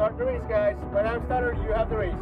start the race, guys. When I'm started, you have the race.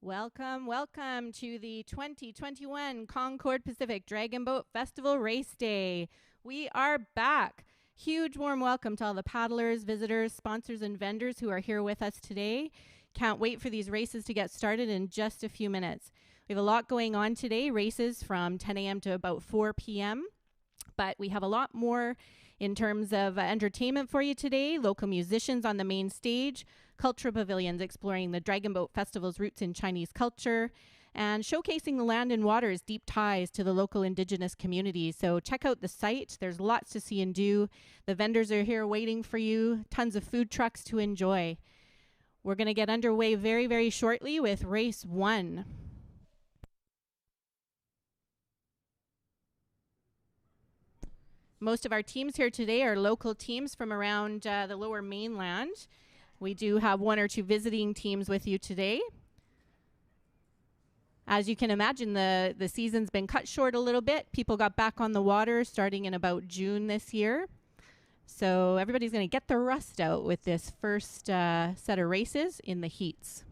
Welcome, welcome to the 2021 Concord Pacific Dragon Boat Festival Race Day. We are back. Huge warm welcome to all the paddlers, visitors, sponsors, and vendors who are here with us today. Can't wait for these races to get started in just a few minutes. We have a lot going on today, races from 10 a.m. to about 4 p.m., but we have a lot more in terms of entertainment for you today. Local musicians on the main stage, cultural pavilions exploring the Dragon Boat Festival's roots in Chinese culture, and showcasing the land and water's deep ties to the local Indigenous communities. So check out the site. There's lots to see and do. The vendors are here waiting for you. Tons of food trucks to enjoy. We're going to get underway very, very shortly with race 1. Most of our teams here today are local teams from around the lower mainland. We do have 1 or 2 visiting teams with you today. As you can imagine, the season's been cut short a little bit. People got back on the water starting in about June this year. So everybody's going to get the rust out with this first set of races in the heats.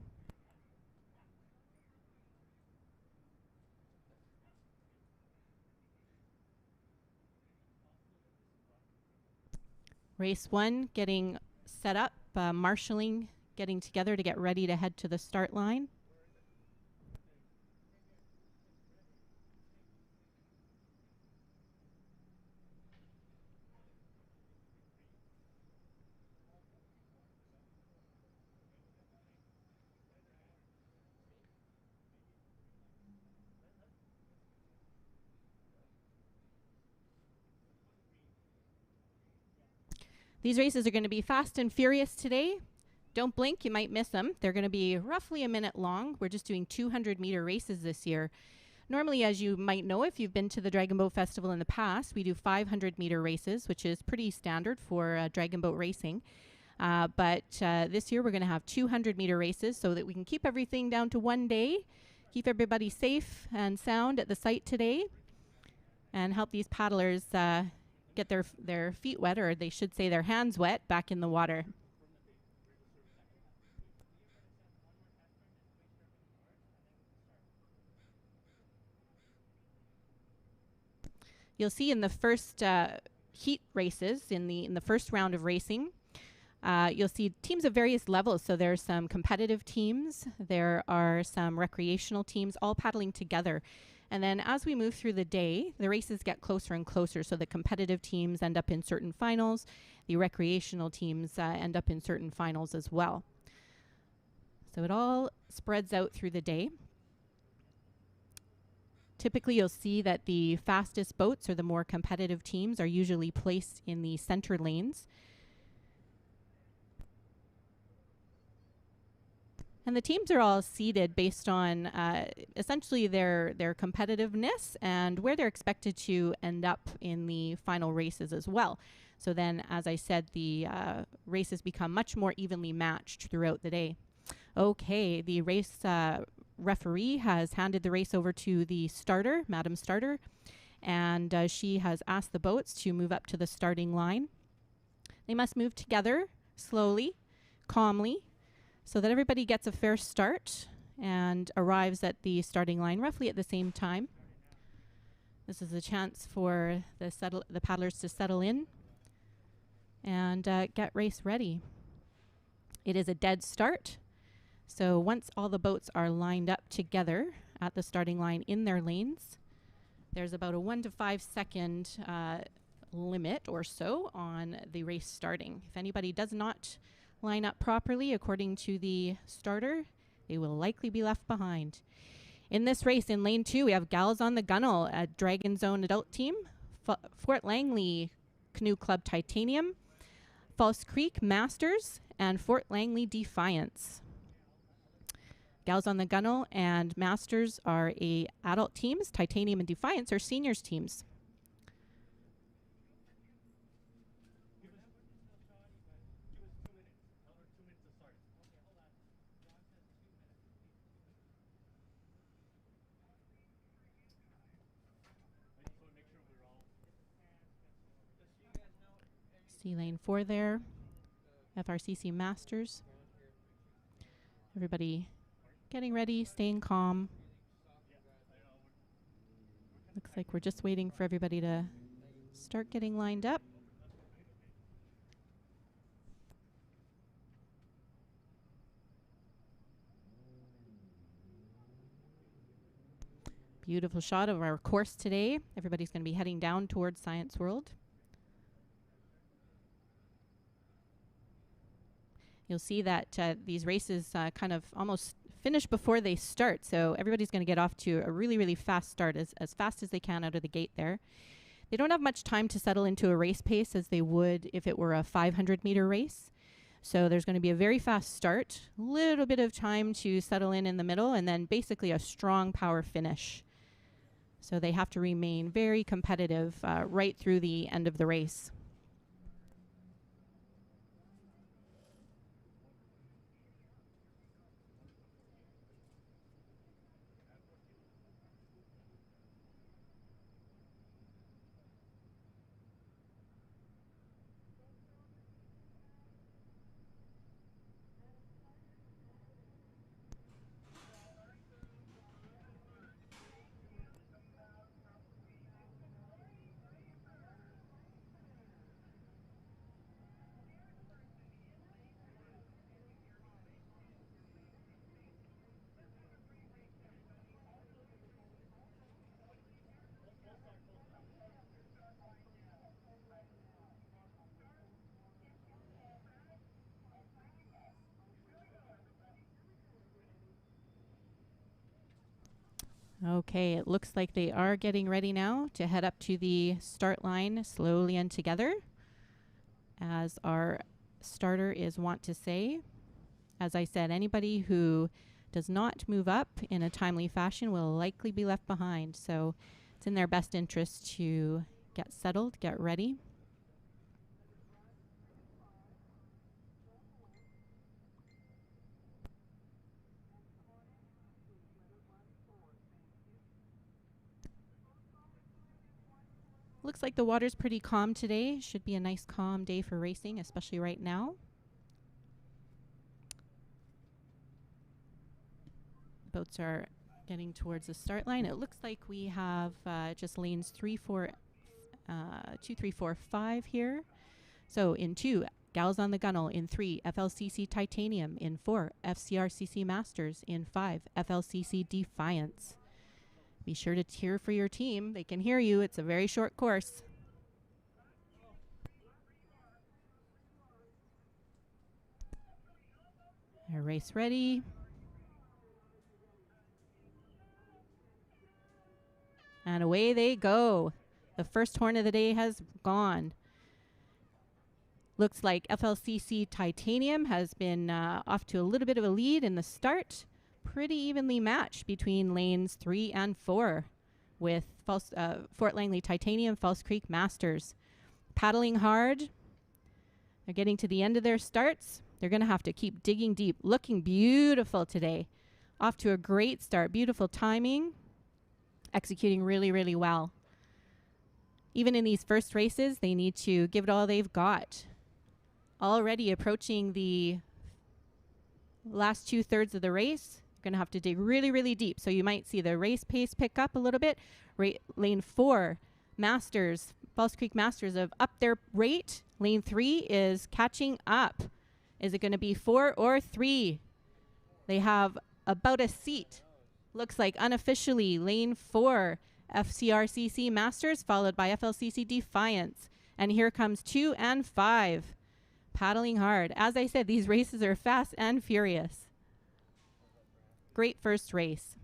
Race 1 getting set up, marshalling, getting together to get ready to head to the start line. These races are going to be fast and furious today. Don't blink, you might miss them. They're going to be roughly a minute long. We're just doing 200-meter races this year. Normally, as you might know, if you've been to the Dragon Boat Festival in the past, we do 500-meter races, which is pretty standard for dragon boat racing. But this year, we're going to have 200-meter races so that we can keep everything down to one day, keep everybody safe and sound at the site today, and help these paddlers get their feet wet, or they should say their hands wet, back in the water. You'll see in the first heat races, in the first round of racing, you'll see teams of various levels. So there's some competitive teams, there are some recreational teams, all paddling together. And then as we move through the day, the races get closer and closer. So the competitive teams end up in certain finals. The recreational teams end up in certain finals as well. So it all spreads out through the day. Typically, you'll see that the fastest boats or the more competitive teams are usually placed in the center lanes. And the teams are all seeded based on essentially their competitiveness and where they're expected to end up in the final races as well. So then, as I said, the races become much more evenly matched throughout the day. Okay, the race referee has handed the race over to the starter, Madam Starter, and she has asked the boats to move up to the starting line. They must move together, slowly, calmly, so that everybody gets a fair start and arrives at the starting line roughly at the same time. This is a chance for the paddlers to settle in and get race ready. It is a dead start, so once all the boats are lined up together at the starting line in their lanes, there's about a 1 to 5 second limit or so on the race starting. If anybody does not line up properly according to the starter, they will likely be left behind. In this race, in lane 2, we have Gals on the Gunnel, a Dragon Zone adult team, Fort Langley Canoe Club Titanium, False Creek Masters, and Fort Langley Defiance. Gals on the Gunnel and Masters are adult teams. Titanium and Defiance are seniors teams. See lane 4 there, FRCC Masters. Everybody getting ready, staying calm. Looks like we're just waiting for everybody to start getting lined up. Beautiful shot of our course today. Everybody's going to be heading down towards Science World. You'll see that these races kind of almost finish before they start. So everybody's going to get off to a really, really fast start, as fast as they can out of the gate there. They don't have much time to settle into a race pace as they would if it were a 500-meter race. So there's going to be a very fast start, a little bit of time to settle in the middle, and then basically a strong power finish. So they have to remain very competitive right through the end of the race. Okay, it looks like they are getting ready now to head up to the start line slowly and together. As our starter is wont to say, as I said, anybody who does not move up in a timely fashion will likely be left behind. So it's in their best interest to get settled, get ready. Looks like the water's pretty calm today. Should be a nice calm day for racing, especially right now. Boats are getting towards the start line. It looks like we have just lanes 2, 3, 4, 5 here. So in 2, Gals on the Gunnel. In 3, FLCC Titanium. In 4, FCRCC Masters. In 5, FLCC Defiance. Be sure to cheer for your team. They can hear you. It's a very short course. Our race ready. And away they go. The first horn of the day has gone. Looks like FLCC Titanium has been off to a little bit of a lead in the start. Pretty evenly matched between lanes 3 and 4 with Fort Langley Titanium, False Creek Masters. Paddling hard. They're getting to the end of their starts. They're going to have to keep digging deep. Looking beautiful today. Off to a great start. Beautiful timing. Executing really, really well. Even in these first races, they need to give it all they've got. Already approaching the last 2/3 of the race. Going to have to dig really, really deep. So you might see the race pace pick up a little bit. Lane 4, Masters, False Creek Masters have upped their rate. Lane 3 is catching up. Is it going to be 4 or 3? They have about a seat. Looks like unofficially lane 4, FCRCC Masters, followed by FLCC Defiance. And here comes 2 and 5. Paddling hard. As I said, these races are fast and furious. Great first race.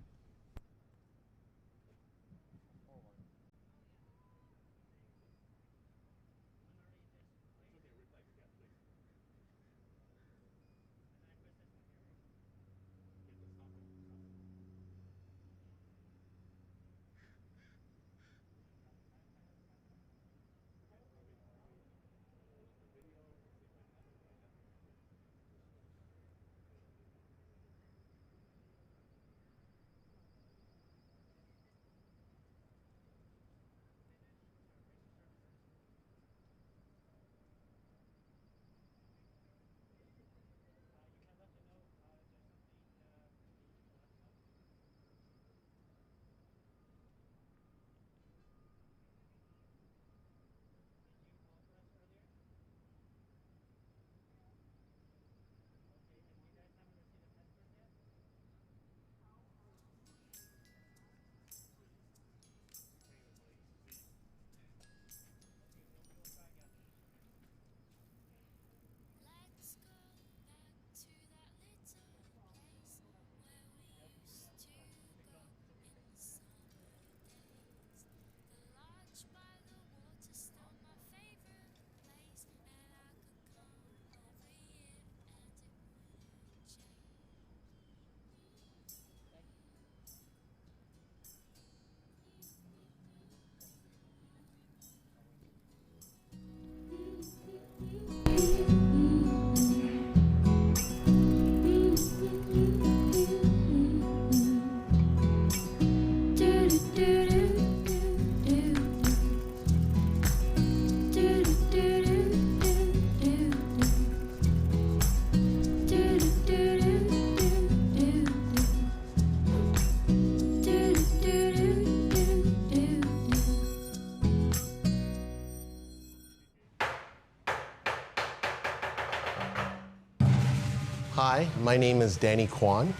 Hi, my name is Danny Kwan.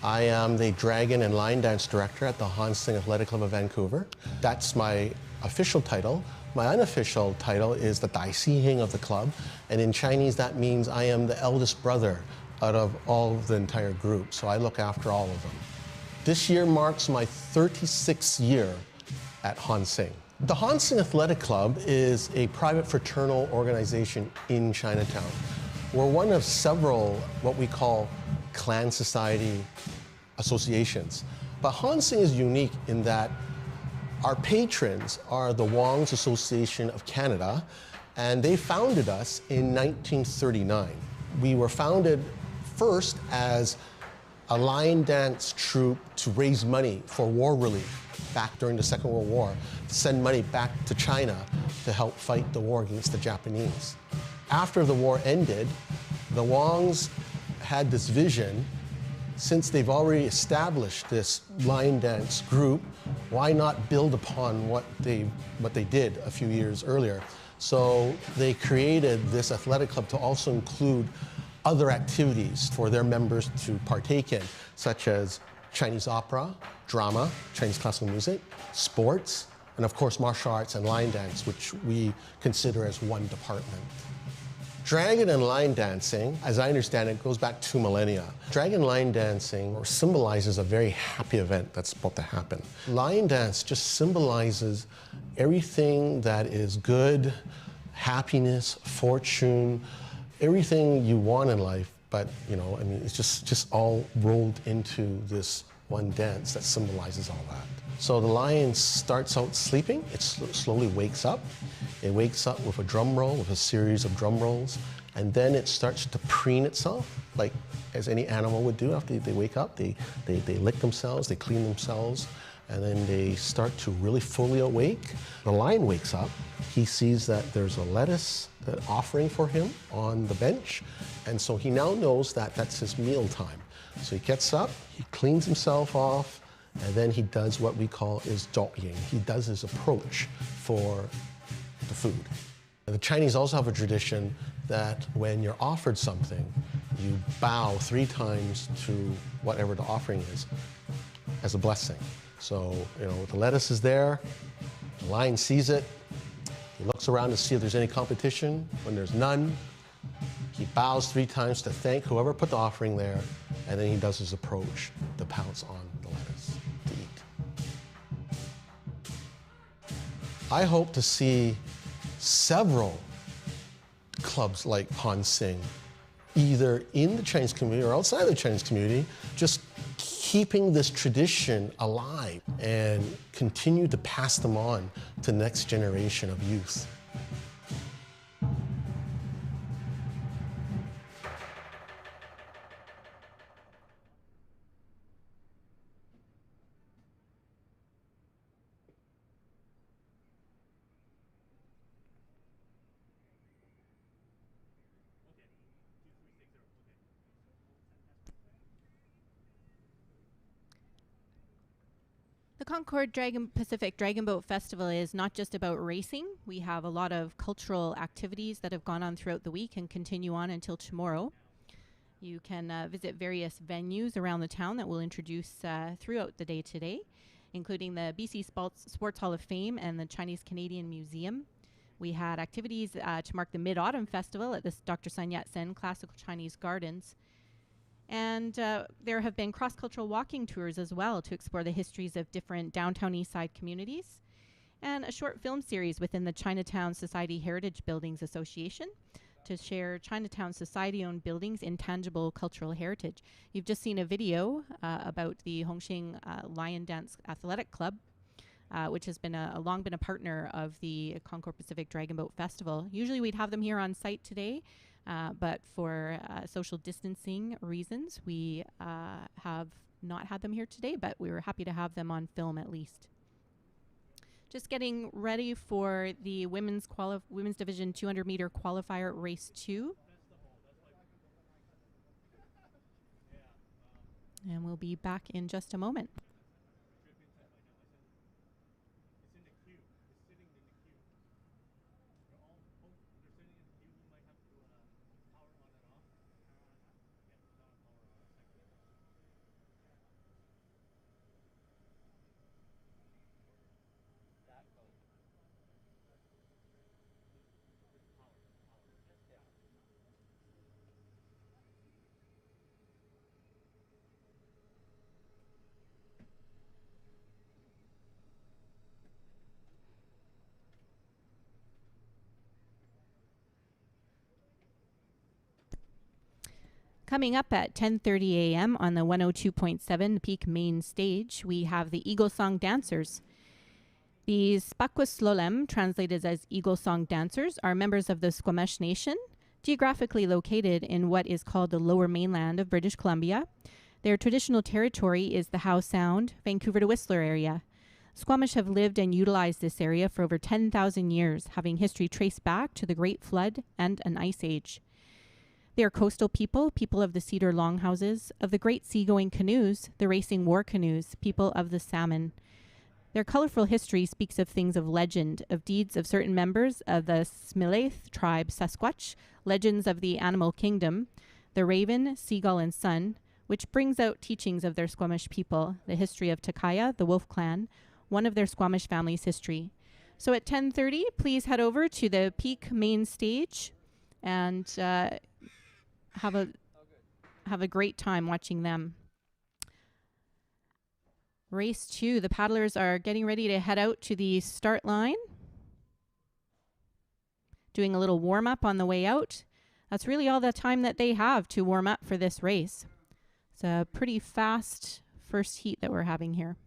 I am the Dragon and Line Dance Director at the Hansing Athletic Club of Vancouver. That's my official title. My unofficial title is the Dai Si Hing of the club, and in Chinese that means I am the eldest brother out of all of the entire group, so I look after all of them. This year marks my 36th year at Hansing. The Hansing Athletic Club is a private fraternal organization in Chinatown. We're one of several what we call clan society associations. But Hansing is unique in that our patrons are the Wong's Association of Canada, and they founded us in 1939. We were founded first as a line dance troupe to raise money for war relief back during the Second World War, to send money back to China to help fight the war against the Japanese. After the war ended, the Wongs had this vision. Since they've already established this line dance group, why not build upon what they did a few years earlier? So they created this athletic club to also include other activities for their members to partake in, such as Chinese opera, drama, Chinese classical music, sports, and of course martial arts and line dance, which we consider as one department. Dragon and line dancing, as I understand it, goes back 2 millennia. Dragon line dancing symbolizes a very happy event that's about to happen. Line dance just symbolizes everything that is good happiness, fortune, everything you want in life. But, you know, I mean, it's just all rolled into this one dance that symbolizes all that. So the lion starts out sleeping. It slowly wakes up. It wakes up with a drum roll, with a series of drum rolls, and then it starts to preen itself, like as any animal would do after they wake up. They lick themselves, they clean themselves, and then they start to really fully awake. The lion wakes up. He sees that there's a lettuce offering for him on the bench, and so he now knows that that's his meal time. So he gets up, he cleans himself off, and then he does what we call his zhaoying. He does his approach for the food. And the Chinese also have a tradition that when you're offered something, you bow 3 times to whatever the offering is as a blessing. So, you know, the lettuce is there, the lion sees it, he looks around to see if there's any competition. When there's none, he bows 3 times to thank whoever put the offering there, and then he does his approach to pounce on the lettuce to eat. I hope to see several clubs like Han Sing, either in the Chinese community or outside the Chinese community, just keeping this tradition alive and continue to pass them on to the next generation of youth. The Concord Pacific Dragon Boat Festival is not just about racing. We have a lot of cultural activities that have gone on throughout the week and continue on until tomorrow. You can visit various venues around the town that we'll introduce throughout the day today, including the BC Sports Hall of Fame and the Chinese Canadian Museum. We had activities to mark the Mid-Autumn Festival at the Dr. Sun Yat-sen Classical Chinese Gardens. And there have been cross-cultural walking tours as well to explore the histories of different downtown east side communities, and a short film series within the Chinatown Society Heritage Buildings Association to share Chinatown Society-owned buildings' intangible cultural heritage. You've just seen a video about the Hongqing Lion Dance Athletic Club, which has been long been a partner of the Concord Pacific Dragon Boat Festival. Usually we'd have them here on site today, but for social distancing reasons, we have not had them here today, but we were happy to have them on film at least. Just getting ready for the women's division 200 meter qualifier race 2. And we'll be back in just a moment. Coming up at 10:30 a.m. on the 102.7 Peak Main Stage, we have the Eagle Song Dancers. The Spakwuslolem, translated as Eagle Song Dancers, are members of the Squamish Nation, geographically located in what is called the Lower Mainland of British Columbia. Their traditional territory is the Howe Sound, Vancouver to Whistler area. Squamish have lived and utilized this area for over 10,000 years, having history traced back to the Great Flood and an Ice Age. They are coastal people, people of the cedar longhouses, of the great seagoing canoes, the racing war canoes, people of the salmon. Their colorful history speaks of things of legend, of deeds of certain members of the Smilaith tribe Sasquatch, legends of the animal kingdom, the raven, seagull, and sun, which brings out teachings of their Squamish people, the history of Takaya, the wolf clan, one of their Squamish family's history. So at 10:30, please head over to the Peak Main Stage and have a great time watching them. Race 2, the paddlers are getting ready to head out to the start line. doing a little warm up on the way out. That's really all the time that they have to warm up for this race. It's a pretty fast first heat that we're having here.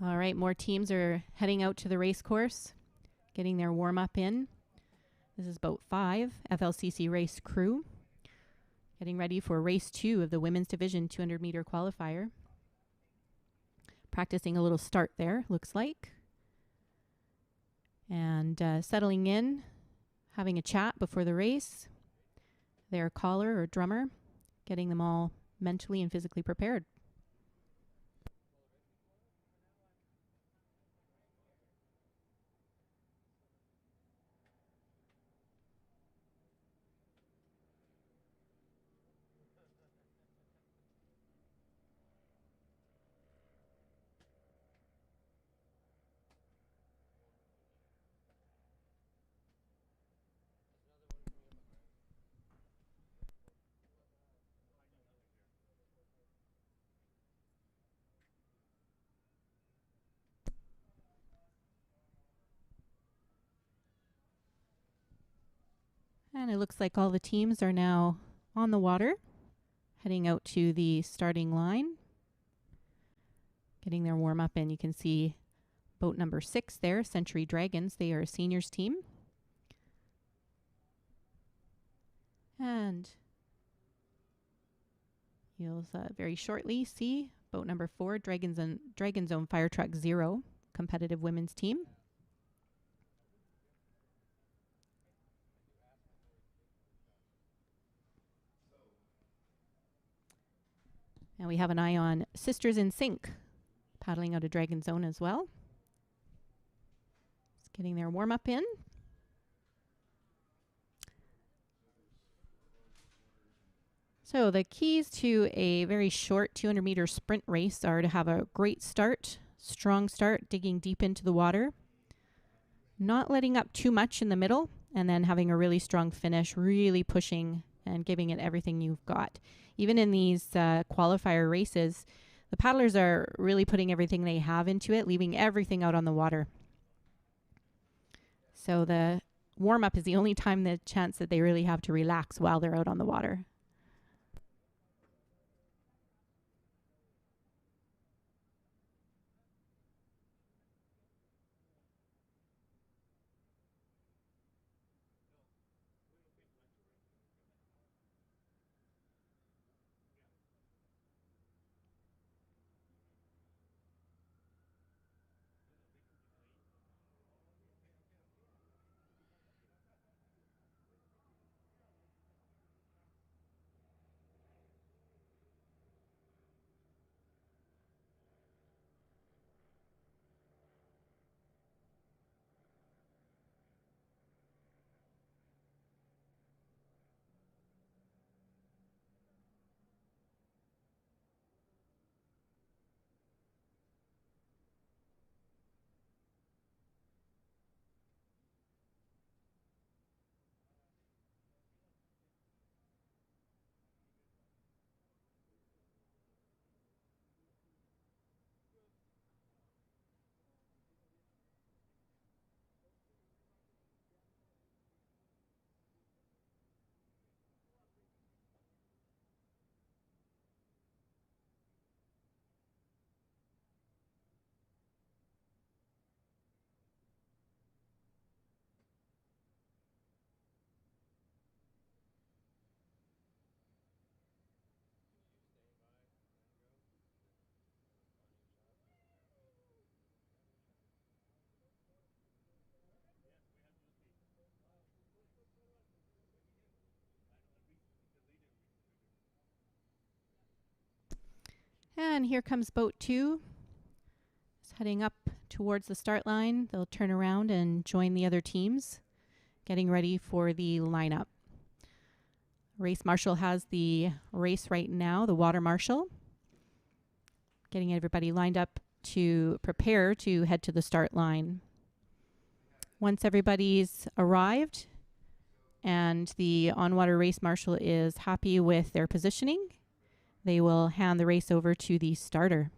All right, more teams are heading out to the race course, getting their warm-up in. This is boat 5, FLCC race crew, getting ready for race 2 of the women's division 200-meter qualifier. Practicing a little start there, looks like. And settling in, having a chat before the race. Their caller or drummer, getting them all mentally and physically prepared. And it looks like all the teams are now on the water, heading out to the starting line, getting their warm up in. You can see boat number 6 there, Century Dragons. They are a seniors team. And you'll very shortly see boat number 4, Dragon Zone Fire Truck 0, competitive women's team. And we have an eye on Sisters in Sync, paddling out of Dragon Zone as well. Just getting their warm-up in. So the keys to a very short 200-meter sprint race are to have a great start, strong start, digging deep into the water, not letting up too much in the middle, and then having a really strong finish, really pushing and giving it everything you've got. Even in these qualifier races, the paddlers are really putting everything they have into it, leaving everything out on the water. So the warm-up is the only time, the chance that they really have to relax while they're out on the water. And here comes boat 2. It's heading up towards the start line. They'll turn around and join the other teams, getting ready for the lineup. Race Marshal has the race right now, the Water Marshal, getting everybody lined up to prepare to head to the start line. Once everybody's arrived and the on-water Race Marshal is happy with their positioning, they will hand the race over to the starter.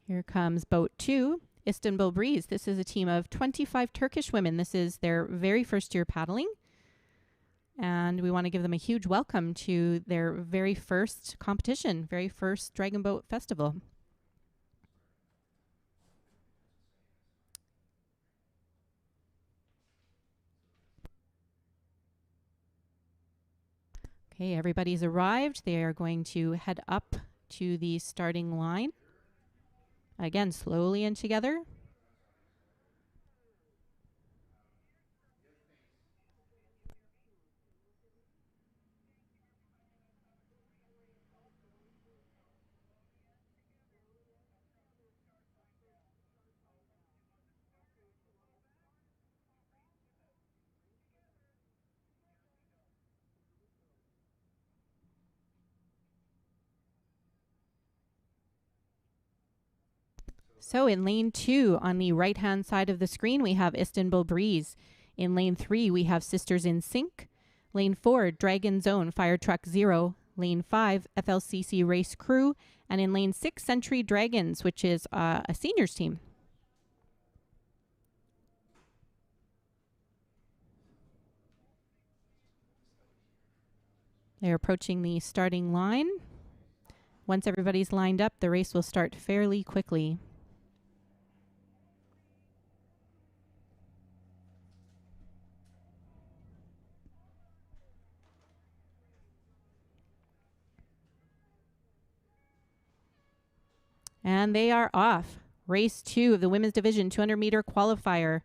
Here comes boat 2, Istanbul Breeze. This is a team of 25 Turkish women. This is their very first year paddling. And we want to give them a huge welcome to their very first competition, very first Dragon Boat Festival. Okay, everybody's arrived. They are going to head up to the starting line. Again, slowly in together. So in lane 2, on the right-hand side of the screen, we have Istanbul Breeze. In lane 3, we have Sisters in Sync. Lane 4, Dragon Zone Fire Truck 0. Lane 5, FLCC Race Crew. And in lane 6, Century Dragons, which is a seniors team. They're approaching the starting line. Once everybody's lined up, the race will start fairly quickly. And they are off. Race 2 of the women's division 200-meter qualifier.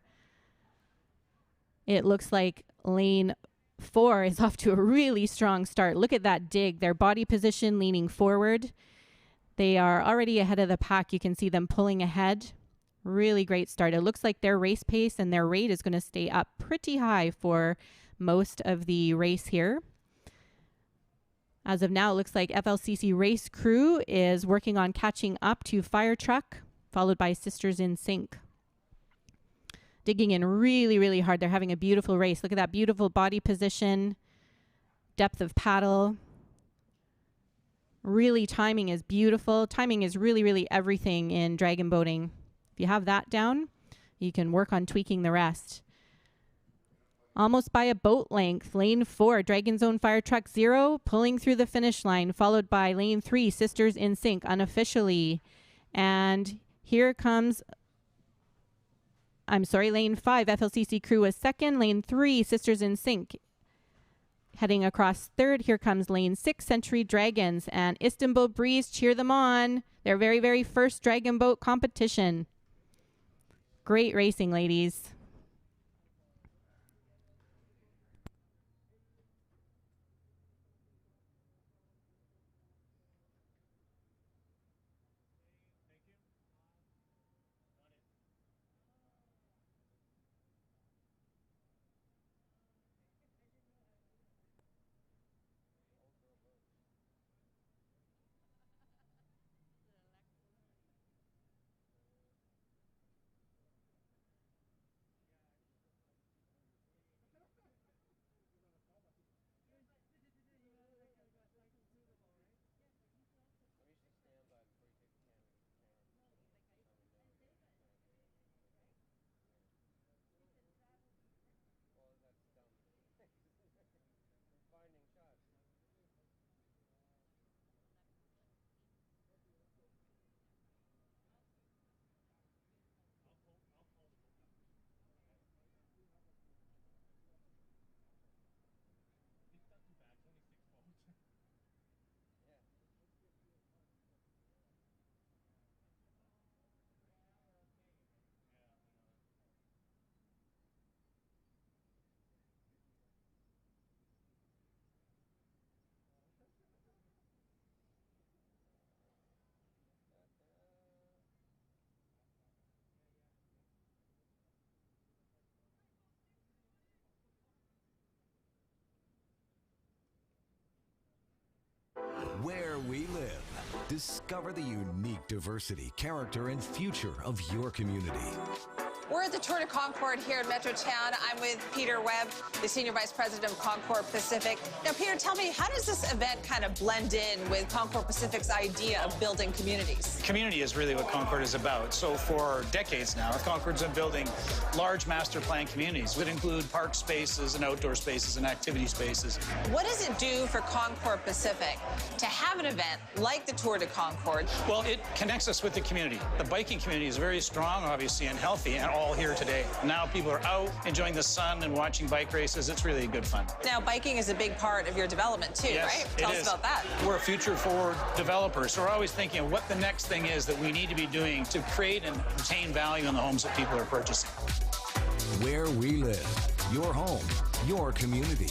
It looks like lane 4 is off to a really strong start. Look at that dig. Their body position leaning forward. They are already ahead of the pack. You can see them pulling ahead. Really great start. It looks like their race pace and their rate is going to stay up pretty high for most of the race here. As of now, it looks like FLCC race crew is working on catching up to Fire Truck, followed by Sisters in Sync. Digging in really, really hard. They're having a beautiful race. Look at that beautiful body position, depth of paddle. Really, timing is beautiful. Timing is really, really everything in dragon boating. If you have that down, you can work on tweaking the rest. Almost by a boat length. Lane 4, Dragon Zone Fire Truck 0, pulling through the finish line, followed by lane 3, Sisters in Sync, unofficially. And here comes, lane 5, FLCC crew is second. Lane 3, Sisters in Sync. Heading across third, here comes lane 6, Century Dragons. And Istanbul Breeze, cheer them on. Their very, very first dragon boat competition. Great racing, ladies. Where we live. Discover the unique diversity, character, and future of your community. We're at the Tour de Concord here in Metrotown. I'm with Peter Webb, the Senior Vice President of Concord Pacific. Now, Peter, tell me, how does this event kind of blend in with Concord Pacific's idea of building communities? Community is really what Concord is about. So for decades now, Concord's been building large master plan communities, which include park spaces and outdoor spaces and activity spaces. What does it do for Concord Pacific to have an event like the Tour de Concord? Well, it connects us with the community. The biking community is very strong, obviously, and healthy, and all here today. Now people are out enjoying the sun and watching bike races. It's really good fun. Now, biking is a big part of your development too, yes, right? Tell us about that. We're a future-forward developer, so we're always thinking of what the next thing is that we need to be doing to create and retain value in the homes that people are purchasing. Where we live. Your home. Your community.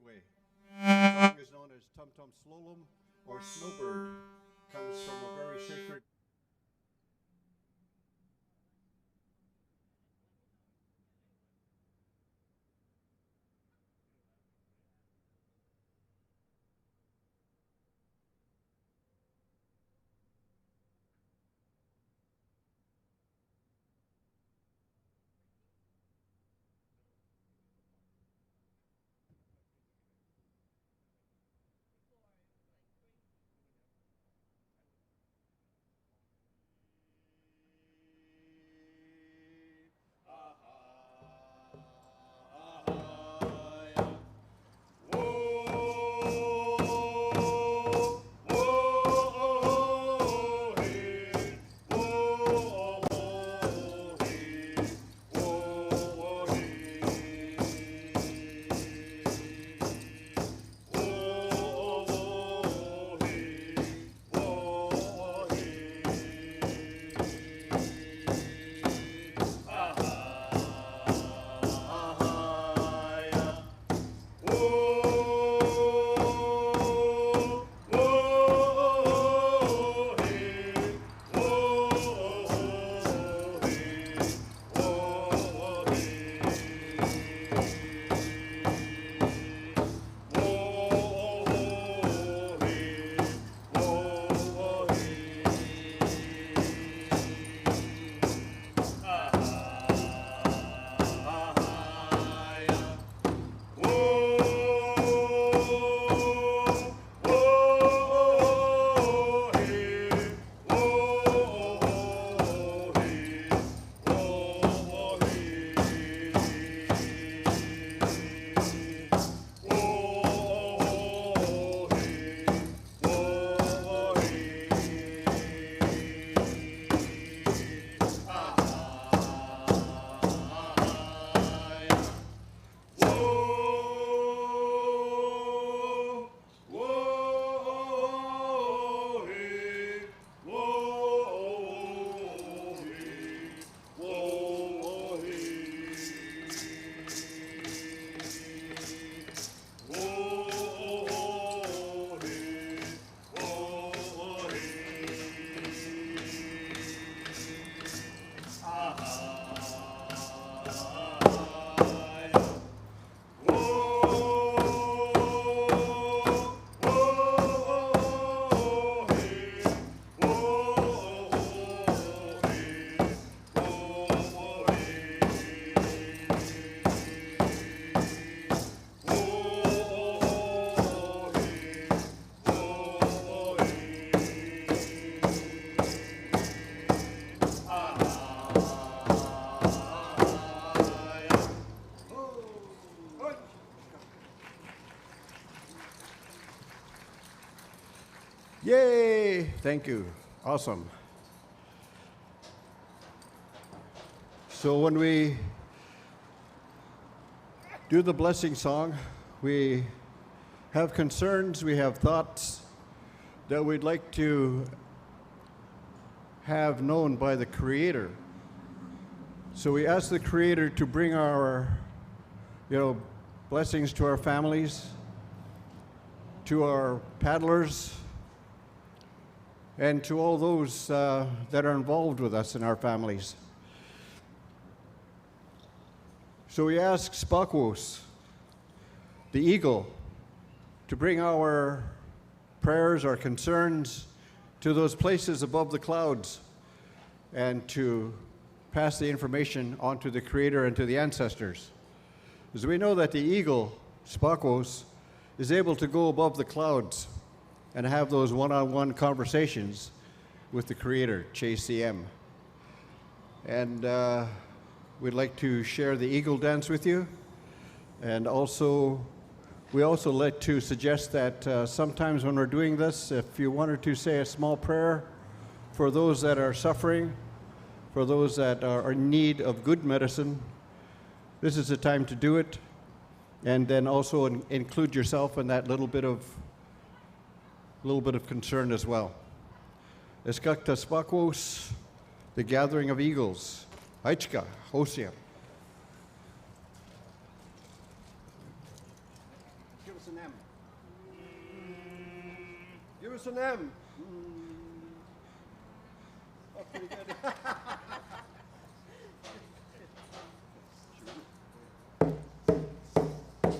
way. The song is known as Tum Tum Slalom or Snowbird. Comes from a very sacred Yay! Thank you. Awesome. So when we do the blessing song, we have concerns, we have thoughts that we'd like to have known by the Creator. So we ask the Creator to bring our, blessings to our families, to our paddlers, and to all those that are involved with us in our families. So we ask Spakos, the eagle, to bring our prayers, our concerns to those places above the clouds and to pass the information on to the Creator and to the ancestors. As we know that the eagle, Spakos, is able to go above the clouds and have those one-on-one conversations with the Creator, CM. And we'd like to share the eagle dance with you. And also, we also like to suggest that sometimes when we're doing this, if you wanted to say a small prayer for those that are suffering, for those that are in need of good medicine, this is the time to do it. And then also include yourself in that little bit of concern as well. Eskakta Spakos, the gathering of eagles. Aichka, Hosia. with an M. Oh, pretty good.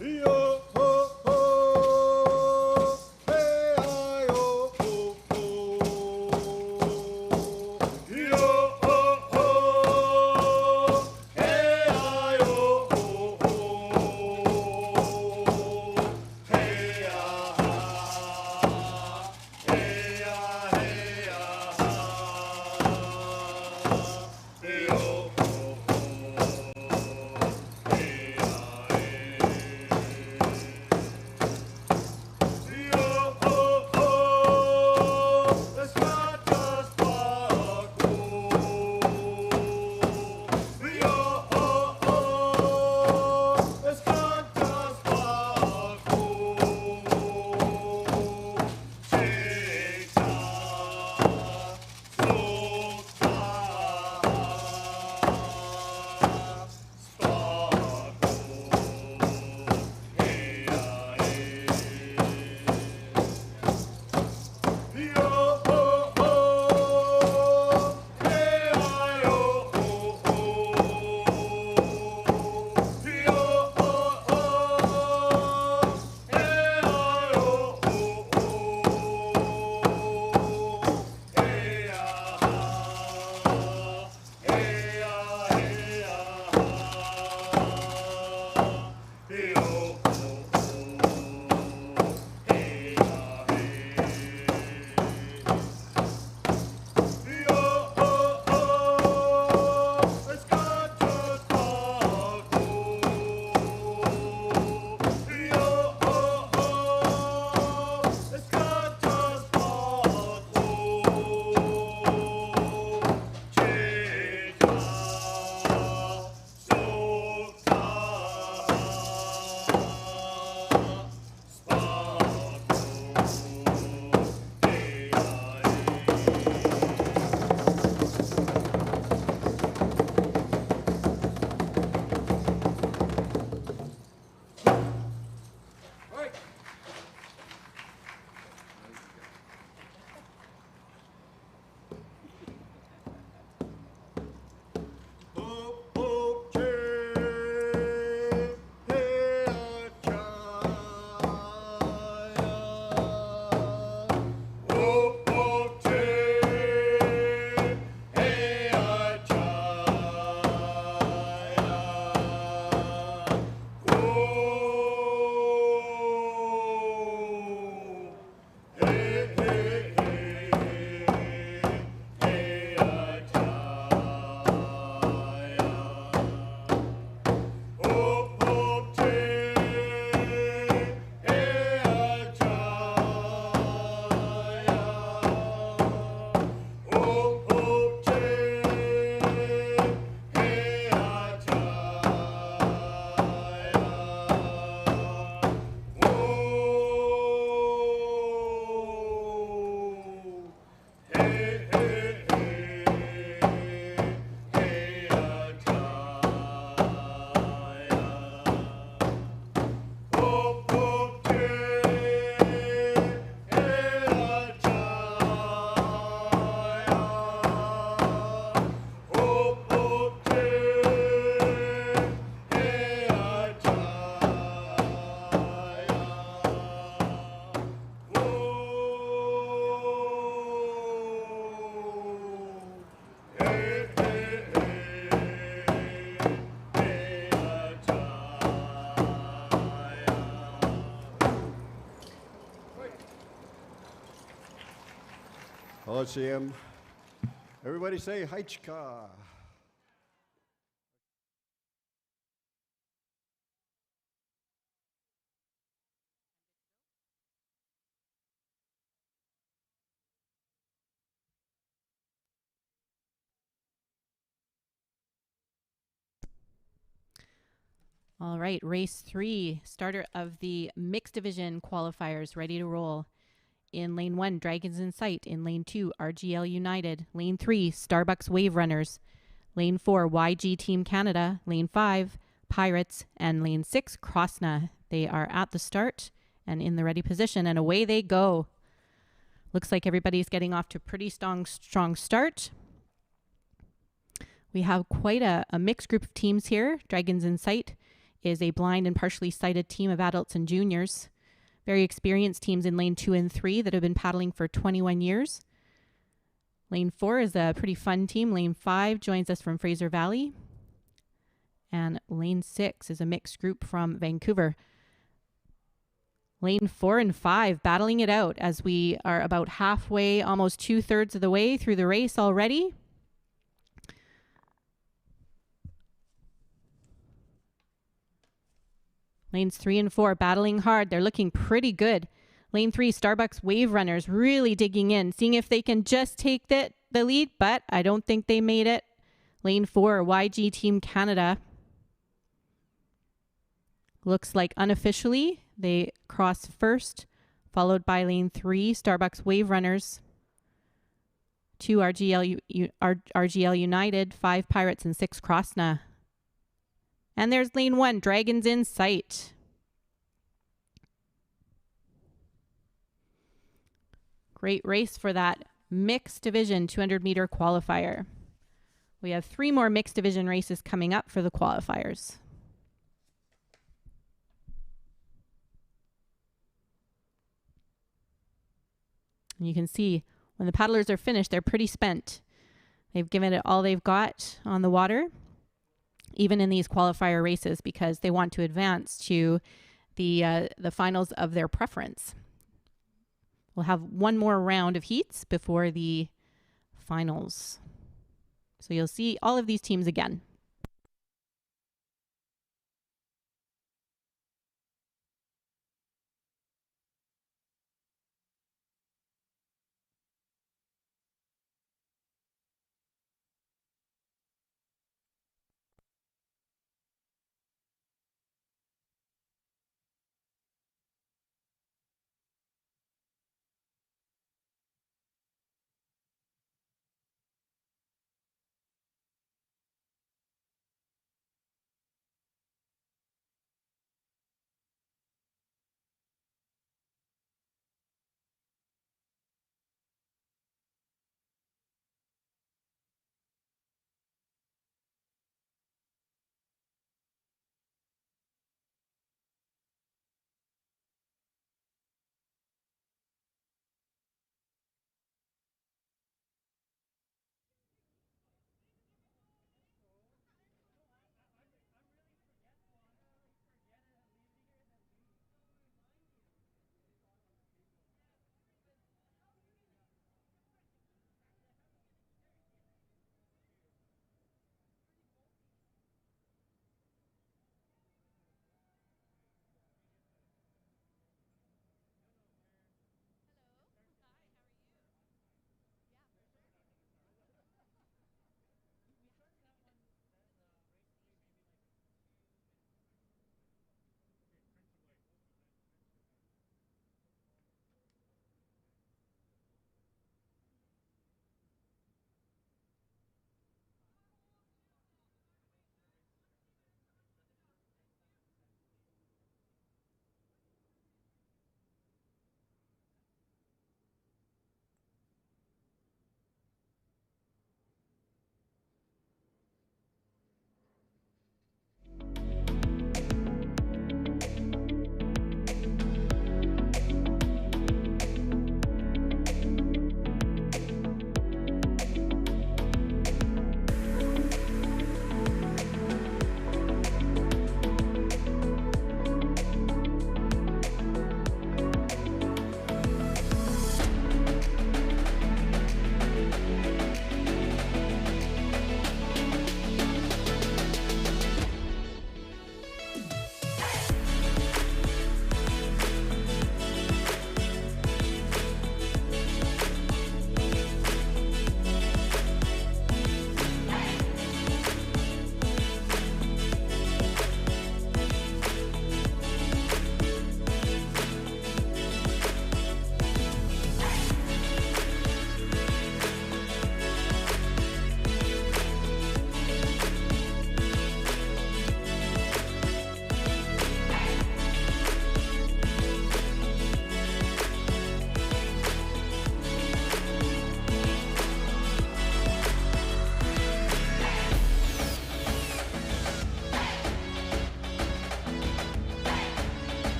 Yo, ho, ho, hey, I, oh, oh, oh. Yo, ho, ho, hey, I, oh, oh, oh. Hey, ah, hey, ah, hey, ah. Yo, ho, ho, hey, ah, hey. Yo, ho, ho, it's not just Paco. Yo, ho, ho, it's not just Paco. Chita, Soka, Sparko, hey, hey. Yo, ho, ho, hey, I, oh, oh, oh. Yo, ho, ho, hey, I, oh, oh, oh. Hey, ah, hey, ah, hey, ah. Yo, ho, ho, hey, ah, hey. Yo, ho, ho, it's got just Paco. Yo, ho, ho, it's got just Paco. Chita, Soka, Sparko, hey, Right. Hop, hop, chee, hey, chaya. Hop, hop, chee, hey, chaya. Oh, hey, hey, hey, hey, chaya. Hop, hop, chee, hey, chaya. Hop, hop, chee, hey, Let's see him. Everybody say Heichka. All right, race 3, starter of the mixed division qualifiers, ready to roll. In lane 1, Dragons in Sight. In lane 2, RGL United. Lane 3, Starbucks Wave Runners. Lane 4, YG Team Canada. Lane 5, Pirates. And lane 6, Krosna. They are at the start and in the ready position, and away they go. Looks like everybody's getting off to a pretty strong start. We have quite a mixed group of teams here. Dragons in Sight is a blind and partially sighted team of adults and juniors. Very experienced teams in lane 2 and 3 that have been paddling for 21 years. Lane 4 is a pretty fun team. Lane 5 joins us from Fraser Valley. And lane 6 is a mixed group from Vancouver. Lane 4 and 5 battling it out as we are about halfway, almost 2/3 of the way through the race already. Lanes 3 and 4 battling hard. They're looking pretty good. Lane 3, Starbucks Wave Runners really digging in, seeing if they can just take the lead, but I don't think they made it. Lane 4, YG Team Canada. Looks like unofficially they cross first, followed by lane 3, Starbucks Wave Runners. 2 RGL United, 5 Pirates, and 6 Krosna. And there's lane 1, Dragons in Sight. Great race for that mixed division 200-meter qualifier. We have 3 more mixed division races coming up for the qualifiers. And you can see when the paddlers are finished, they're pretty spent. They've given it all they've got on the water, even in these qualifier races, because they want to advance to the finals of their preference. We'll have one more round of heats before the finals. So you'll see all of these teams again.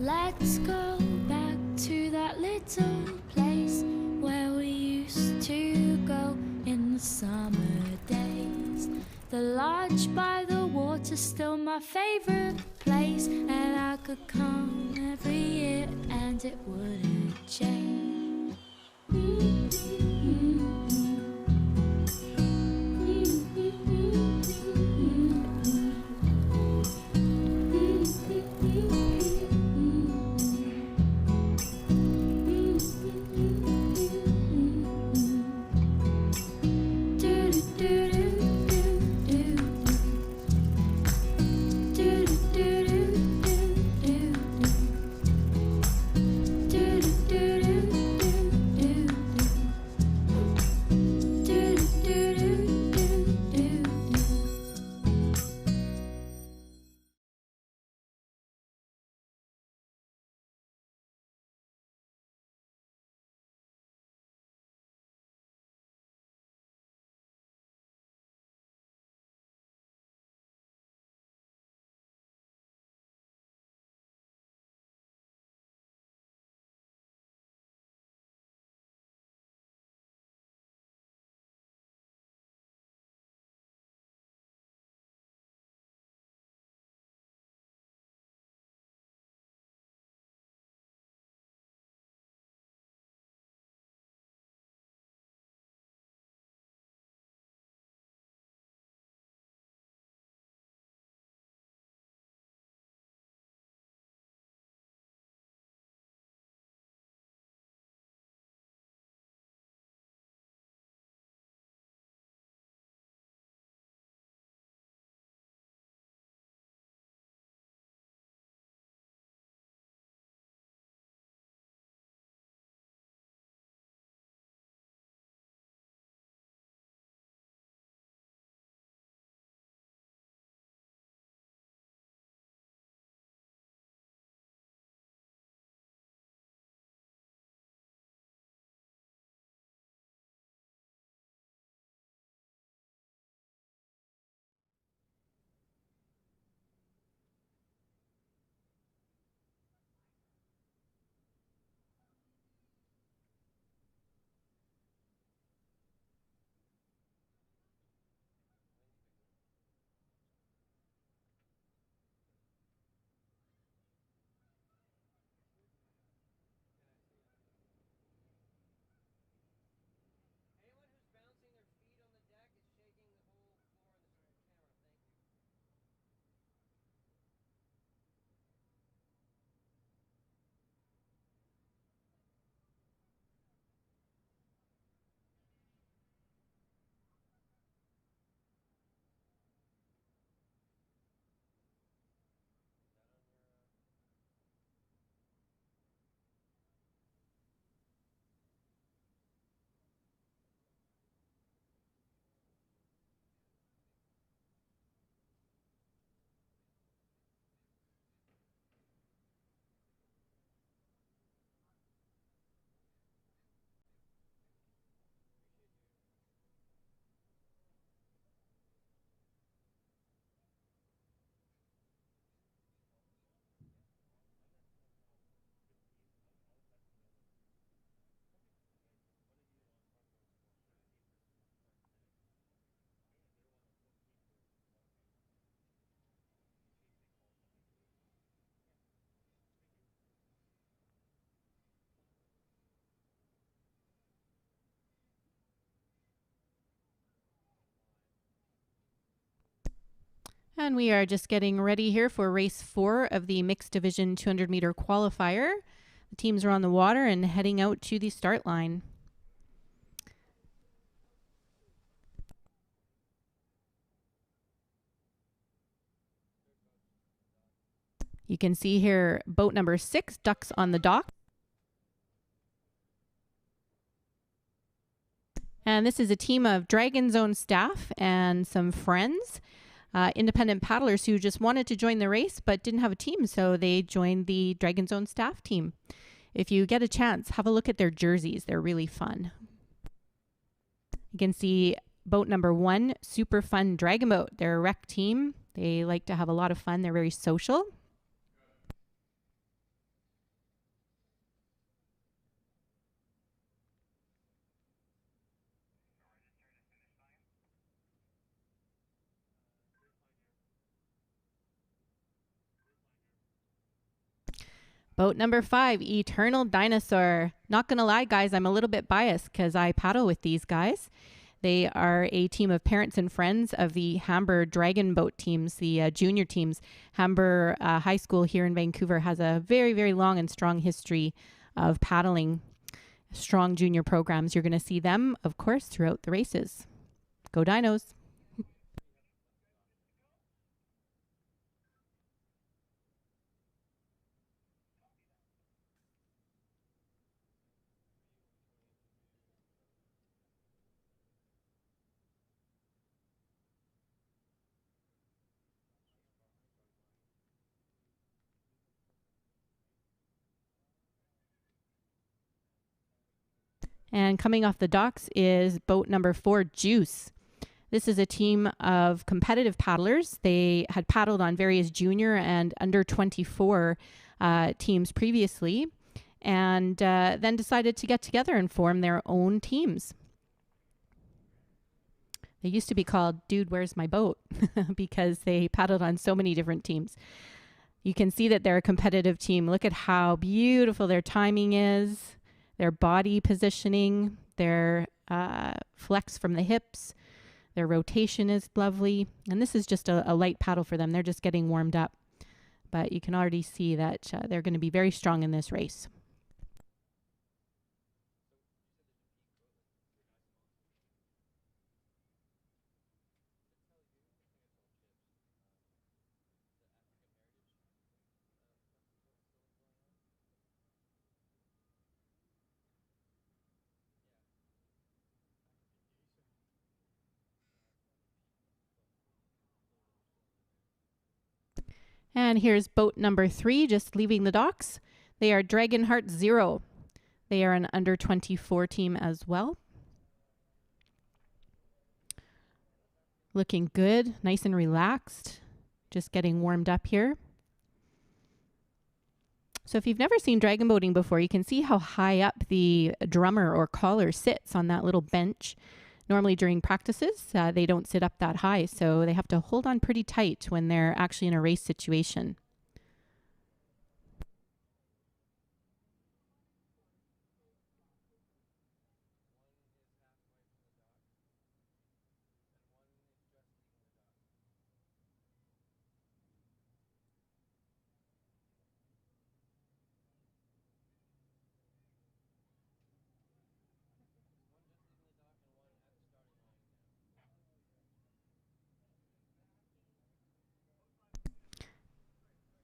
Let's go back to that little place where we used to go in the summer days. The lodge by the water's still my favorite place, and I could come every year and it wouldn't change. And we are just getting ready here for race 4 of the mixed division 200 meter qualifier. The teams are on the water and heading out to the start line. You can see here boat number 6, ducks on the dock. And this is a team of Dragon Zone staff and some friends. Independent paddlers who just wanted to join the race but didn't have a team, so they joined the Dragon Zone staff team. If you get a chance, have a look at their jerseys. They're really fun. You can see boat number 1, Super Fun Dragon Boat. They're a rec team. They like to have a lot of fun. They're very social. Boat number 5, Eternal Dinosaur. Not gonna lie, guys, I'm a little bit biased because I paddle with these guys. They are a team of parents and friends of the Hamber Dragon Boat teams, the junior teams. Hamber High School here in Vancouver has a very, very long and strong history of paddling, strong junior programs. You're going to see them, of course, throughout the races. Go Dinos! And coming off the docks is boat number 4, Juice. This is a team of competitive paddlers. They had paddled on various junior and under 24 teams previously, and then decided to get together and form their own teams. They used to be called Dude, Where's My Boat? Because they paddled on so many different teams. You can see that they're a competitive team. Look at how beautiful their timing is. Their body positioning, their flex from the hips, their rotation is lovely. And this is just a light paddle for them. They're just getting warmed up. But you can already see that they're going to be very strong in this race. And here's boat number 3, just leaving the docks. They are Dragonheart Zero. They are an under 24 team as well. Looking good, nice and relaxed. Just getting warmed up here. So if you've never seen dragon boating before, you can see how high up the drummer or caller sits on that little bench. Normally during practices, they don't sit up that high, so they have to hold on pretty tight when they're actually in a race situation.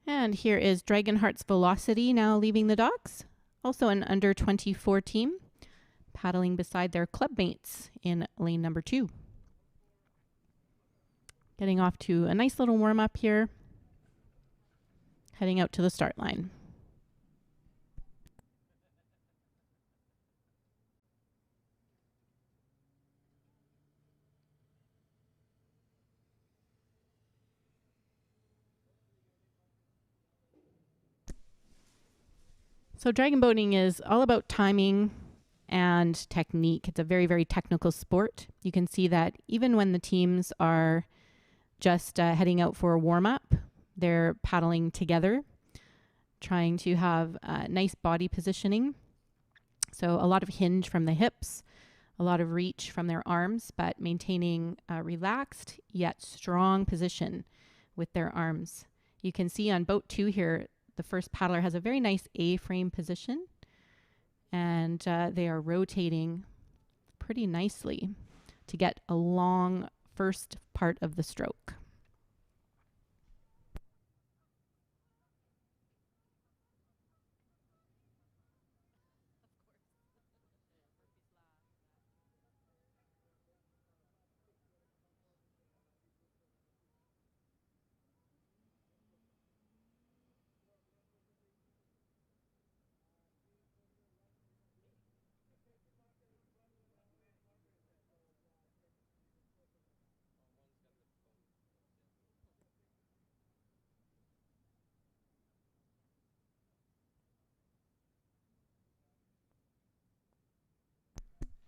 And here is Dragonheart's Velocity now leaving the docks. Also an under 24 team, paddling beside their club mates in lane number 2. Getting off to a nice little warm up here. Heading out to the start line. So dragon boating is all about timing and technique. It's a very, very technical sport. You can see that even when the teams are just heading out for a warm-up, they're paddling together, trying to have nice body positioning. So a lot of hinge from the hips, a lot of reach from their arms, but maintaining a relaxed yet strong position with their arms. You can see on boat 2 here, the first paddler has a very nice A-frame position, and they are rotating pretty nicely to get a long first part of the stroke.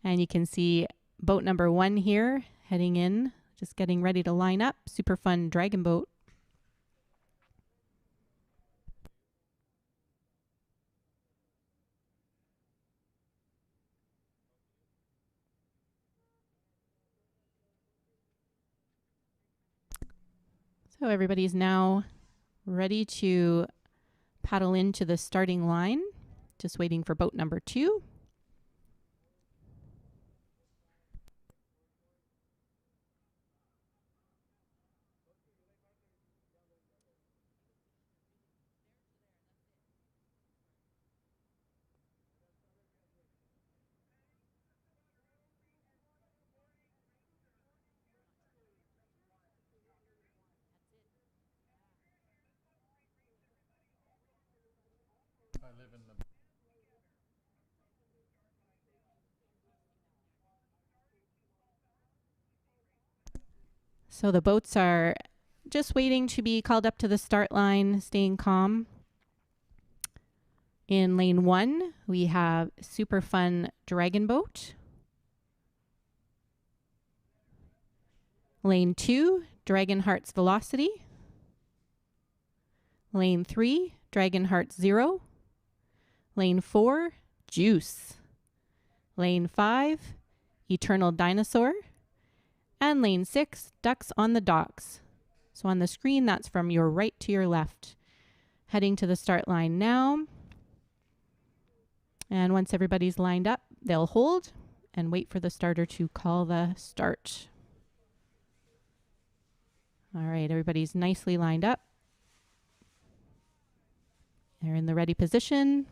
And you can see boat number 1 here heading in, just getting ready to line up. Super fun dragon boat. So everybody's now ready to paddle into the starting line. Just waiting for boat number 2. So the boats are just waiting to be called up to the start line, staying calm. In lane 1, we have Super Fun Dragon Boat. Lane 2, Dragon Hearts Velocity. Lane 3, Dragon Hearts Zero. Lane 4, Juice. Lane 5, Eternal Dinosaur. And lane 6, Ducks on the Docks. So on the screen, that's from your right to your left. Heading to the start line now. And once everybody's lined up, they'll hold and wait for the starter to call the start. All right, everybody's nicely lined up. They're in the ready position.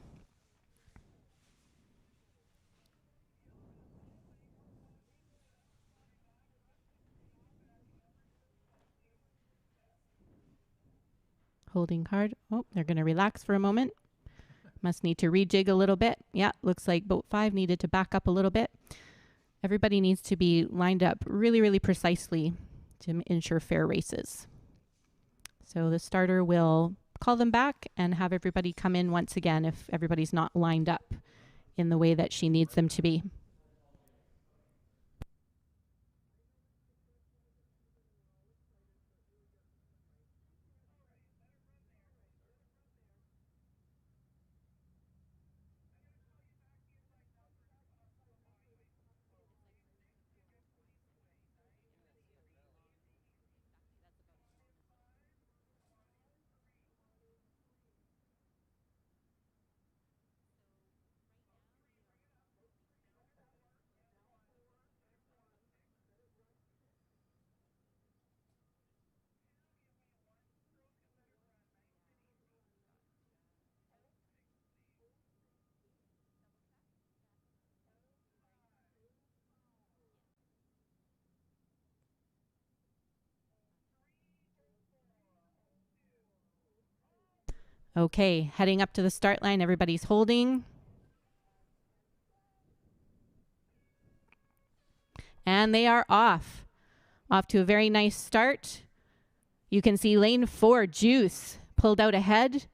Holding hard. Oh, they're going to relax for a moment. Must need to rejig a little bit. Yeah, looks like boat 5 needed to back up a little bit. Everybody needs to be lined up really, really precisely to ensure fair races. So the starter will call them back and have everybody come in once again if everybody's not lined up in the way that she needs them to be. Okay, heading up to the start line, everybody's holding. And they are off. Off to a very nice start. You can see lane 4, Juice, pulled out ahead.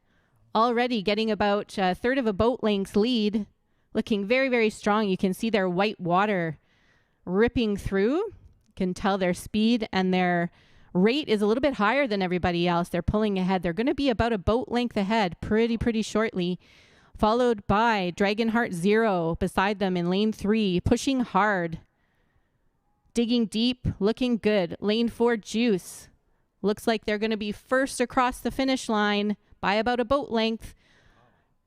Already getting about a third of a boat length's lead. Looking very, very strong. You can see their white water ripping through. You can tell their speed and their rate is a little bit higher than everybody else. They're pulling ahead. They're going to be about a boat length ahead pretty shortly. Followed by Dragon Heart Zero beside them in lane 3, pushing hard. Digging deep, looking good. Lane 4, Juice. Looks like they're going to be first across the finish line by about a boat length.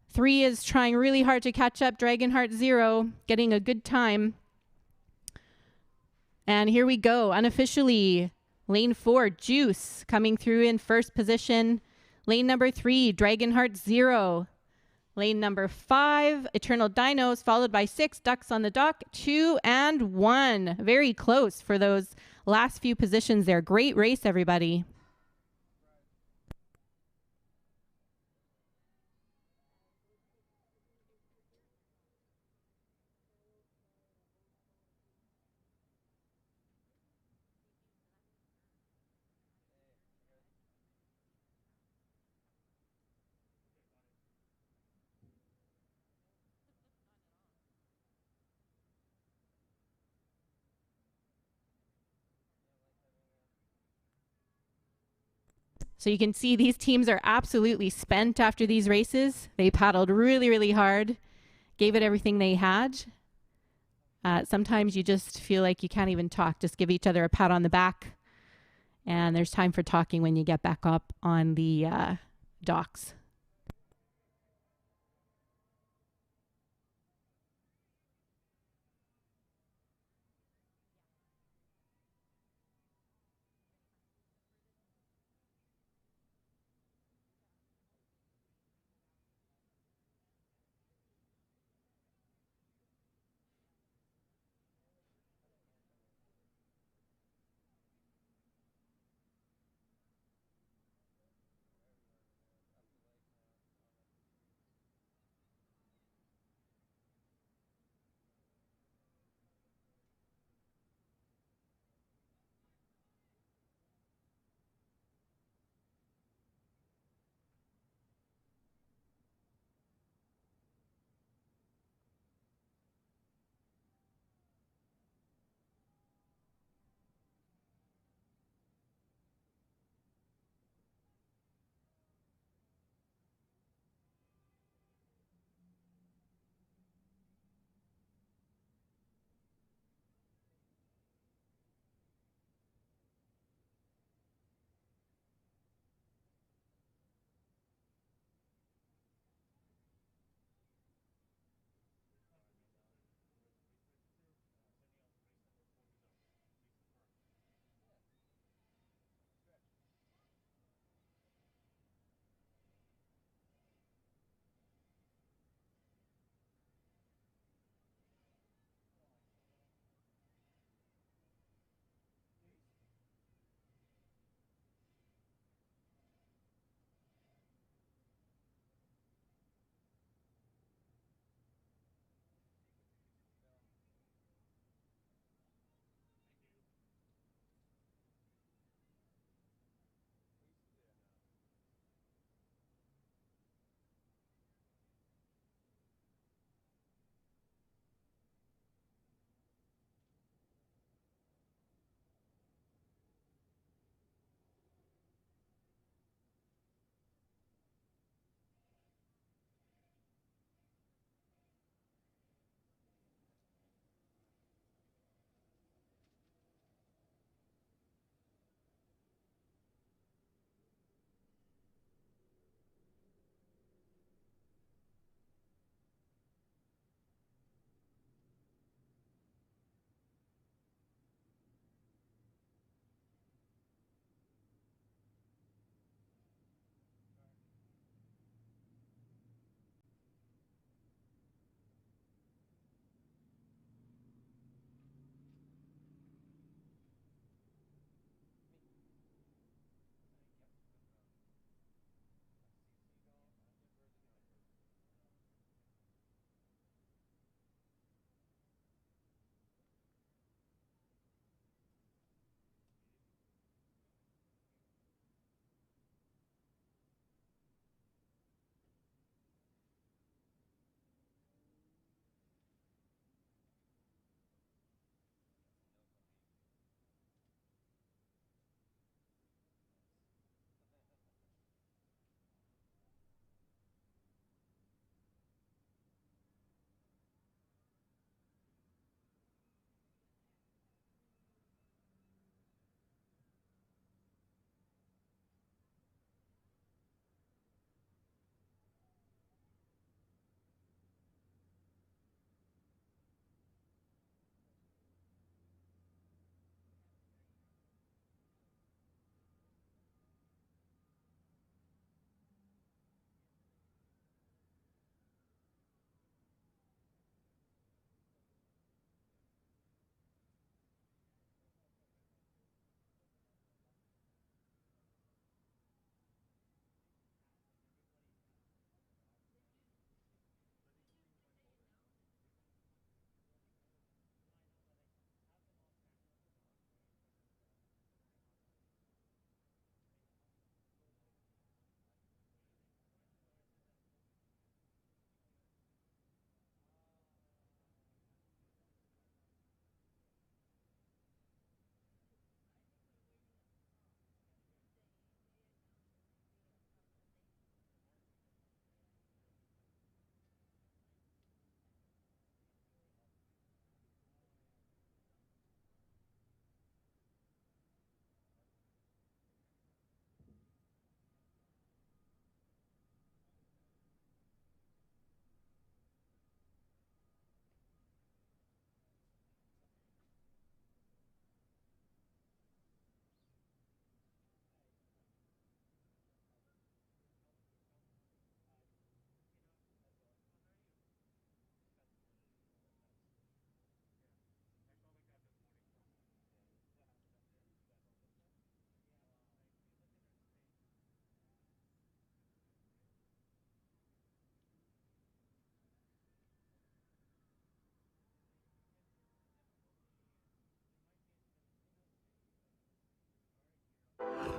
3 is trying really hard to catch up. Dragon Heart Zero getting a good time. And here we go, unofficially. Lane 4, Juice, coming through in first position. Lane number 3, Dragon Heart Zero. Lane number 5, Eternal Dinos, followed by 6, Ducks on the Dock, 2 and 1. Very close for those last few positions there. Great race, everybody. So you can see these teams are absolutely spent after these races. They paddled really hard, gave it everything they had. Sometimes you just feel like you can't even talk. Just give each other a pat on the back. And there's time for talking when you get back up on the docks.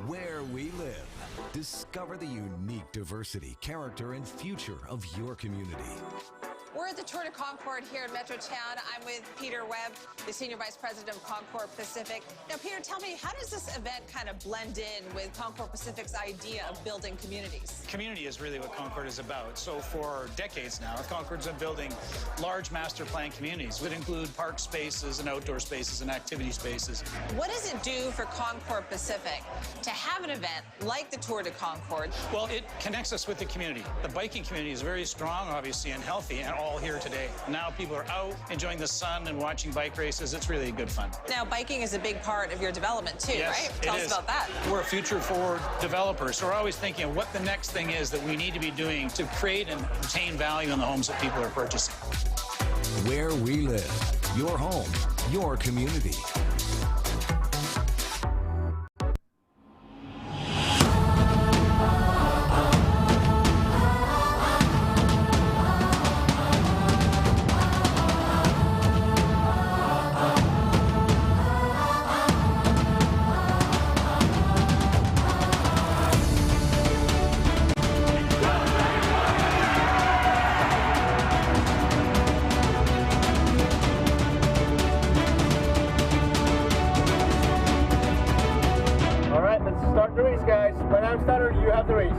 Where we live. Discover the unique diversity, character, and future of your community. We're at the Tour de Concord here in Metrotown. I'm with Peter Webb, the Senior Vice President of Concord Pacific. Now, Peter, tell me, how does this event kind of blend in with Concord Pacific's idea of building communities? Community is really what Concord is about. So for decades now, Concord's been building large master plan communities, which include park spaces and outdoor spaces and activity spaces. What does it do for Concord Pacific to have an event like the Tour de Concord? Well, it connects us with the community. The biking community is very strong, obviously, and healthy, and all here today. Now people are out enjoying the sun and watching bike races. It's really good fun. Now, biking is a big part of your development too, Yes, right? Tell us about that. We're a future-forward developer, so we're always thinking of what the next thing is that we need to be doing to create and retain value in the homes that people are purchasing. Where we live. Your home. Your community. All right, let's start the race, guys. When I'm started, you have the race.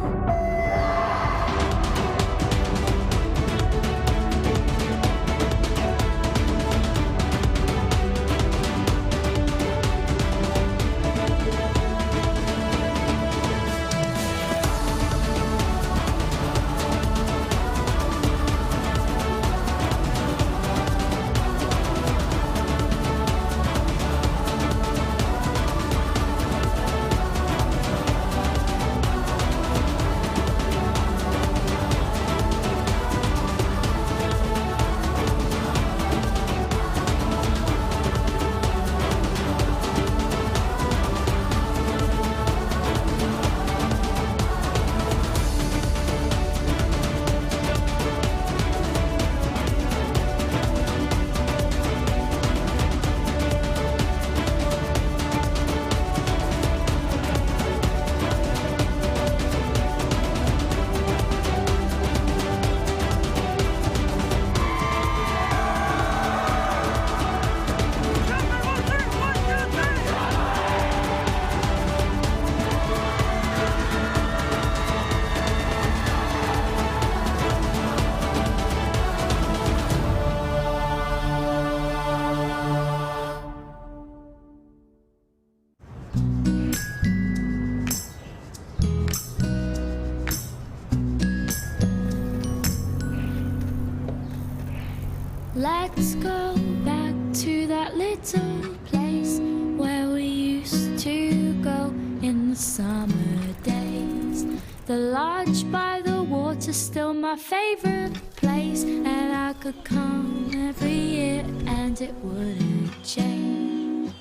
Let's go back to that little place where we used to go in the summer days. The lodge by the water's still my favorite place, and I could come every year and it wouldn't change.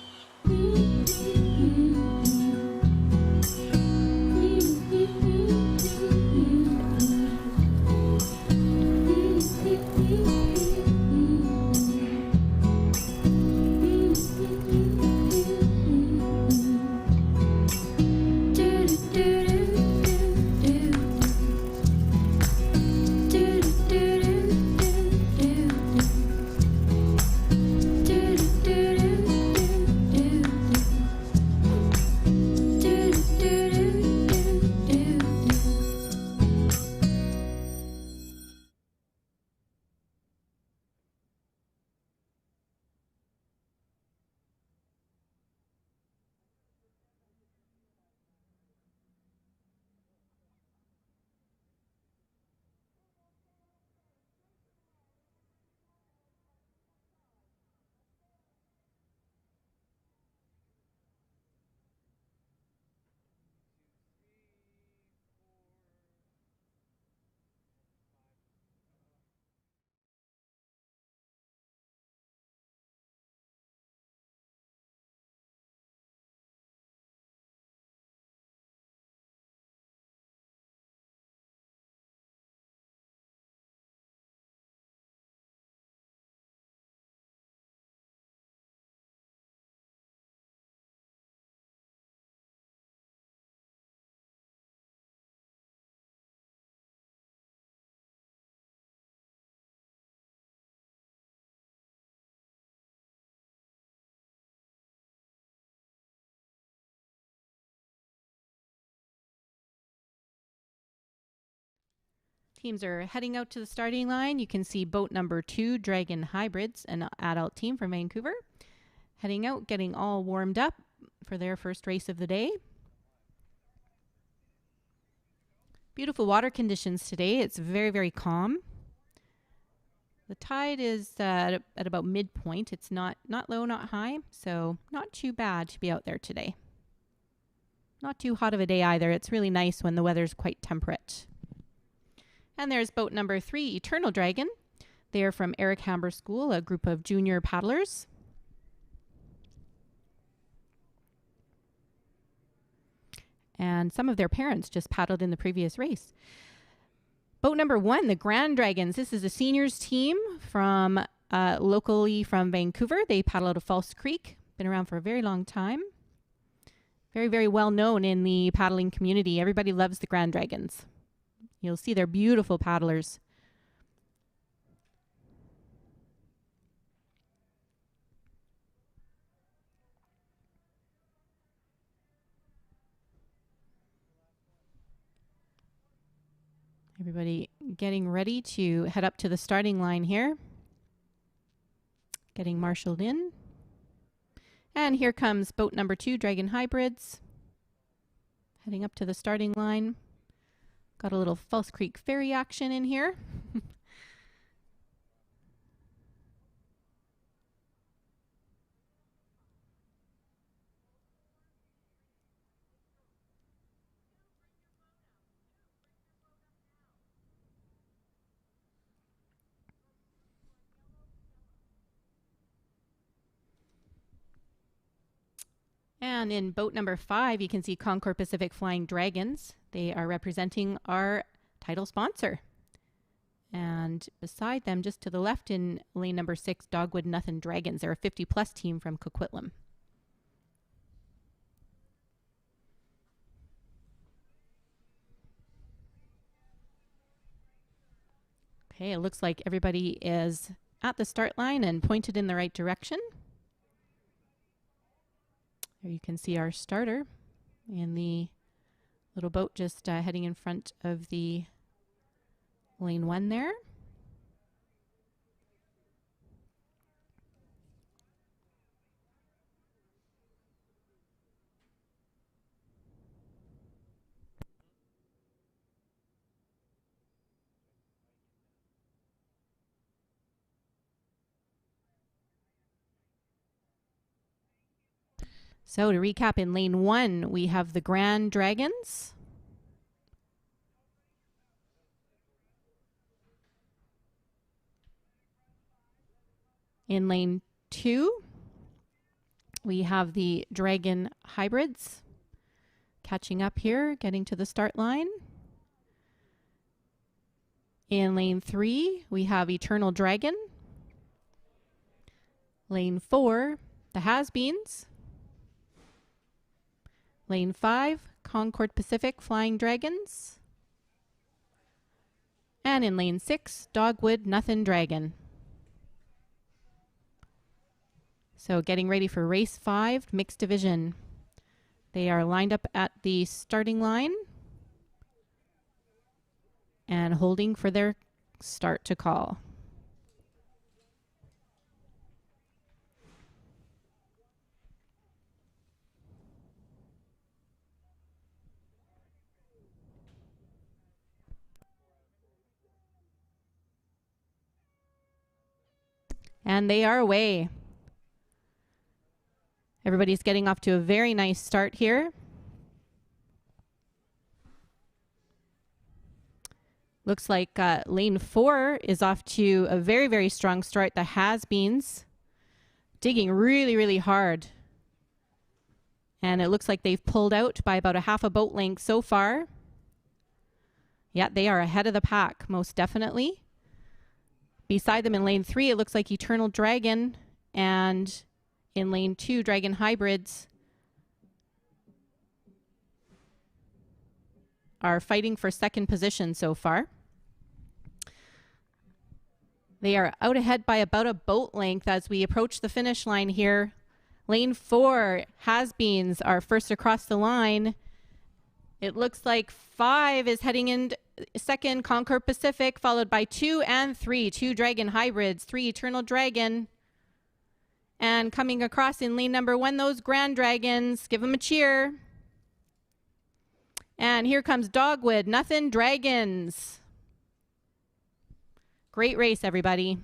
Teams are heading out to the starting line. You can see boat number 2, Dragon Hybrids, an adult team from Vancouver, heading out, getting all warmed up for their first race of the day. Beautiful water conditions today. It's very, very calm. The tide is at about midpoint. It's not low, not high, so not too bad to be out there today. Not too hot of a day either. It's really nice when the weather's quite temperate. And there's boat number 3, Eternal Dragon. They are from Eric Hamber School, a group of junior paddlers. And some of their parents just paddled in the previous race. Boat number 1, the Grand Dragons. This is a seniors team from locally from Vancouver. They paddle out of False Creek. Been around for a very long time. Very, very well known in the paddling community. Everybody loves the Grand Dragons. You'll see they're beautiful paddlers. Everybody getting ready to head up to the starting line here. Getting marshaled in. And here comes boat number 2, Dragon Hybrids. Heading up to the starting line. Got a little False Creek ferry action in here. And in boat number 5, you can see Concord Pacific Flying Dragons. They are representing our title sponsor. And beside them, just to the left in lane number 6, Dogwood Nothing Dragons. They're a 50-plus team from Coquitlam. Okay, it looks like everybody is at the start line and pointed in the right direction. There you can see our starter in the little boat just heading in front of the lane 1 there. So to recap, in lane 1, we have the Grand Dragons. In lane 2, we have the Dragon Hybrids catching up here, getting to the start line. In lane 3, we have Eternal Dragon. Lane 4, the Has-Beens. Lane 5, Concord Pacific Flying Dragons. And in lane 6, Dogwood Nothing Dragon. So getting ready for race 5, mixed division. They are lined up at the starting line and holding for their start to call. And they are away. Everybody's getting off to a very nice start here. Looks like lane 4 is off to a very, very strong start. The Has-Beens digging really, really hard. And it looks like they've pulled out by about a half a boat length so far. Yeah, they are ahead of the pack, most definitely. Beside them in lane 3, it looks like Eternal Dragon, and in lane 2, Dragon Hybrids are fighting for second position so far. They are out ahead by about a boat length as we approach the finish line here. Lane 4, Has-Beens are first across the line. It looks like 5 is heading in second Concord Pacific, followed by 2 and 3, 2 Dragon hybrids, 3 Eternal Dragon. And coming across in lane number 1, those Grand Dragons. Give them a cheer. And here comes Dogwood, nothing Dragons. Great race, everybody.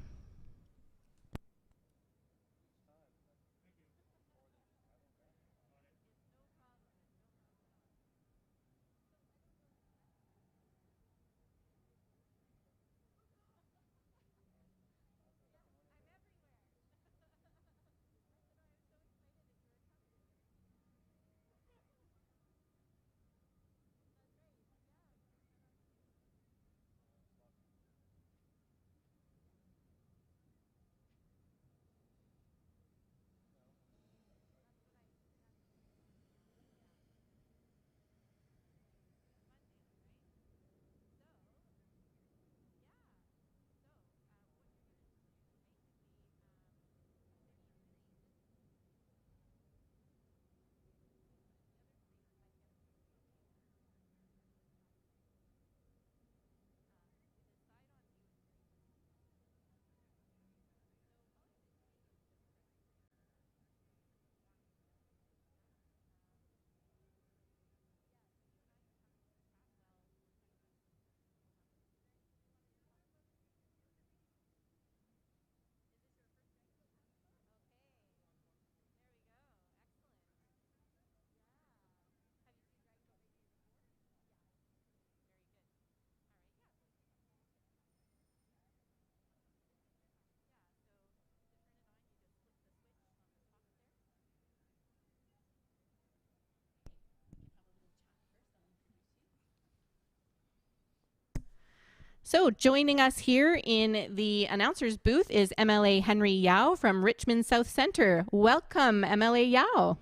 So joining us here in the announcer's booth is MLA Henry Yao from Richmond South Centre. Welcome, MLA Yao.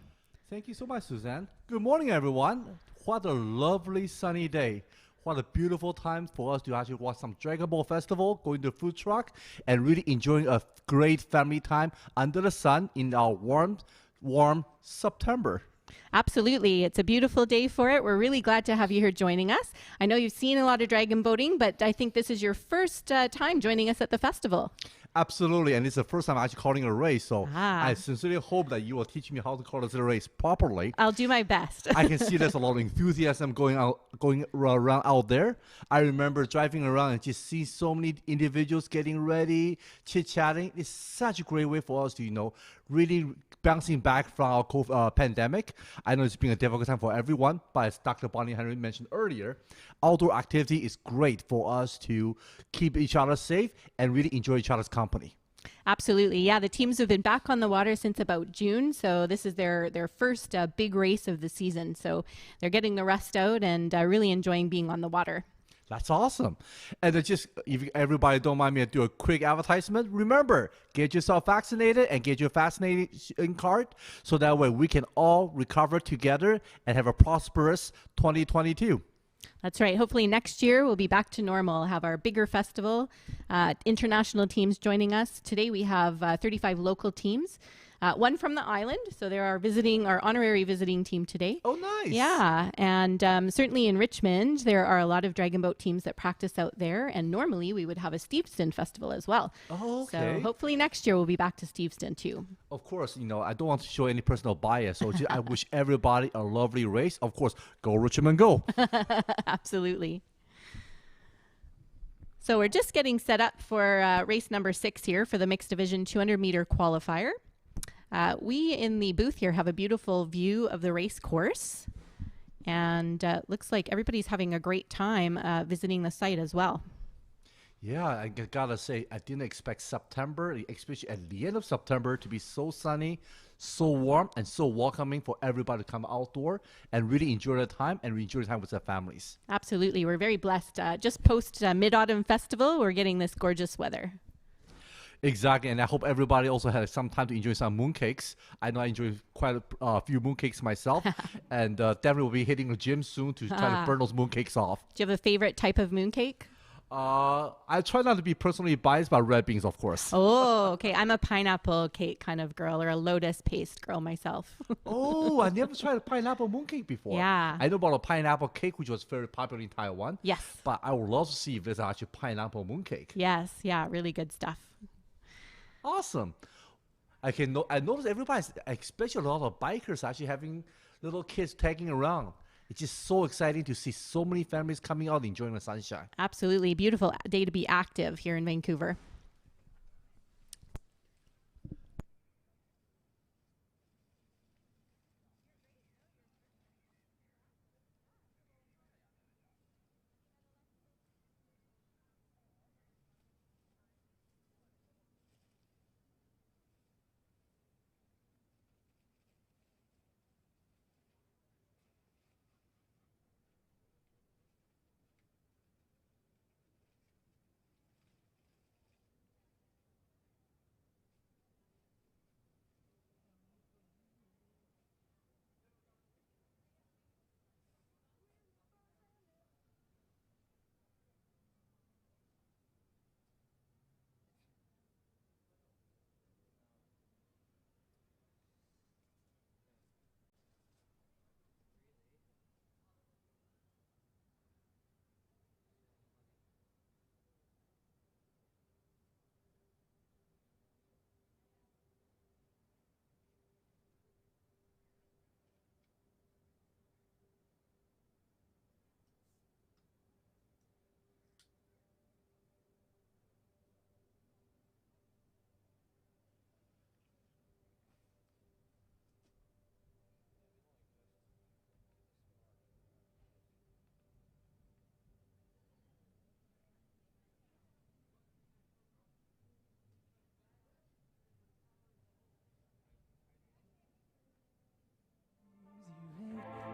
Thank you so much, Suzanne. Good morning, everyone. What a lovely sunny day. What a beautiful time for us to actually watch some Dragon Boat Festival, going to the food truck, and really enjoying a great family time under the sun in our warm September. Absolutely. It's a beautiful day for it. We're really glad to have you here joining us. I know you've seen a lot of dragon boating, but I think this is your first time joining us at the festival. Absolutely, and it's the first time I'm actually calling a race, so I sincerely hope that you will teach me how to call this race properly. I'll do my best. I can see there's a lot of enthusiasm going around out there. I remember driving around and just see so many individuals getting ready, chit-chatting. It's such a great way for us to, really bouncing back from our pandemic. I know it's been a difficult time for everyone, but as Dr. Bonnie Henry mentioned earlier, outdoor activity is great for us to keep each other safe and really enjoy each other's company. Absolutely. Yeah, the teams have been back on the water since about June, so this is their first big race of the season. So they're getting the rust out and really enjoying being on the water. That's awesome. And if everybody don't mind me to do a quick advertisement, remember, get yourself vaccinated and get your vaccination card so that way we can all recover together and have a prosperous 2022. That's right. Hopefully next year we'll be back to normal, have our bigger festival, international teams joining us. Today we have 35 local teams. One from the island, so they're our honorary visiting team today. Oh, nice. Yeah, and certainly in Richmond, there are a lot of dragon boat teams that practice out there, and normally we would have a Steveston festival as well. Oh, okay. So hopefully next year we'll be back to Steveston too. Of course, I don't want to show any personal bias, so I wish everybody a lovely race. Of course, go Richmond, go. Absolutely. So we're just getting set up for race number 6 here for the mixed division 200-meter qualifier. We in the booth here have a beautiful view of the race course, and looks like everybody's having a great time visiting the site as well. Yeah, I gotta say, I didn't expect September, especially at the end of September, to be so sunny, so warm, and so welcoming for everybody to come outdoor and really enjoy their time and enjoy the time with their families. Absolutely. We're very blessed. Just post Mid-Autumn Festival, we're getting this gorgeous weather. Exactly, and I hope everybody also had some time to enjoy some mooncakes. I know I enjoy quite a few mooncakes myself, and definitely will be hitting the gym soon to try to burn those mooncakes off. Do you have a favorite type of mooncake? I try not to be personally biased, but red beans, of course. Oh, okay. I'm a pineapple cake kind of girl, or a lotus paste girl myself. Oh, I never tried a pineapple mooncake before. Yeah. I know about a pineapple cake, which was very popular in Taiwan. Yes. But I would love to see if there's actually pineapple mooncake. Yes. Yeah. Really good stuff. Awesome. I notice everybody's, especially a lot of bikers, actually having little kids tagging around. It's just so exciting to see so many families coming out enjoying the sunshine. Absolutely. Beautiful day to be active here in Vancouver.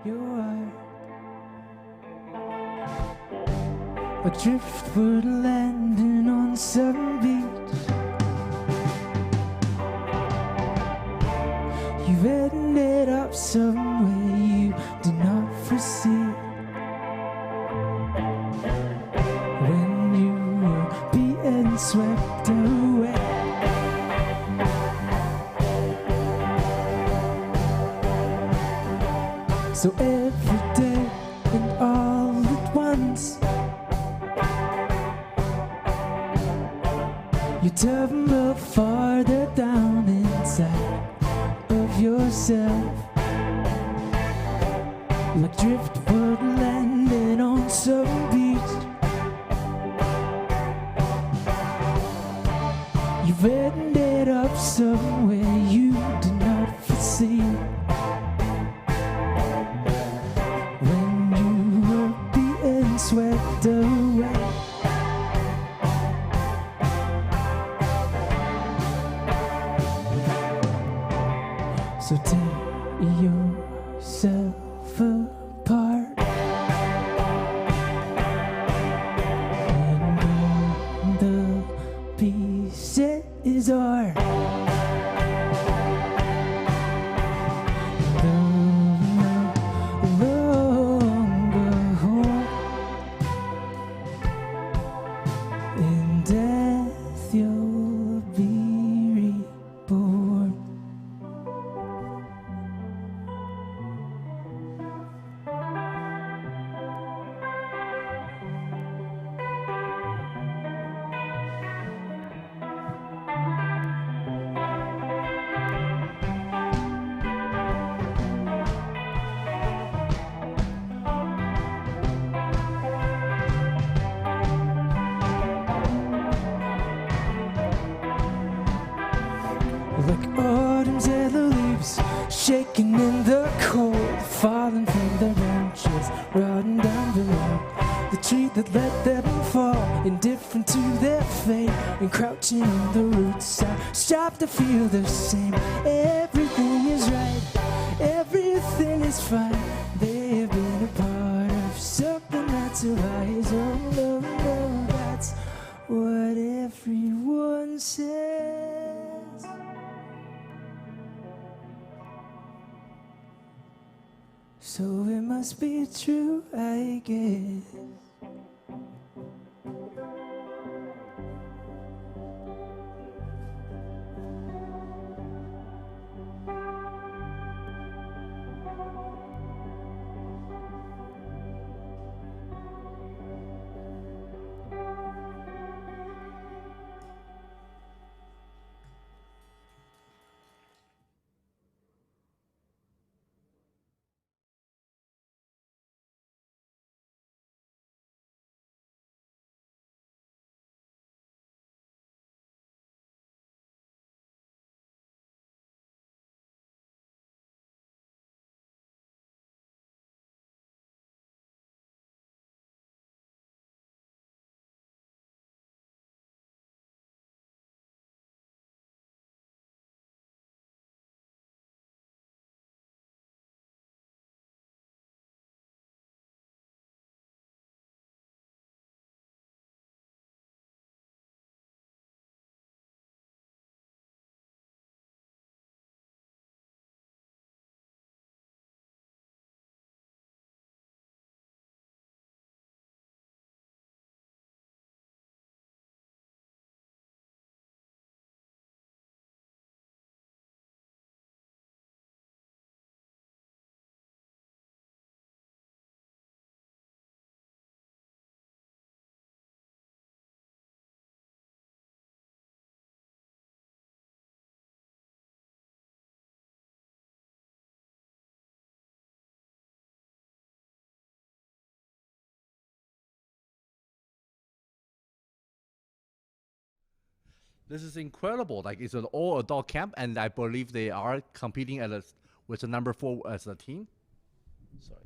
You are a driftwood landing on some beach. You've ended up somewhere you did not foresee. When you were being swept away. So every day and all at once you tumble farther down inside of yourself, like driftwood landing on some beach. You've ended up somewhere you did not foresee. Swept away. So tear yourself apart and all the pieces are like autumn's yellow leaves shaking in the cold, falling from their branches, rotting down below. The tree that let them fall, indifferent to their fate, and crouching on the roots, I stop to feel the same. Everything is right, everything is fine. They've been a part of something that's a rise. Oh no, no, that's what everyone says. So it must be true, I guess. This is incredible. Like, it's an all-adult camp, and I believe they are competing with the number 4 as a team. Sorry.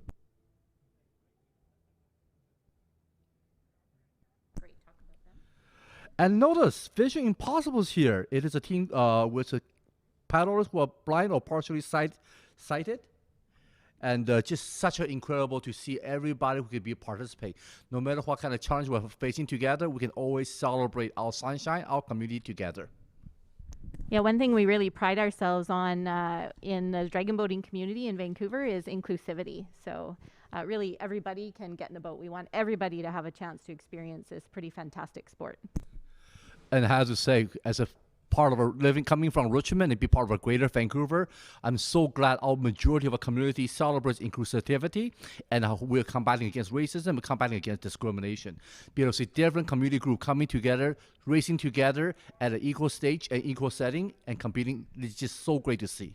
Great, talk about them. And notice, Vision Impossible's here. It is a team with paddlers who are blind or partially sighted. And just such an incredible to see everybody who could participate. No matter what kind of challenge we're facing together, we can always celebrate our sunshine, our community together. Yeah, one thing we really pride ourselves on in the dragon boating community in Vancouver is inclusivity. So really everybody can get in a boat. We want everybody to have a chance to experience this pretty fantastic sport. And I have to say, as a part of our living, coming from Richmond and be part of a greater Vancouver, I'm so glad our majority of our community celebrates inclusivity, and we're combating against racism, we're combating against discrimination. Be able to see different community groups coming together, racing together at an equal stage and equal setting and competing. It's just so great to see.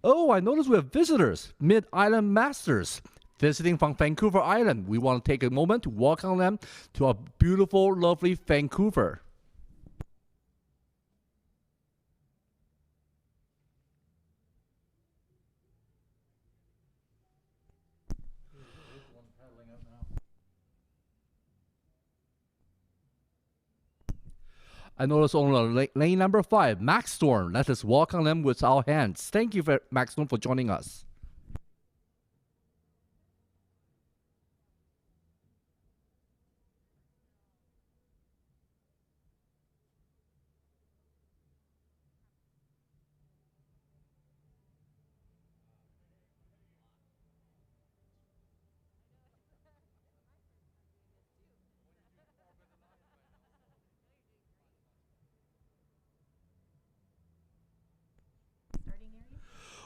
Oh, I noticed we have visitors, Mid-Island Masters, visiting from Vancouver Island. We want to take a moment to welcome them to our beautiful, lovely Vancouver. I notice on lane number 5, Max Storm. Let us welcome them with our hands. Thank you, Max Storm, for joining us.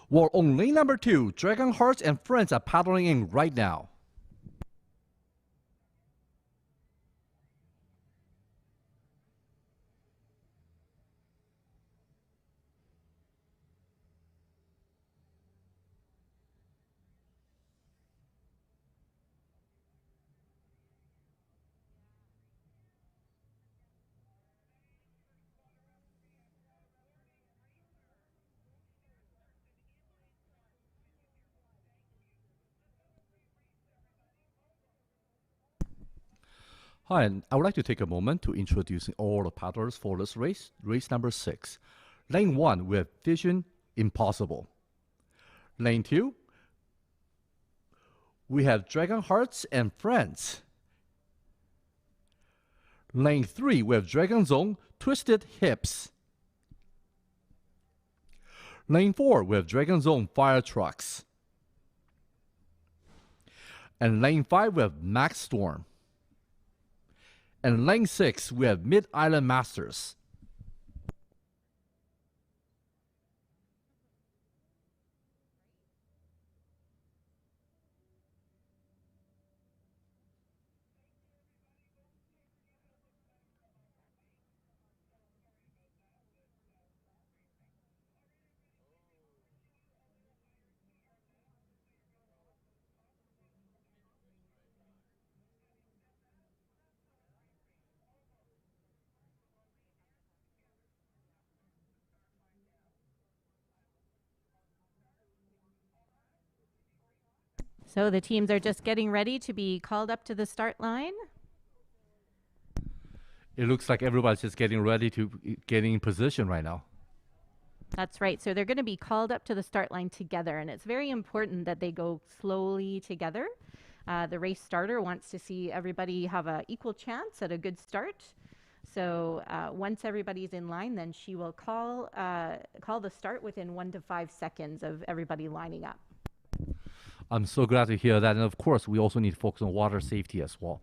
Well, on lane number 2, Dragon Hearts and friends are paddling in right now. Hi, and I would like to take a moment to introduce all the paddlers for this race, race number 6. Lane 1, we have Vision Impossible. Lane 2, we have Dragon Hearts and Friends. Lane 3, we have Dragon Zone, Twisted Hips. Lane 4, we have Dragon Zone, Fire Trucks. And lane 5, we have Max Storm. And lane 6, we have Mid-Island Masters. So the teams are just getting ready to be called up to the start line. It looks like everybody's just getting ready to get in position right now. That's right. So they're going to be called up to the start line together, and it's very important that they go slowly together. The race starter wants to see everybody have an equal chance at a good start. So once everybody's in line, then she will call the start within 1 to 5 seconds of everybody lining up. I'm so glad to hear that. And of course, we also need to focus on water safety as well.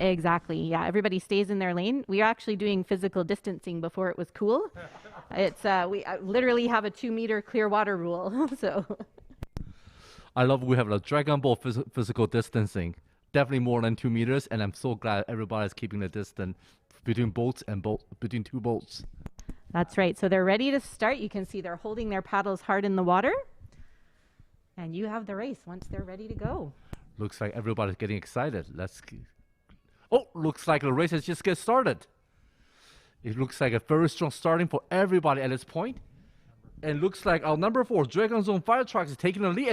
Exactly. Yeah, everybody stays in their lane. We are actually doing physical distancing before it was cool. It's we literally have a 2-meter clear water rule. So I love we have a dragon boat physical distancing. definitely more than 2 meters, and I'm so glad everybody's keeping the distance between boats and between two boats. That's right. So they're ready to start. You can see they're holding their paddles hard in the water. And you have the race once they're ready to go. Looks like everybody's getting excited. Oh, looks like the race has just get started. It looks like a very strong starting for everybody at this point. And looks like our number 4, Dragon Zone Fire Truck, is taking the lead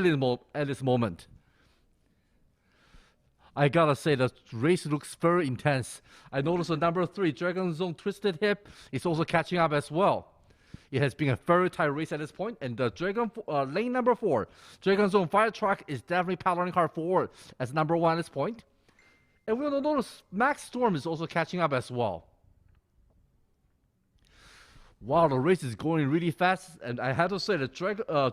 at this moment. I gotta say, the race looks very intense. I noticed the number 3, Dragon Zone Twisted Hip, is also catching up as well. It has been a very tight race at this point, and the lane number 4, Dragon Zone Fire Truck, is definitely paddling hard forward as number 1 at this point. And we'll notice Max Storm is also catching up as well. Wow, the race is going really fast, and I have to say the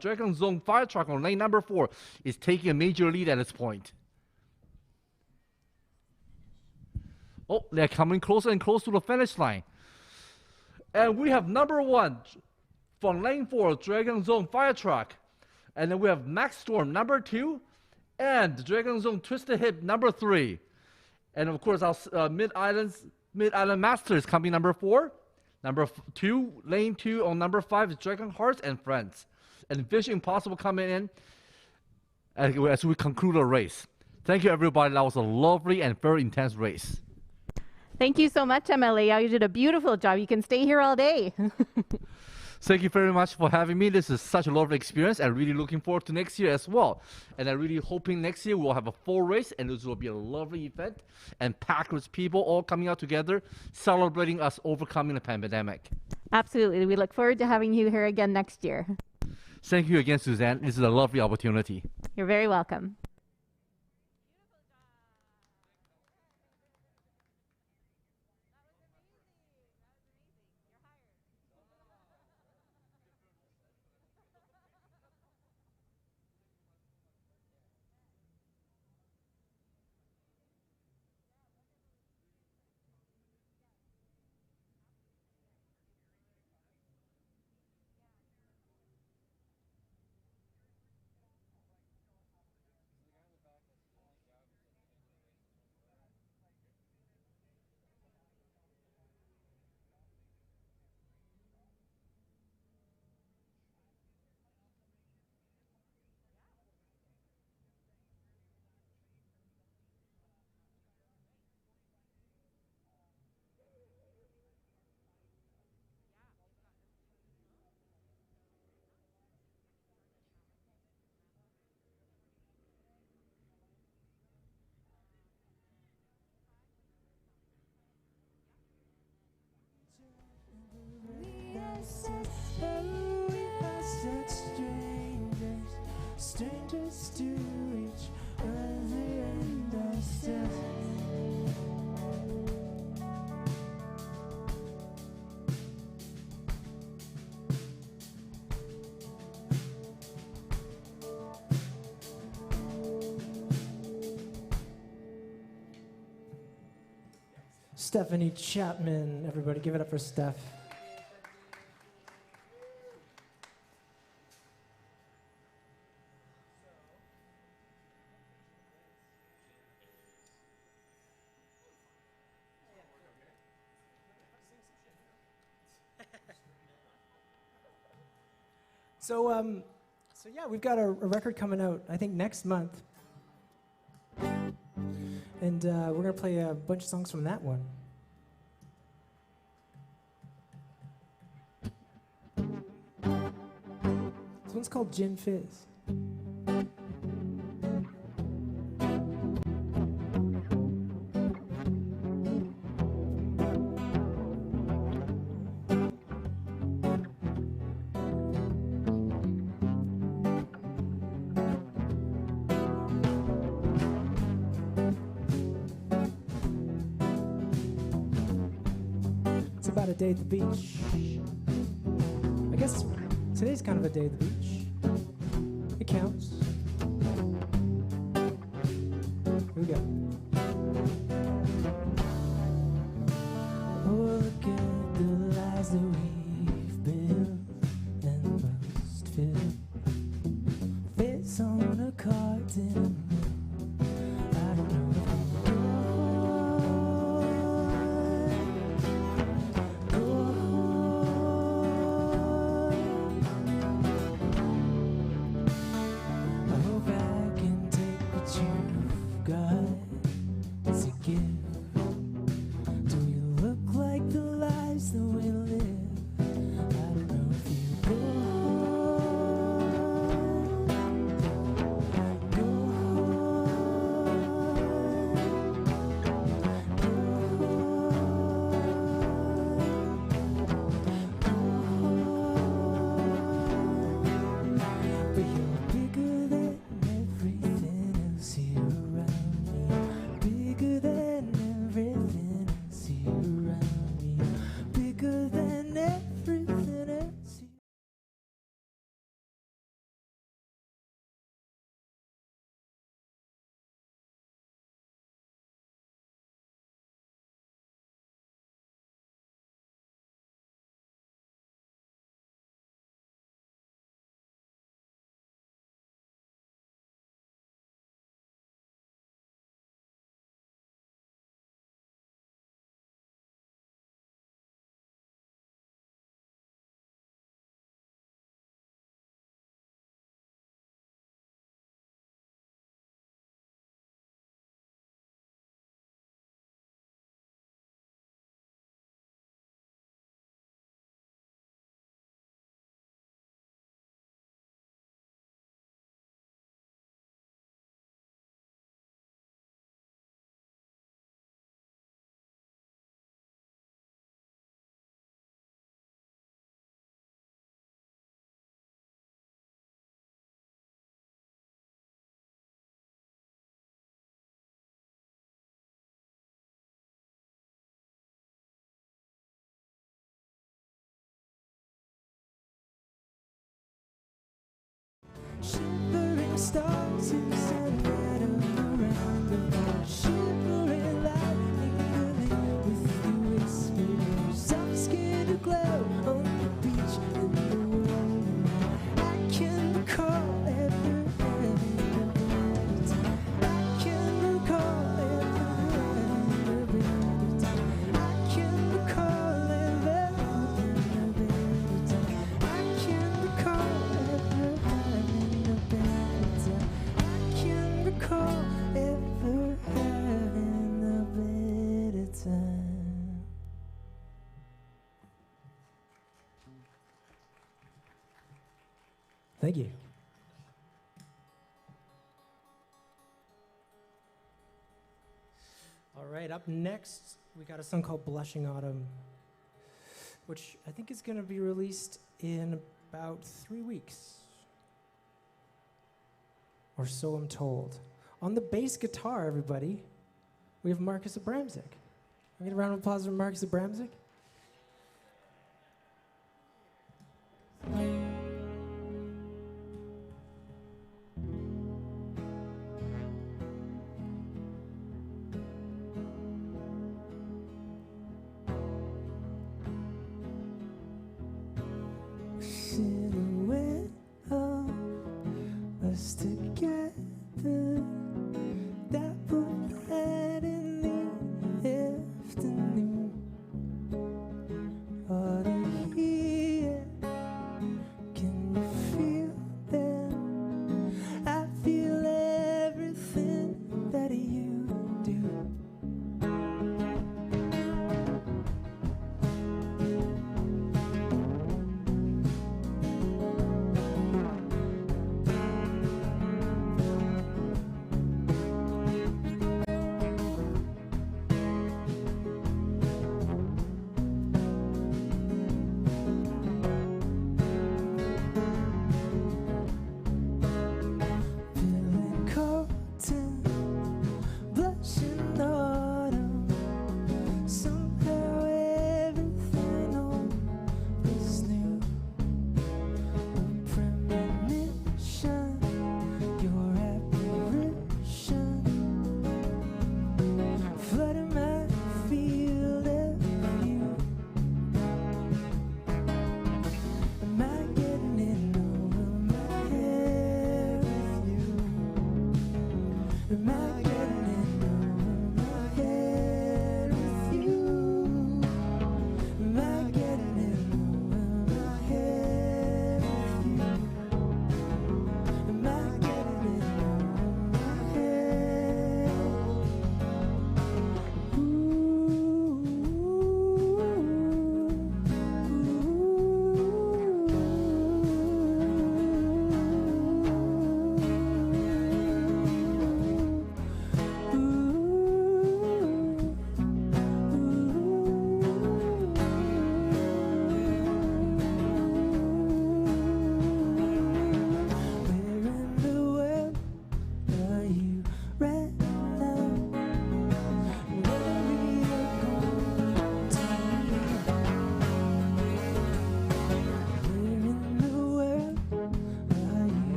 Dragon Zone Fire Truck on lane number 4 is taking a major lead at this point. Oh, they're coming closer and closer to the finish line. And we have number 1 from lane 4, Dragon Zone Fire Truck. And then we have Max Storm, number 2, and Dragon Zone Twisted Hip, number 3. And of course, our Mid-Island Master is coming number 4. Number 2, lane 2 on number 5 is Dragon Hearts and Friends. And Vision Impossible coming in as we conclude the race. Thank you, everybody. That was a lovely and very intense race. Thank you so much, MLA. You did a beautiful job. You can stay here all day. Thank you very much for having me. This is such a lovely experience, and really looking forward to next year as well. And I'm really hoping next year we'll have a full race, and this will be a lovely event and packed with people all coming out together, celebrating us overcoming the pandemic. Absolutely. We look forward to having you here again next year. Thank you again, Suzanne. This is a lovely opportunity. You're very welcome. Strangers to each other and ourselves. Stephanie Chapman, everybody give it up for Steph. So yeah, we've got a record coming out, I think, next month. And we're going to play a bunch of songs from that one. This one's called Gin Fizz. About a day at the beach. I guess today's kind of a day at the beach. It counts. Here we go. Oh, look at the lies that we've built and must fill. Face on a carton. I don't know if stars who stand right around the boat, shivering lightning with the whispers of skin to glow on the beach in the world. I can recall every time. I can recall every time. I can recall every time. I can recall every having a better time. I can recall ever having a better time. Thank you. All right, up next, we got a song called Blushing Autumn, which I think is going to be released in about 3 weeks. Or so I'm told. On the bass guitar, everybody, we have Marcus Abramczyk. Can we get a round of applause for Marcus Abramczyk? Silhouette of us together, that moonlight in the afternoon.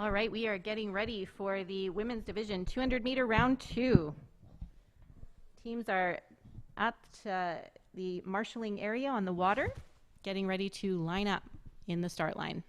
All right, we are getting ready for the women's division 200-meter round 2. Teams are at the marshalling area on the water, getting ready to line up in the start line.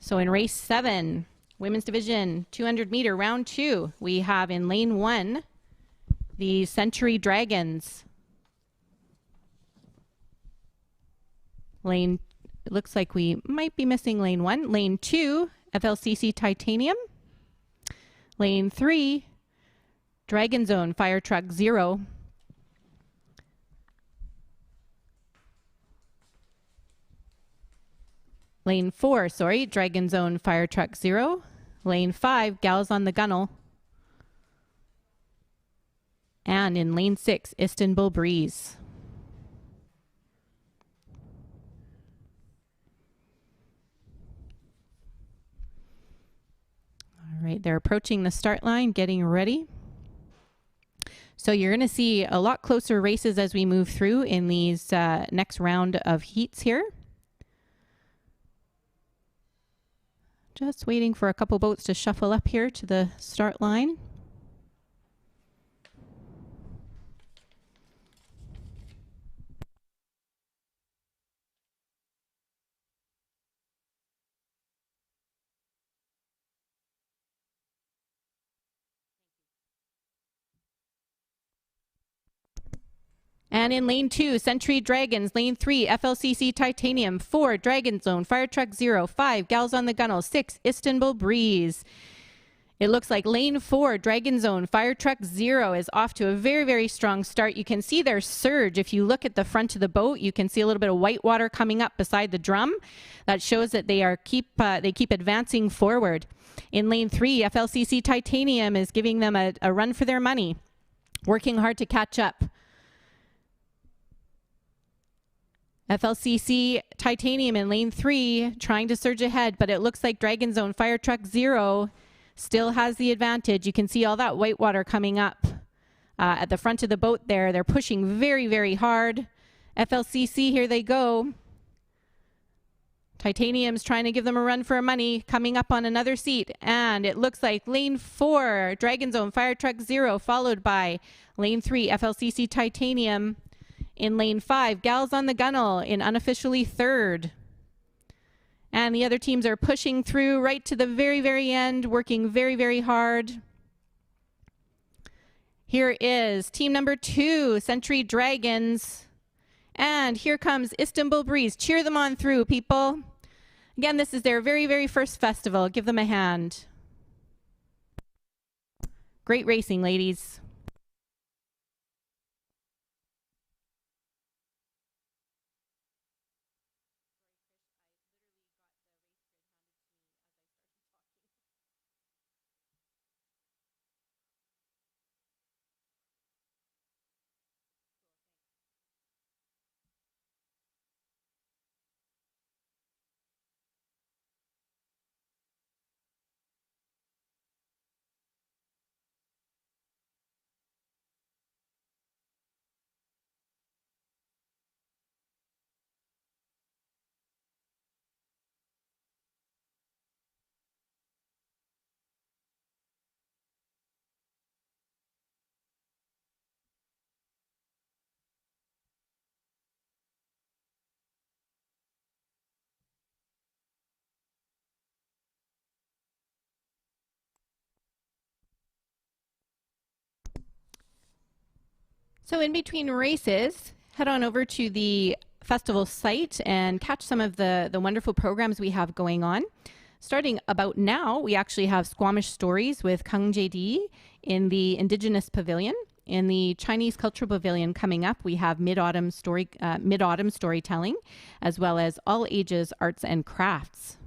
So in race 7, women's division 200-meter round 2, we have in lane 1 the Century Dragons. Lane, it looks like we might be missing lane 1. Lane 2, FLCC Titanium. Lane 3, Dragon Zone Fire Truck 0. Lane 4, Dragon Zone Fire Truck 0. Lane 5, Gals on the Gunnel. And in lane 6, Istanbul Breeze. All right, they're approaching the start line, getting ready. So you're going to see a lot closer races as we move through in these next round of heats here. Just waiting for a couple boats to shuffle up here to the start line. And in lane 2, Century Dragons. Lane 3, FLCC Titanium. 4, Dragon Zone Fire Truck 0. 5, Gals on the Gunnel. 6, Istanbul Breeze. It looks like lane 4, Dragon Zone Fire Truck 0 is off to a very, very strong start. You can see their surge. If you look at the front of the boat, you can see a little bit of white water coming up beside the drum. That shows that they keep advancing forward. In lane 3, FLCC Titanium is giving them a run for their money, working hard to catch up. FLCC Titanium in lane 3 trying to surge ahead, but it looks like Dragon Zone Fire Truck 0 still has the advantage. You can see all that white water coming up at the front of the boat there. They're pushing very, very hard. FLCC, here they go. Titanium's trying to give them a run for money, coming up on another seat. And it looks like lane 4, Dragon Zone Fire Truck 0, followed by lane 3, FLCC Titanium. In lane 5, Gals on the Gunnel in unofficially 3rd. And the other teams are pushing through right to the very, very end, working very, very hard. Here is team number 2, Century Dragons. And here comes Istanbul Breeze. Cheer them on through, people. Again, this is their very, very first festival. Give them a hand. Great racing, ladies. So in between races, head on over to the festival site and catch some of the wonderful programs we have going on. Starting about now, we actually have Squamish Stories with Kung JD in the Indigenous Pavilion. In the Chinese Cultural Pavilion coming up, we have mid-autumn storytelling, as well as all ages arts and crafts.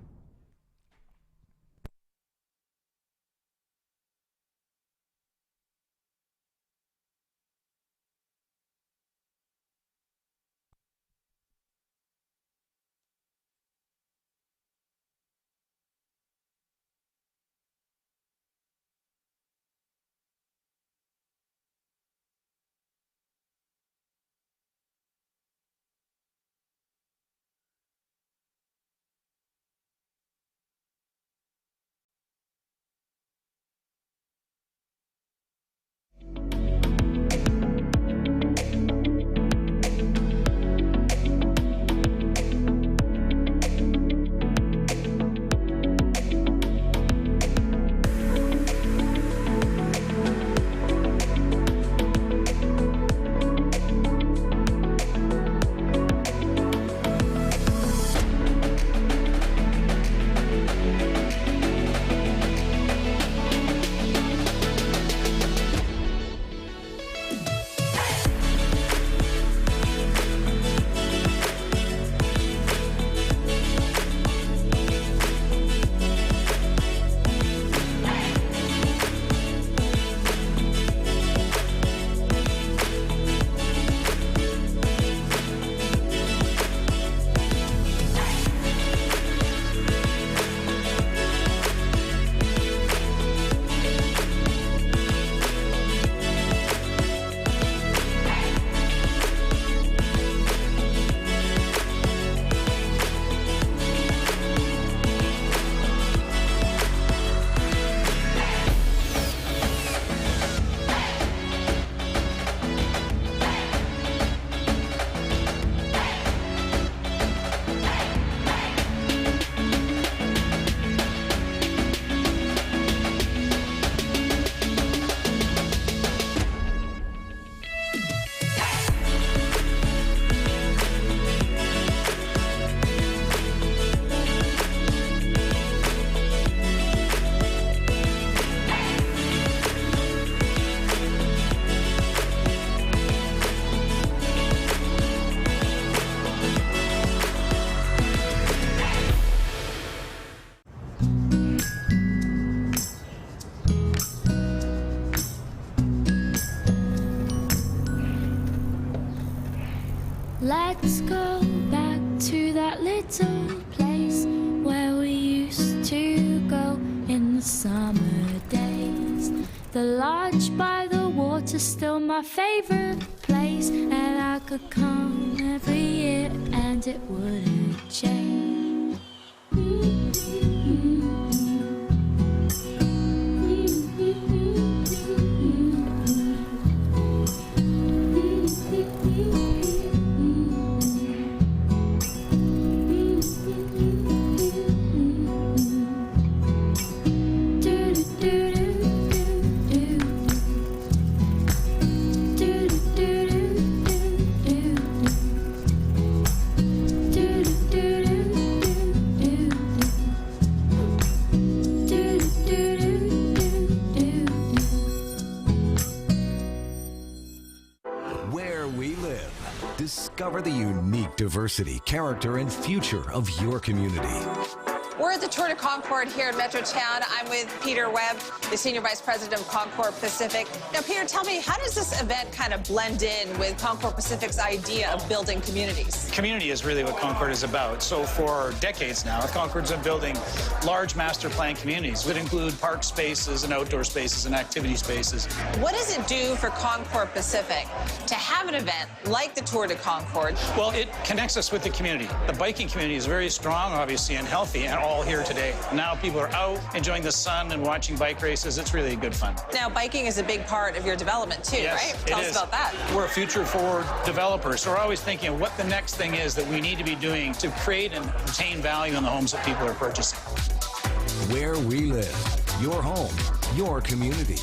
Let's go back to that little place where we used to go in the summer days. The lodge by the water's still my favorite place, and I could come every year and it wouldn't change. Where we live. Discover the unique diversity, character, and future of your community. We're at the Tour de Concord here in Metrotown. I'm with Peter Webb, the Senior Vice President of Concord Pacific. Now, Peter, tell me, how does this event kind of blend in with Concord Pacific's idea of building communities? Community is really what Concord is about. So for decades now, Concord's been building large master plan communities that include park spaces and outdoor spaces and activity spaces. What does it do for Concord Pacific to have an event like the Tour de Concord? Well, it connects us with the community. The biking community is very strong, obviously, and healthy, and all here today. Now people are out enjoying the sun and watching bike races. It's really good fun. Now, biking is a big part of your development, too, Yes, right? Tell us about that. We're a future-forward developer, so we're always thinking of what the next thing is that we need to be doing to create and obtain value in the homes that people are purchasing. Where we live. Your home. Your community.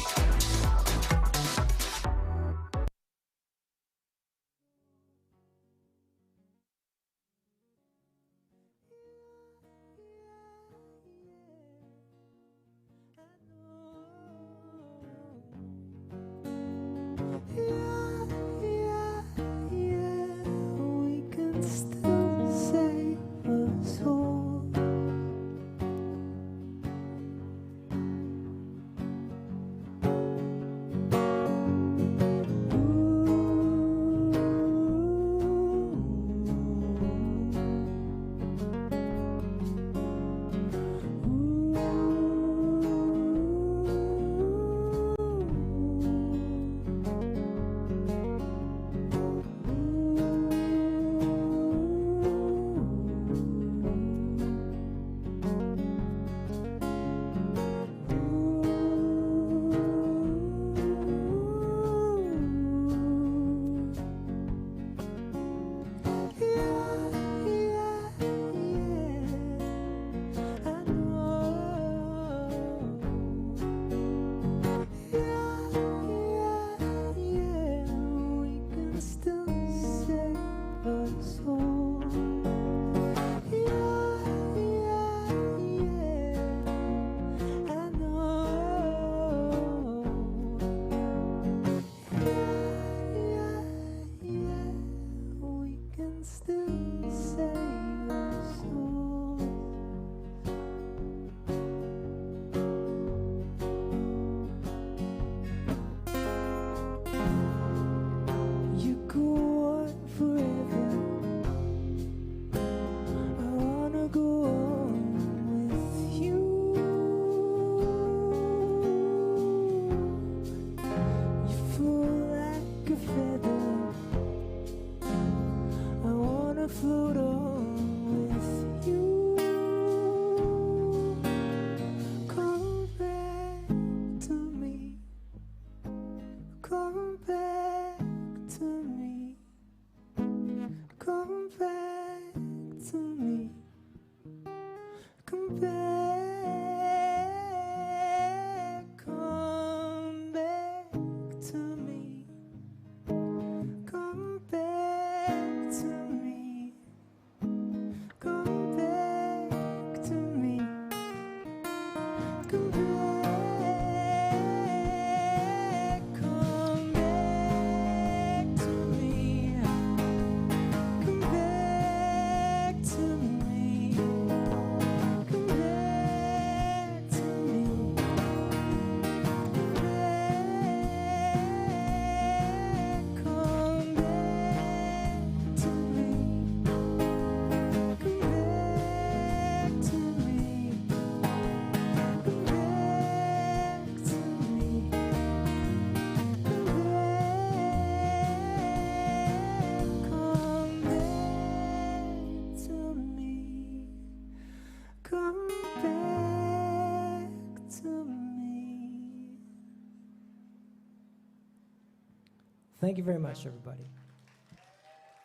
Thank you very much, everybody.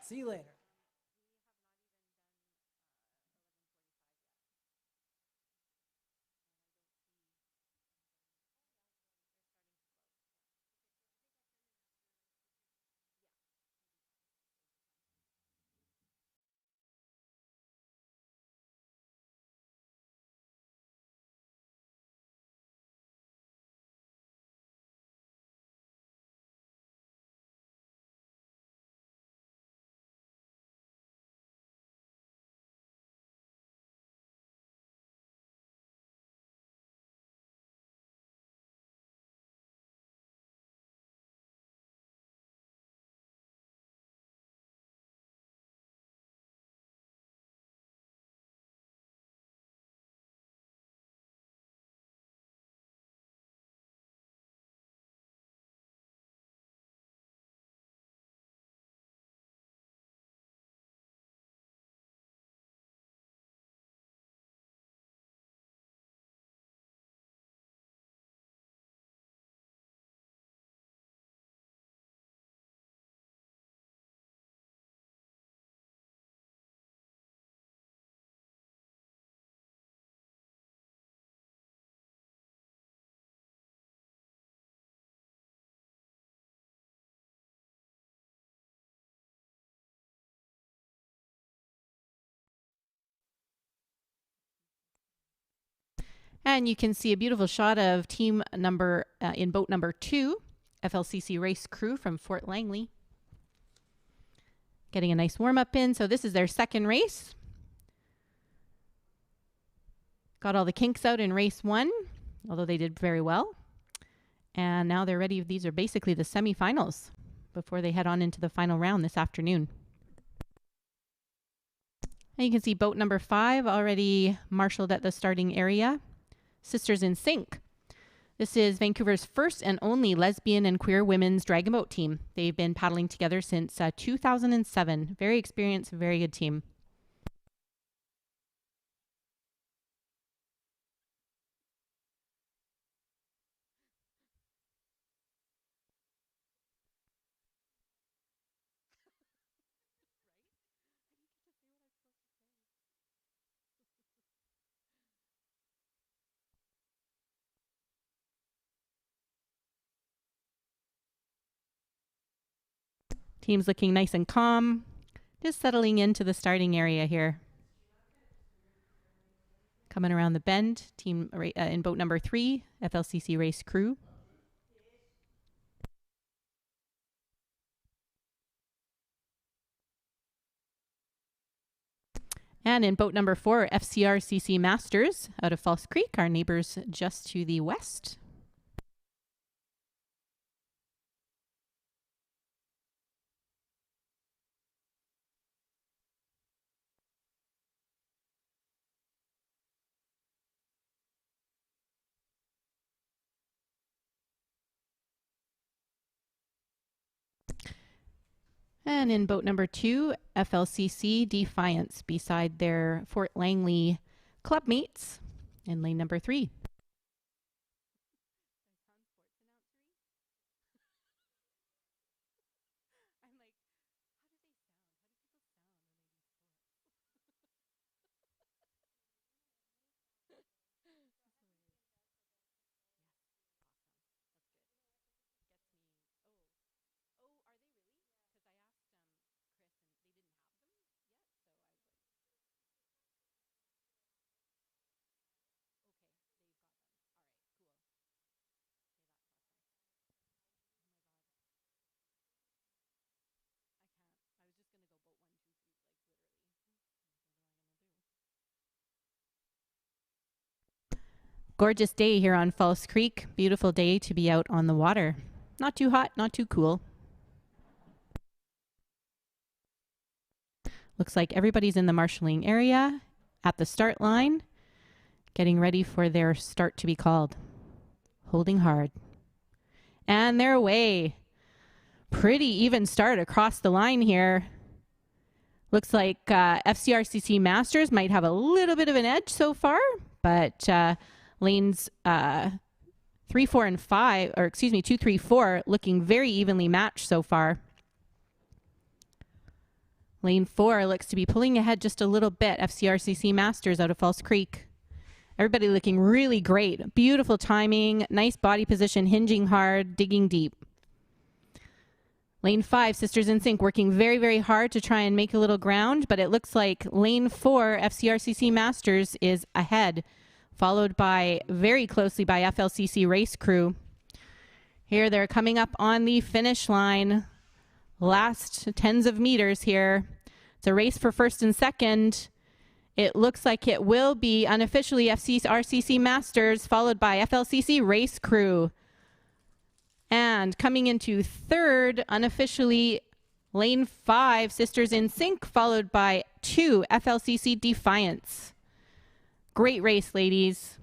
See you later. And you can see a beautiful shot of team number in boat number 2, FLCC race crew from Fort Langley. Getting a nice warm up in. So this is their second race. Got all the kinks out in race 1, although they did very well. And now they're ready. These are basically the semifinals before they head on into the final round this afternoon. And you can see boat number 5 already marshaled at the starting area. Sisters in Sync. This is Vancouver's first and only lesbian and queer women's dragon boat team. They've been paddling together since 2007. Very experienced, very good team. Team's looking nice and calm, just settling into the starting area here. Coming around the bend, team in boat number 3, FLCC race crew. And in boat number 4, FCRCC Masters out of False Creek, our neighbors just to the west. And in boat number 2, FLCC Defiance beside their Fort Langley club mates in lane number 3. Gorgeous day here on False Creek. Beautiful day to be out on the water. Not too hot, not too cool. Looks like everybody's in the marshalling area at the start line, getting ready for their start to be called. Holding hard. And they're away. Pretty even start across the line here. Looks like FCRCC Masters might have a little bit of an edge so far, but lanes 3, 4, and 5, or excuse me, 2, 3, 4, looking very evenly matched so far. Lane 4 looks to be pulling ahead just a little bit. FCRCC Masters out of False Creek. Everybody looking really great. Beautiful timing, nice body position, hinging hard, digging deep. Lane 5, Sisters in Sync, working very, very hard to try and make a little ground, but it looks like Lane 4, FCRCC Masters, is ahead, followed by very closely by FLCC Race Crew. Here they're coming up on the finish line. Last tens of meters here. It's a race for first and second. It looks like it will be unofficially FCRCC Masters, followed by FLCC Race Crew. And coming into third, unofficially, Lane 5, Sisters in Sync, followed by 2, FLCC Defiance. Great race, ladies.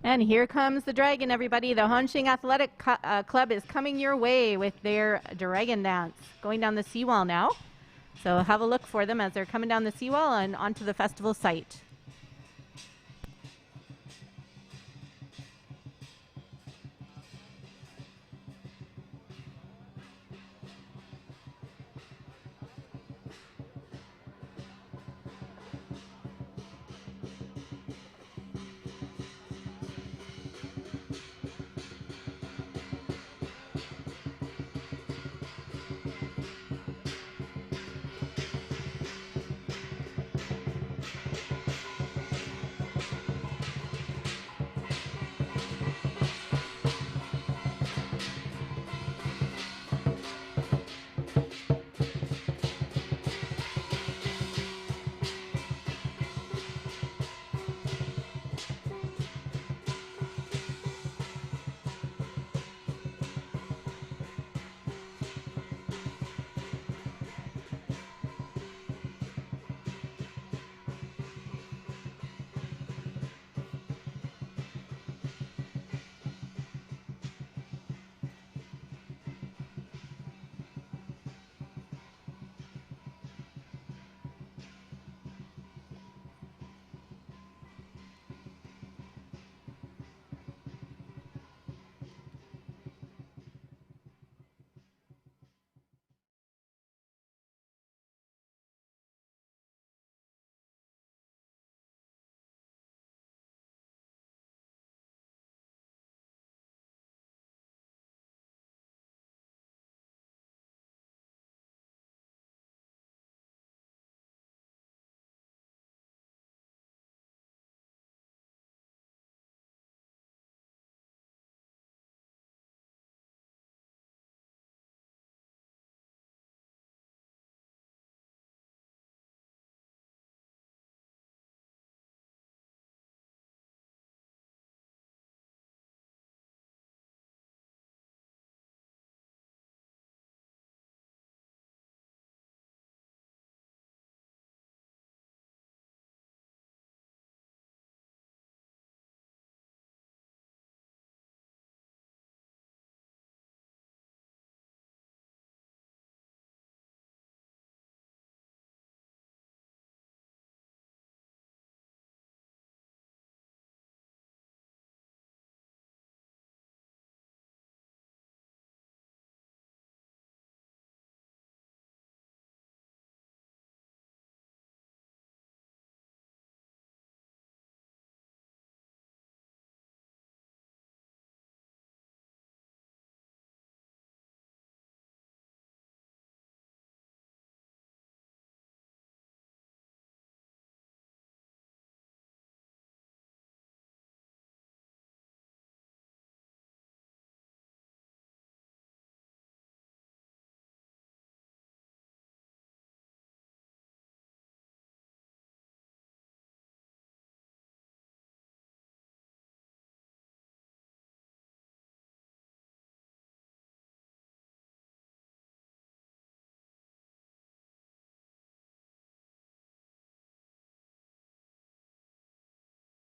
And here comes the dragon, everybody. The Hanxing Athletic Club is coming your way with their dragon dance. Going down the seawall now. So have a look for them as they're coming down the seawall and onto the festival site.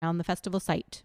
around the festival site.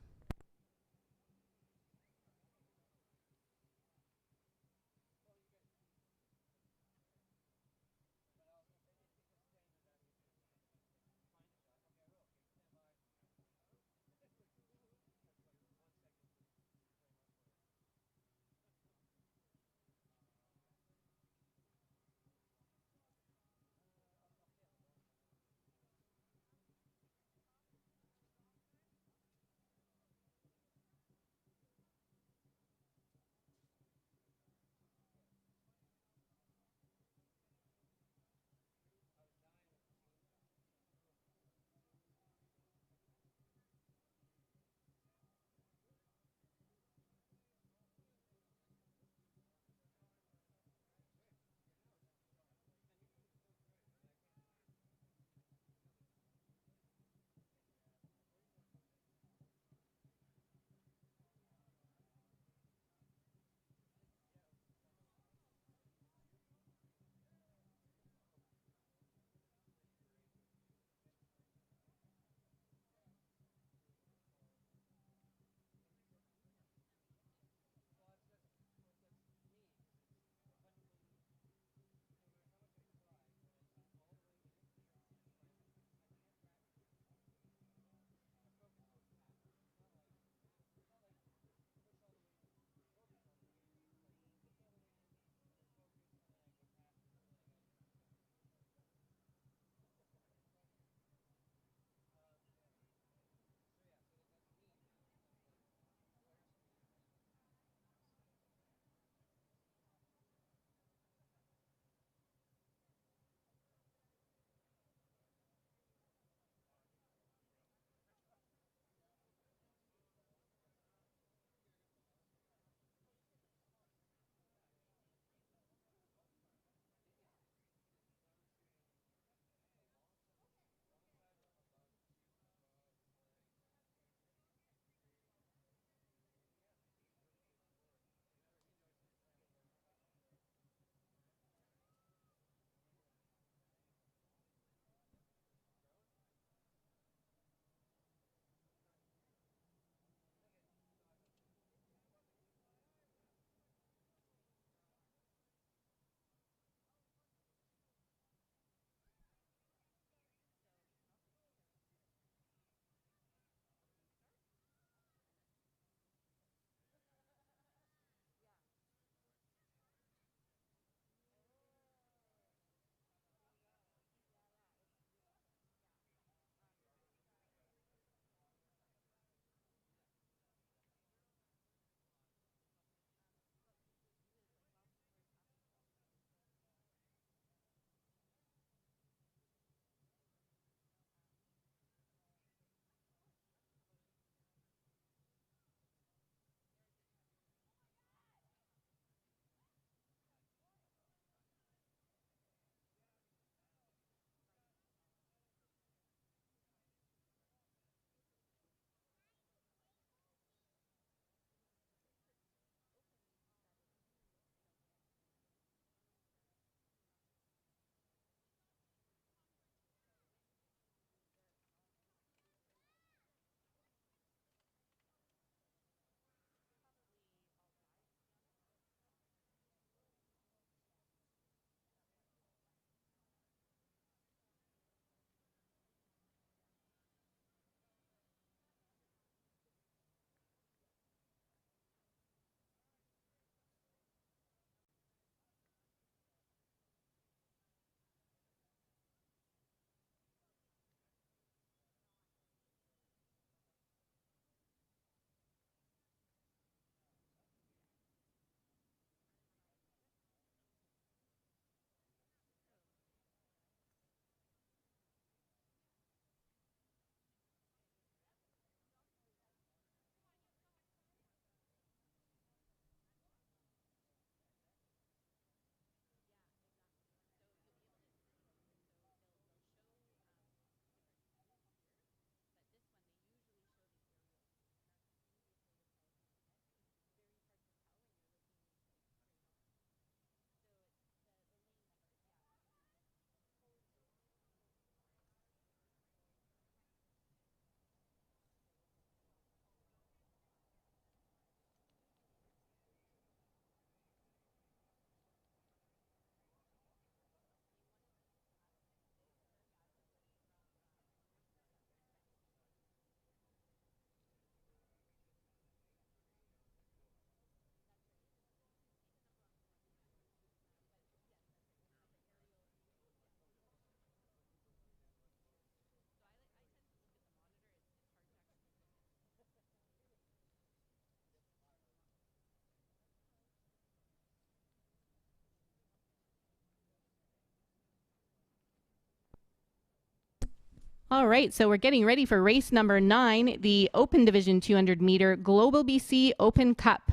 All right, so we're getting ready for race number 9, the Open Division 200 meter Global BC Open Cup.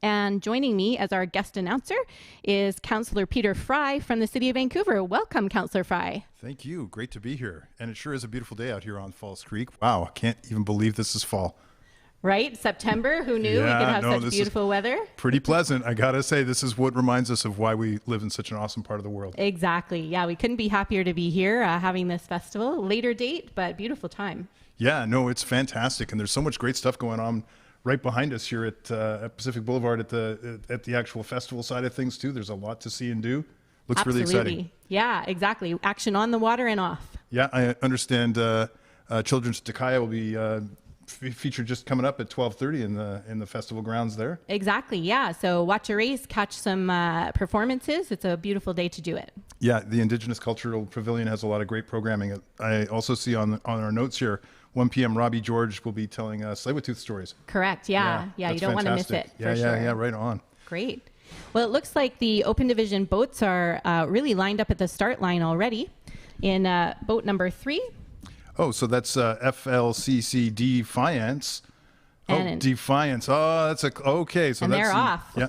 And joining me as our guest announcer is Councillor Peter Fry from the City of Vancouver. Welcome, Councillor Fry. Thank you. Great to be here. And it sure is a beautiful day out here on Falls Creek. Wow, I can't even believe this is fall. Right? September, who knew we could have such beautiful weather? Pretty pleasant. I got to say, this is what reminds us of why we live in such an awesome part of the world. Exactly. Yeah, we couldn't be happier to be here having this festival. Later date, but beautiful time. Yeah, no, it's fantastic. And there's so much great stuff going on right behind us here at Pacific Boulevard at the actual festival side of things, too. There's a lot to see and do. Looks Absolutely. Really exciting. Yeah, exactly. Action on the water and off. Yeah, I understand Children's Takaya will be featured just coming up at 12:30 in the festival grounds there. Exactly, yeah. So watch a race, catch some performances. It's a beautiful day to do it. Yeah, the Indigenous Cultural Pavilion has a lot of great programming. I also see on our notes here, 1 p.m. Robbie George will be telling Tsleil-Waututh stories. Correct, yeah. You don't want to miss it, for sure. Yeah, right on. Great. Well, it looks like the Open Division boats are really lined up at the start line already in boat number 3. Oh, so that's FLCC Defiance. Defiance. Oh, that's okay. So and that's they're off. Yeah.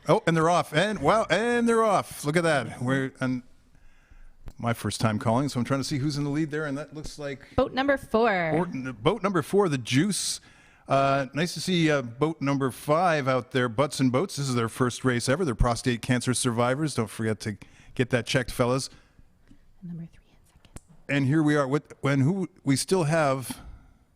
Oh, and they're off. And wow, and they're off. Look at that. And my first time calling, so I'm trying to see who's in the lead there, and that looks like boat number 4. Boat number 4, the Juice. Nice to see boat number 5 out there, Butts and Boats. This is their first race ever. They're prostate cancer survivors. Don't forget to get that checked, fellas. Number 3. And here we are. We still have.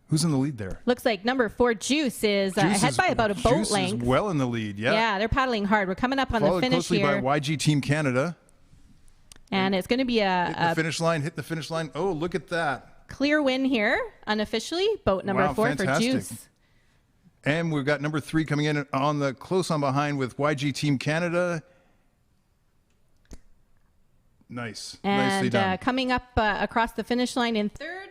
Who's in the lead there? Looks like number 4, Juice, is ahead by about a boat Juice length. Is well in the lead. Yeah. Yeah, they're paddling hard. We're coming up on the finish closely here. by YG Team Canada. And it's going to be hit the finish line. Oh, look at that. Clear win here, unofficially. Boat number 4 fantastic. for Juice. And we've got number 3 coming in on the close on behind with YG Team Canada. Nice. Nicely done. And coming up across the finish line in 3rd.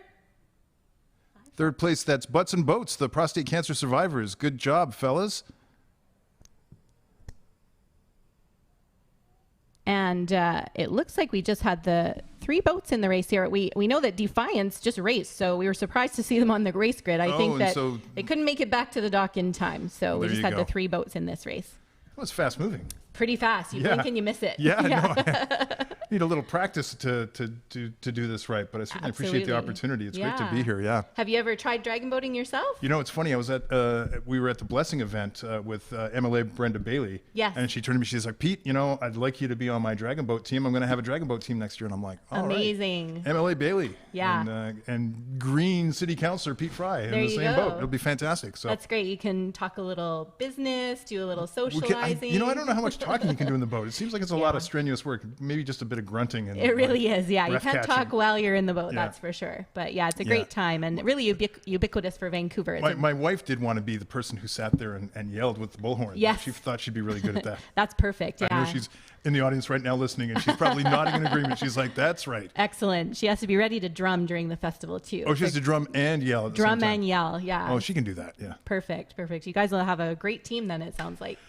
3rd place, that's Butts and Boats, the prostate cancer survivors. Good job, fellas. And it looks like we just had the 3 boats in the race here. We know that Defiance just raced, so we were surprised to see them on the race grid. I think that they couldn't make it back to the dock in time, so we just had the 3 boats in this race. Well, it's fast moving. Pretty fast. You blink and you miss it. Yeah. No, need a little practice to do this right, but I certainly appreciate the opportunity. It's great to be here. Yeah. Have you ever tried dragon boating yourself? You know, it's funny. I was we were at the Blessing event with MLA Brenda Bailey. Yes. And she turned to me. She's like, Pete, I'd like you to be on my dragon boat team. I'm going to have a dragon boat team next year. And I'm like, amazing. Right. MLA Bailey. Yeah. And Green City Councilor Pete Fry in the same boat. It'll be fantastic. So that's great. You can talk a little business, do a little socializing. I don't know how much talking you can do in the boat. It seems like it's a lot of strenuous work. Maybe just a bit of grunting. And it really is. Yeah, you can't catching. talk while you're in the boat. That's for sure. But yeah, it's a great time and really ubiquitous for Vancouver. My wife did want to be the person who sat there and yelled with the bullhorn. Yes. She thought she'd be really good at that. That's perfect. Yeah. I know she's in the audience right now listening, and she's probably nodding in agreement. She's like, "That's right." Excellent. She has to be ready to drum during the festival too. Oh, she has to drum and yell at the same time. Drum and yell. Yeah. Oh, she can do that. Yeah. Perfect. You guys will have a great team then. It sounds like.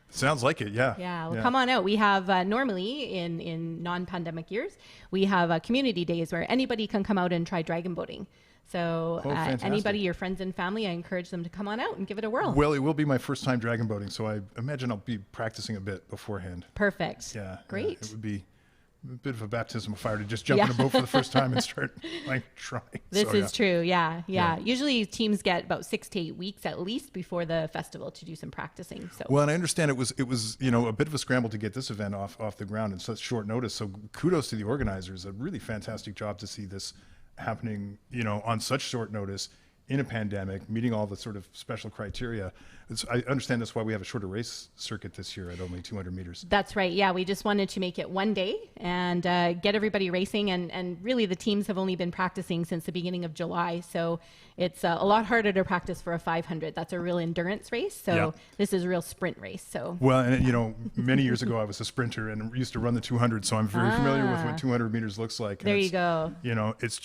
Sounds like it, yeah. Yeah, well, come on out. We have normally in non-pandemic years, we have community days where anybody can come out and try dragon boating. So anybody, your friends and family, I encourage them to come on out and give it a whirl. Well, it will be my first time dragon boating, so I imagine I'll be practicing a bit beforehand. Perfect. Yeah. Great. It would be a bit of a baptism of fire to just jump in a boat for the first time and start trying. This is true. Yeah. Usually teams get about 6 to 8 weeks at least before the festival to do some practicing. So well, and I understand it was a bit of a scramble to get this event off the ground in such short notice. So kudos to the organizers. A really fantastic job to see this happening, on such short notice in a pandemic, meeting all the sort of special criteria. I understand that's why we have a shorter race circuit this year at only 200 meters. That's right. Yeah, we just wanted to make it one day and get everybody racing. And really the teams have only been practicing since the beginning of July. So it's a lot harder to practice for a 500. That's a real endurance race. So this is a real sprint race. So well, and many years ago I was a sprinter and used to run the 200. So I'm very familiar with what 200 meters looks like. There you go. It's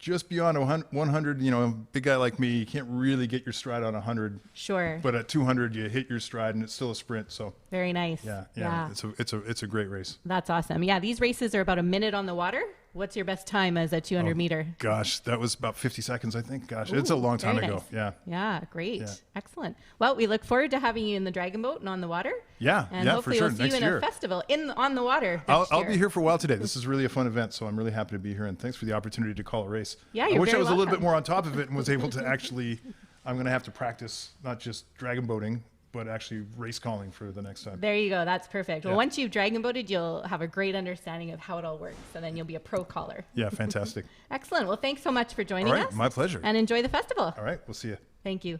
just beyond 100, a big guy like me, you can't really get your stride on 100. Sure. But at 200, you hit your stride, and it's still a sprint. So very nice. Yeah. It's a great race. That's awesome. Yeah, these races are about a minute on the water, What's your best time as a 200 meter? Gosh, that was about 50 seconds, I think. Gosh, it's a long time very ago. nice. Yeah. Yeah, great. Yeah. Excellent. Well, we look forward to having you in the Dragon Boat and on the water. Yeah, and yeah, hopefully for sure. we'll see Next you in year. a festival on the water. I'll be here for a while today. This is really a fun event, so I'm really happy to be here, and thanks for the opportunity to call a race. Yeah, I you're wish I very was a little bit welcome. more on top of it and was able to actually. I'm going to have to practice not just dragon boating, but actually race calling for the next time. There you go. That's perfect. Well, Yeah. once you've dragon boated, you'll have a great understanding of how it all works. So then you'll be a pro caller. Yeah, fantastic. Excellent. Well, thanks so much for joining All right, us. my pleasure. And enjoy the festival. All right, we'll see you. Thank you.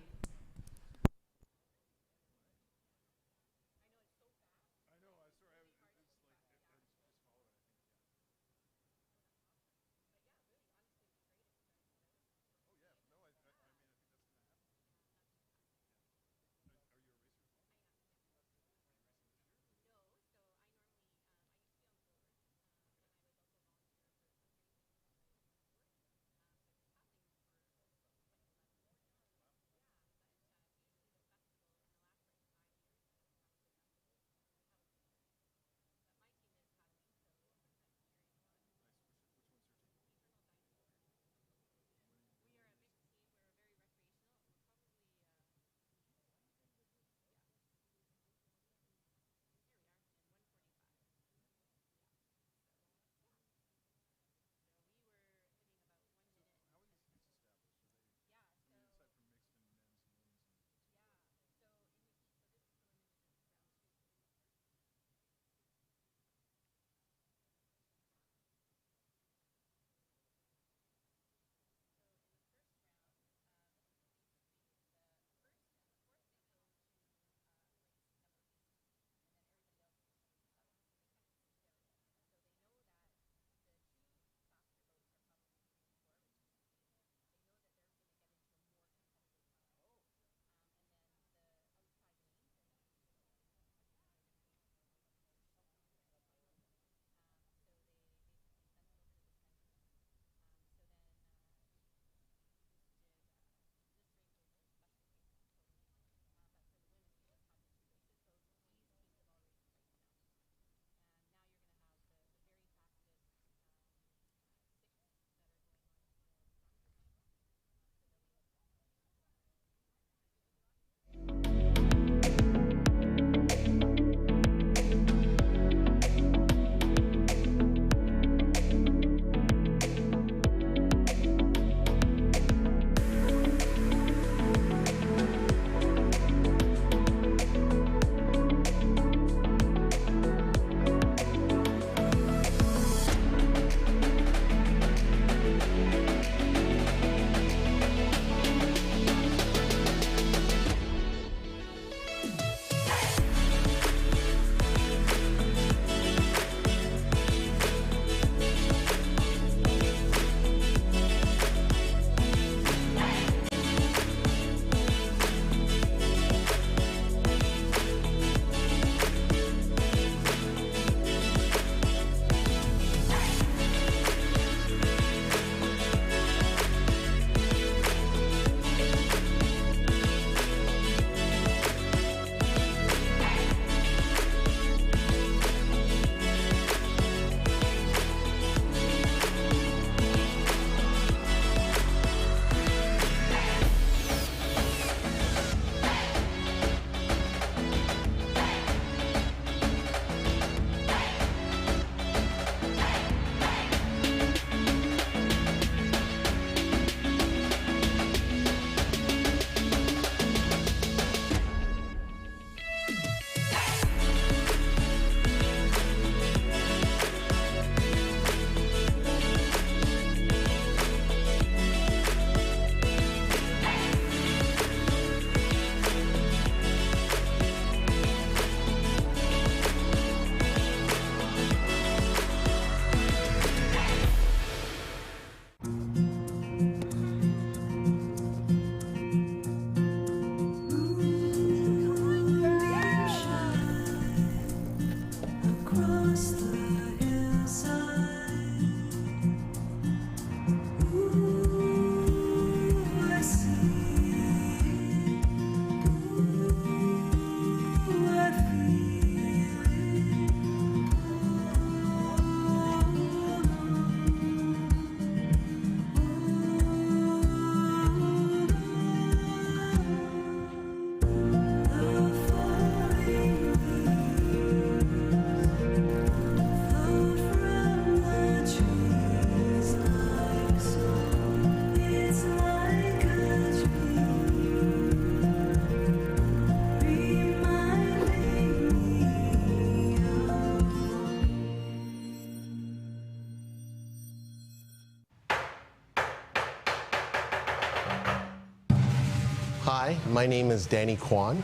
Hi, my name is Danny Kwan.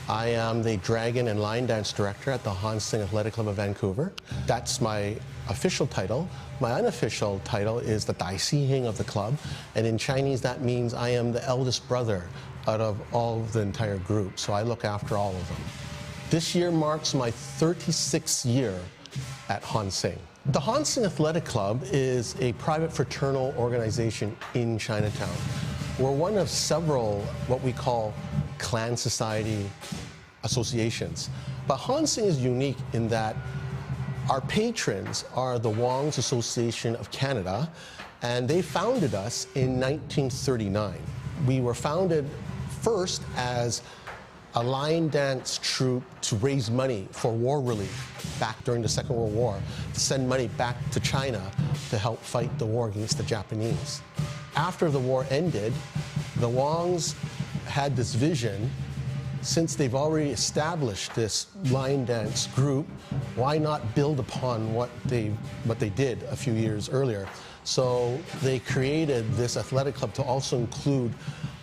I am the Dragon and Line Dance Director at the Hansing Athletic Club of Vancouver. That's my official title. My unofficial title is the Dai Si Hing of the club, and in Chinese that means I am the eldest brother out of all of the entire group, so I look after all of them. This year marks my 36th year at Hansing. The Hansing Athletic Club is a private fraternal organization in Chinatown. We're one of several what we call clan society associations. But Hansing is unique in that our patrons are the Wong's Association of Canada, and they founded us in 1939. We were founded first as a line dance troupe to raise money for war relief back during the Second World War, to send money back to China to help fight the war against the Japanese. After the war ended, the Wongs had this vision, since they've already established this line dance group, why not build upon what they did a few years earlier? So they created this athletic club to also include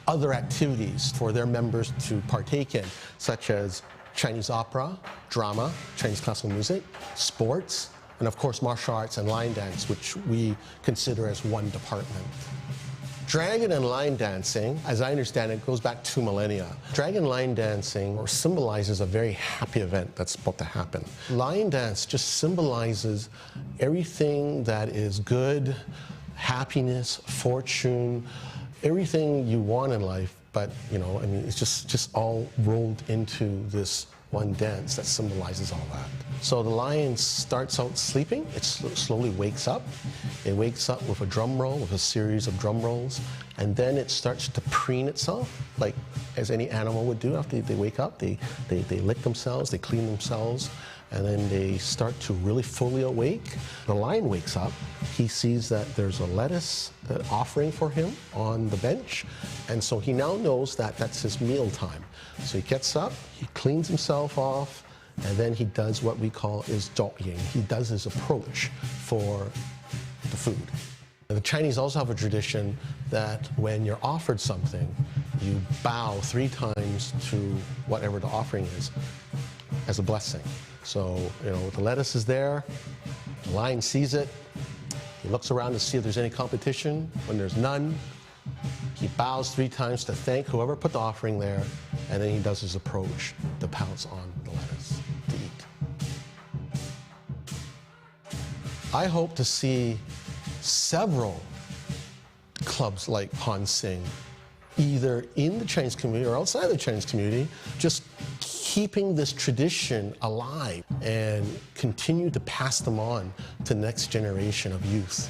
other activities for their members to partake in, such as Chinese opera, drama, Chinese classical music, sports, and of course martial arts and line dance, which we consider as one department. Dragon and line dancing, as I understand it, goes back 2 millennia. Dragon line dancing symbolizes a very happy event that's about to happen. Line dance just symbolizes everything that is good, happiness, fortune, everything you want in life, but you know, I mean, it's just all rolled into this one dance that symbolizes all that. So the lion starts out sleeping, it slowly wakes up. It wakes up with a drum roll, with a series of drum rolls, and then it starts to preen itself, like as any animal would do after they wake up. They lick themselves, they clean themselves, and then they start to really fully awake. The lion wakes up, he sees that there's a lettuce offering for him on the bench, and so he now knows that that's his meal time. So he gets up, he cleans himself off, and then he does what we call his zhou-ying. He does his approach for the food. And the Chinese also have a tradition that when you're offered something, you bow 3 times to whatever the offering is as a blessing. So, you know, the lettuce is there, the lion sees it, he looks around to see if there's any competition. When there's none, he bows 3 times to thank whoever put the offering there, and then he does his approach to pounce on the lettuce to eat. I hope to see several clubs like Hansing, either in the Chinese community or outside the Chinese community, just keeping this tradition alive and continue to pass them on to the next generation of youth.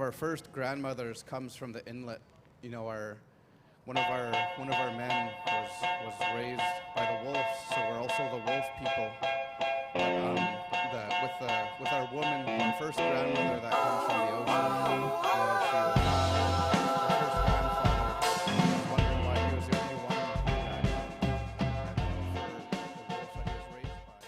our first grandmothers comes from the inlet. You know, one of our men was raised by the wolves, so we're also the wolf people. With our woman, our first grandmother that comes from the ocean, you know, she was our first grandfather. I was wondering why he was the only one that for the wolves that he was raised by.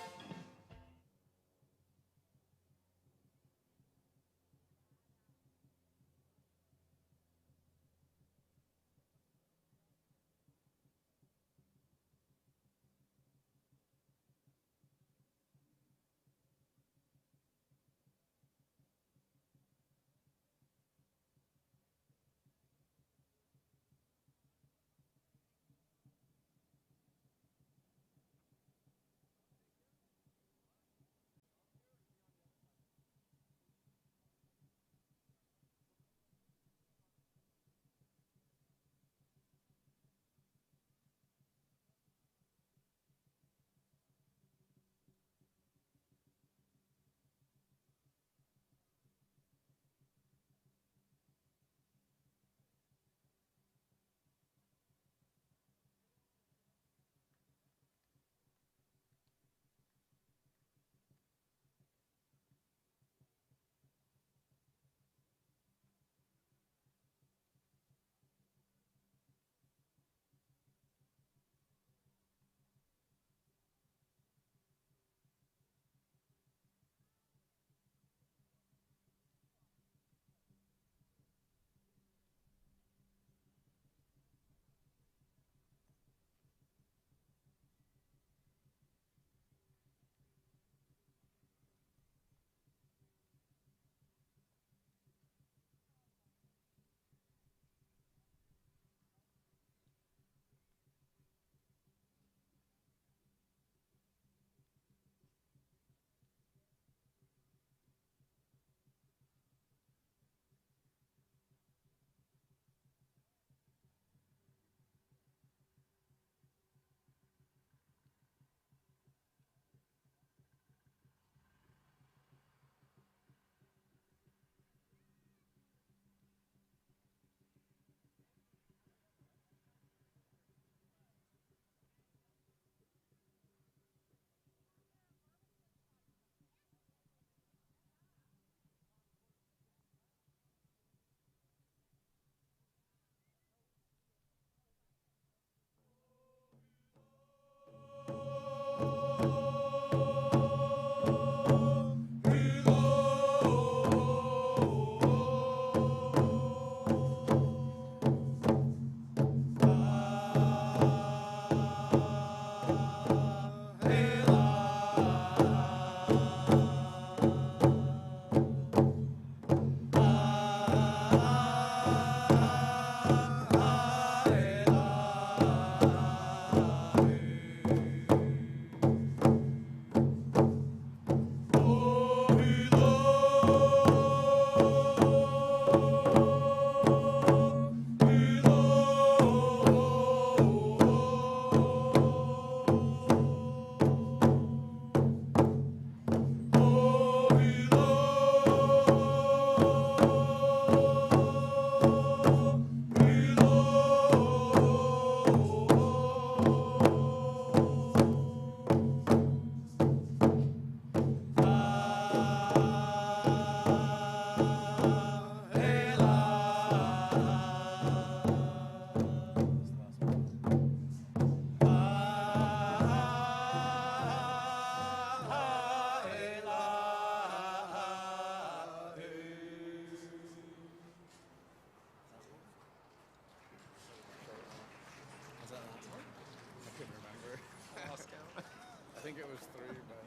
I think it was 3, but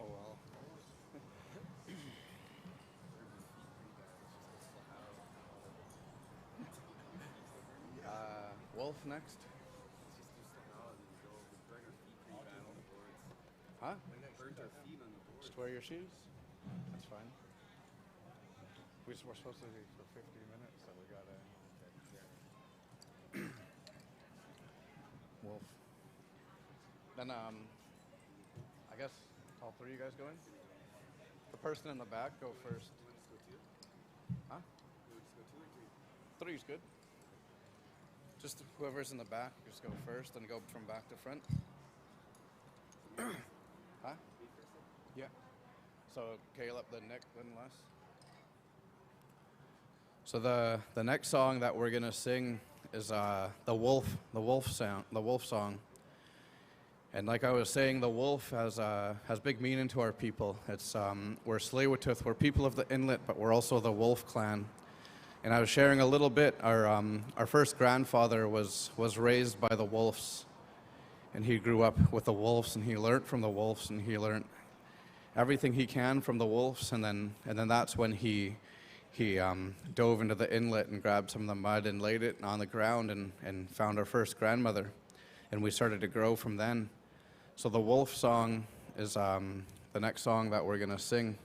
oh well. Wolf next. Huh? Just wear your shoes? That's fine. We're supposed to be for 50 minutes, so we gotta... Wolf. Then, I guess all 3 of you guys going? The person in the back, go first. Huh? 3's good. Just whoever's in the back, just go first and go from back to front. Huh? Yeah. So Caleb, then Nick, then Les. So the next song that we're gonna sing is the wolf song. And like I was saying, the wolf has big meaning to our people. It's we're Tsleil-Waututh, we're people of the inlet, but we're also the wolf clan. And I was sharing a little bit. Our first grandfather was raised by the wolves, and he grew up with the wolves, and he learned from the wolves, and he learned everything he can from the wolves. And then that's when he dove into the inlet and grabbed some of the mud and laid it on the ground and found our first grandmother, and we started to grow from then. So the wolf song is the next song that we're gonna sing.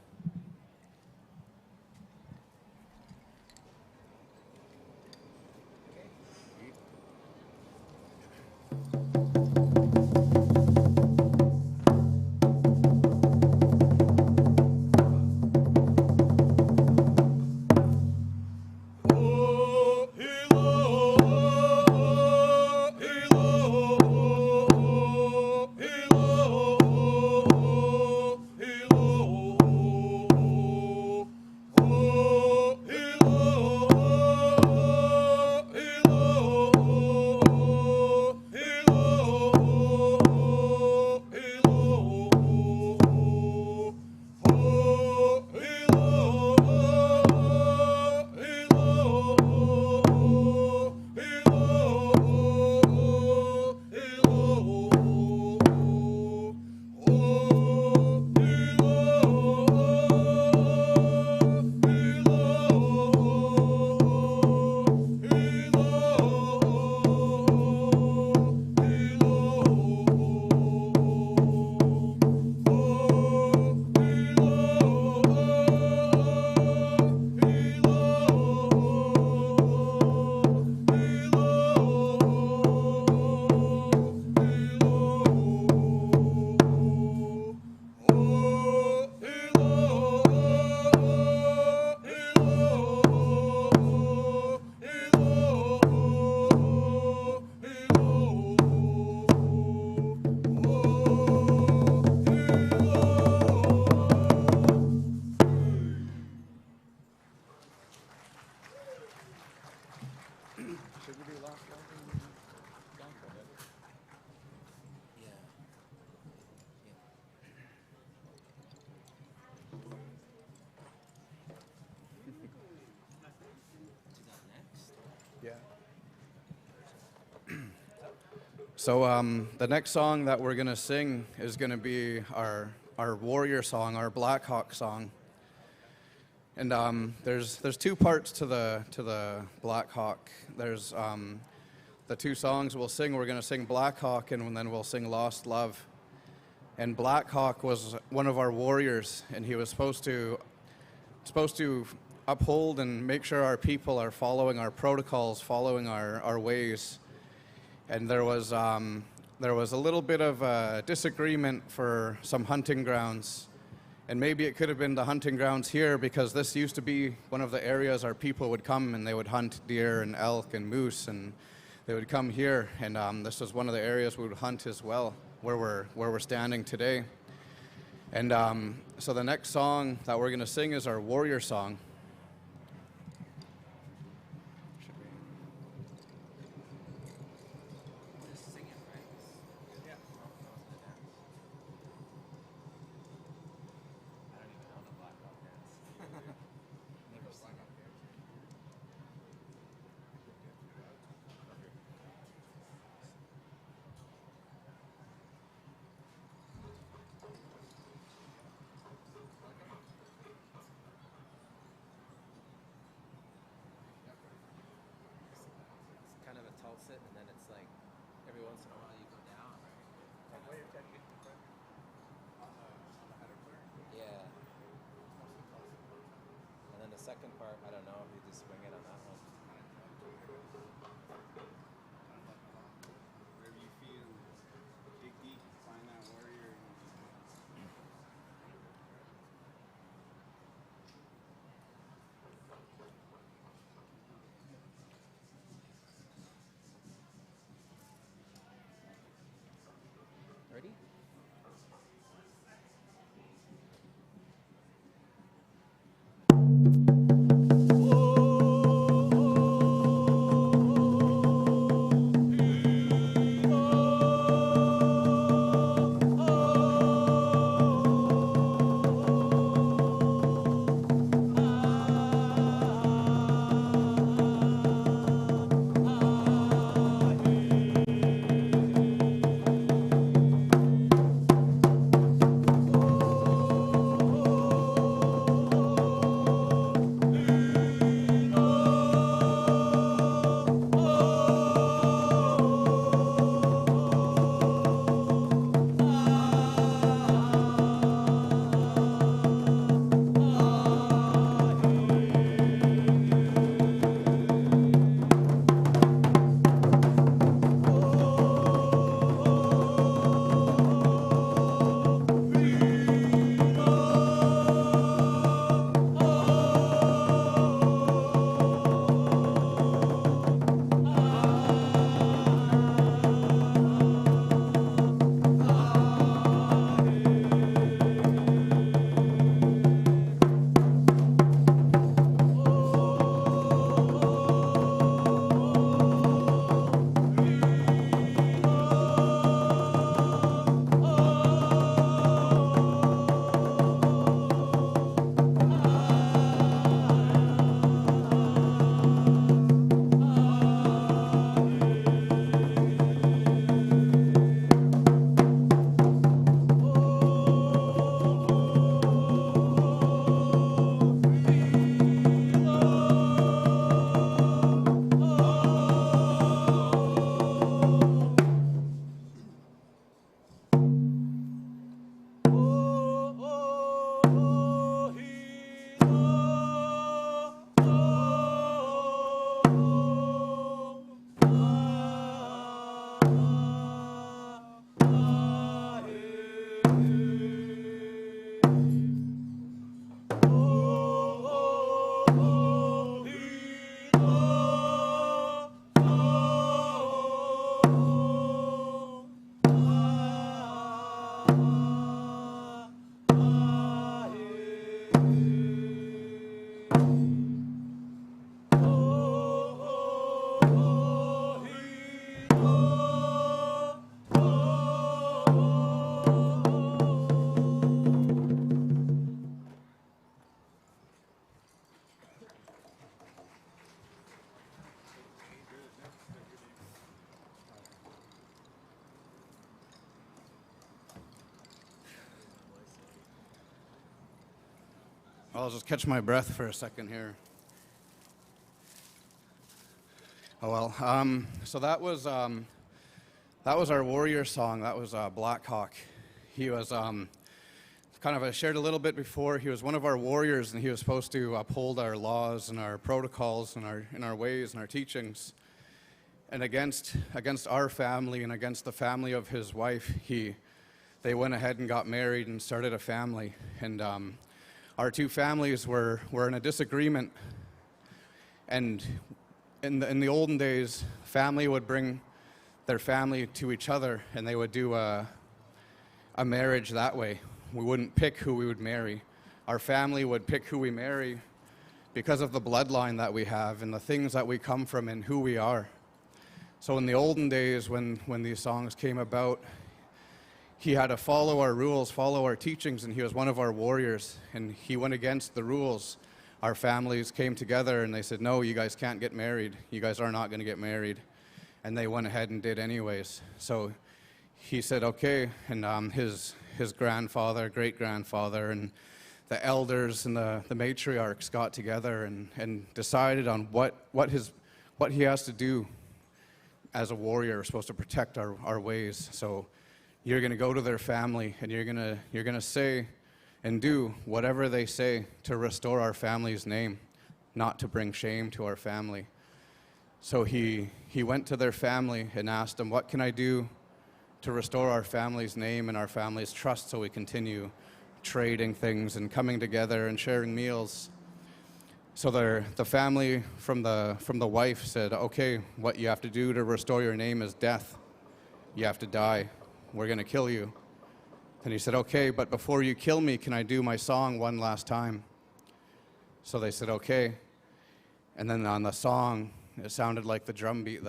So the next song that we're gonna sing is gonna be our warrior song, our Black Hawk song. And there's two parts to the Black Hawk. There's the two songs we'll sing. We're gonna sing Black Hawk, and then we'll sing Lost Love. And Black Hawk was one of our warriors, and he was supposed to uphold and make sure our people are following our protocols, following our ways. And there was a little bit of a disagreement for some hunting grounds. And maybe it could have been the hunting grounds here, because this used to be one of the areas our people would come and they would hunt deer and elk and moose, and they would come here. And this was one of the areas we would hunt as well, where we're standing today. And so the next song that we're going to sing is our warrior song. I'll just catch my breath for a second here. Oh well. So that was our warrior song. That was Black Hawk. He was kind of, I shared a little bit before. He was one of our warriors, and he was supposed to uphold our laws and our protocols and our ways and our teachings. And against our family and against the family of his wife, they went ahead and got married and started a family. And our two families were in a disagreement. And in the olden days, family would bring their family to each other, and they would do a marriage that way. We wouldn't pick who we would marry. Our family would pick who we marry because of the bloodline that we have and the things that we come from and who we are. So in the olden days, when these songs came about, he had to follow our rules, follow our teachings, and he was one of our warriors, and he went against the rules. Our families came together and they said, no, you guys can't get married. You guys are not going to get married. And they went ahead and did anyways. So he said, okay, and his grandfather, great-grandfather, and the elders and the matriarchs got together and decided on what he has to do as a warrior, supposed to protect our ways. So you're going to go to their family, and you're going to say and do whatever they say to restore our family's name, not to bring shame to our family. So he went to their family and asked them, what can I do to restore our family's name and our family's trust so we continue trading things and coming together and sharing meals? So the family from the wife said, okay, what you have to do to restore your name is death. You have to die. We're going to kill you. And he said, okay, but before you kill me, can I do my song one last time? So they said, okay. And then on the song, it sounded like the drum beat,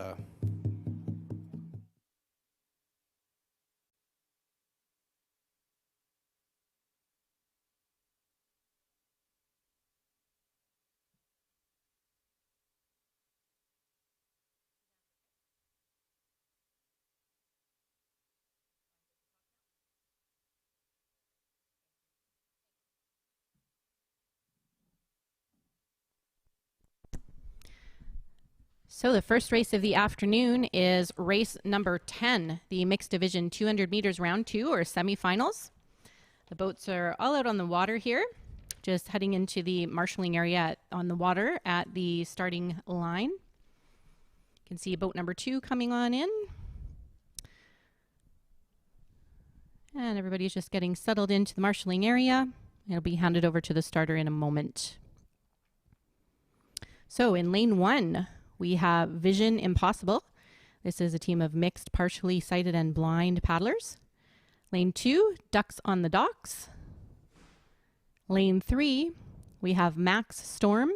So the first race of the afternoon is race number 10, the mixed division 200 meters round 2 or semifinals. The boats are all out on the water here, just heading into the marshalling area on the water at the starting line. You can see boat number 2 coming on in. And everybody's just getting settled into the marshalling area. It'll be handed over to the starter in a moment. So in lane 1, we have Vision Impossible. This is a team of mixed, partially sighted and blind paddlers. Lane 2, Ducks on the Docks. Lane 3, we have Max Storm.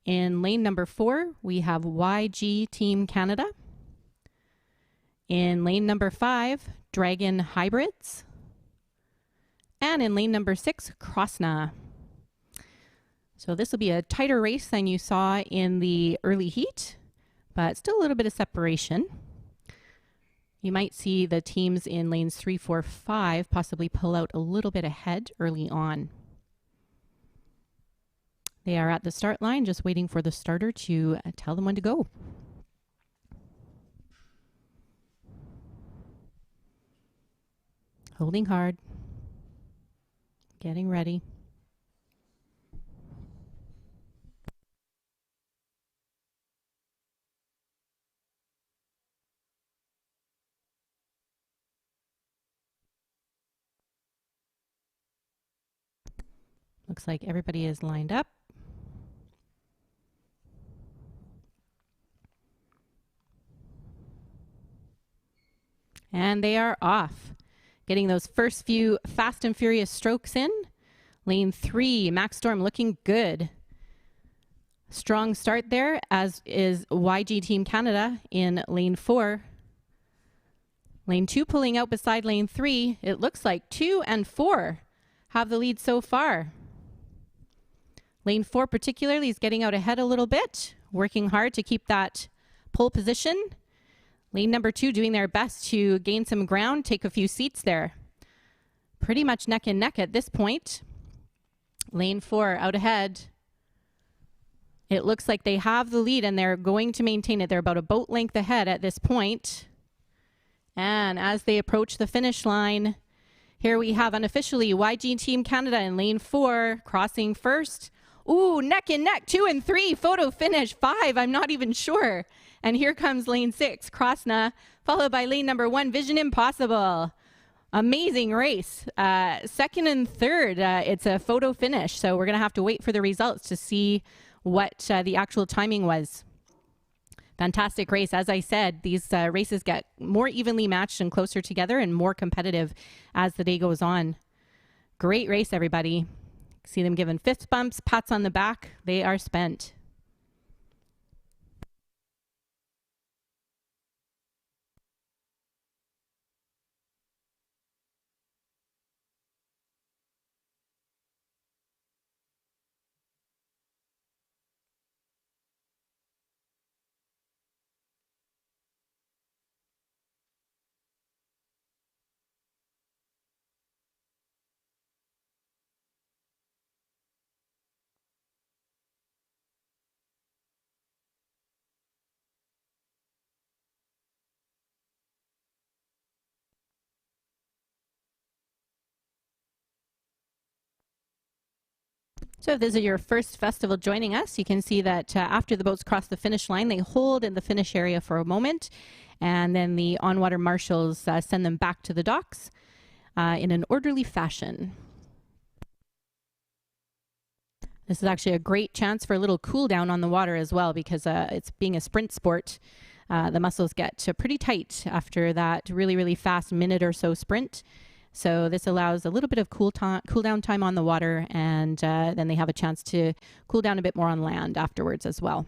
In lane number 4, we have YG Team Canada. In lane number 5, Dragon Hybrids. And in lane number 6, Krosna. So this will be a tighter race than you saw in the early heat, but still a little bit of separation. You might see the teams in lanes 3, 4, 5 possibly pull out a little bit ahead early on. They are at the start line, just waiting for the starter to tell them when to go. Holding hard, getting ready. Looks like everybody is lined up. And they are off. Getting those first few fast and furious strokes in. Lane 3, Max Storm looking good. Strong start there, as is YG Team Canada in lane 4. Lane 2 pulling out beside lane 3. It looks like 2 and 4 have the lead so far. Lane 4 particularly is getting out ahead a little bit, working hard to keep that pole position. Lane number 2 doing their best to gain some ground, take a few seats there. pretty much neck and neck at this point. Lane 4 out ahead. It looks like they have the lead and they're going to maintain it. They're about a boat length ahead at this point. And as they approach the finish line, here we have unofficially YG Team Canada in lane 4 crossing first. Ooh, neck and neck, 2 and 3, photo finish, 5, I'm not even sure. And here comes lane 6, Krasna, followed by lane number 1, Vision Impossible. Amazing race. Second and third, it's a photo finish, so we're going to have to wait for the results to see what the actual timing was. Fantastic race. As I said, these races get more evenly matched and closer together and more competitive as the day goes on. Great race, everybody. See them giving fist bumps, pats on the back. They are spent. So if this is your first festival joining us, you can see that after the boats cross the finish line, they hold in the finish area for a moment, and then the on-water marshals send them back to the docks in an orderly fashion. This is actually a great chance for a little cool down on the water as well, because it's being a sprint sport. The muscles get pretty tight after that really, really fast minute or so sprint. So this allows a little bit of cool down time on the water, and then they have a chance to cool down a bit more on land afterwards as well.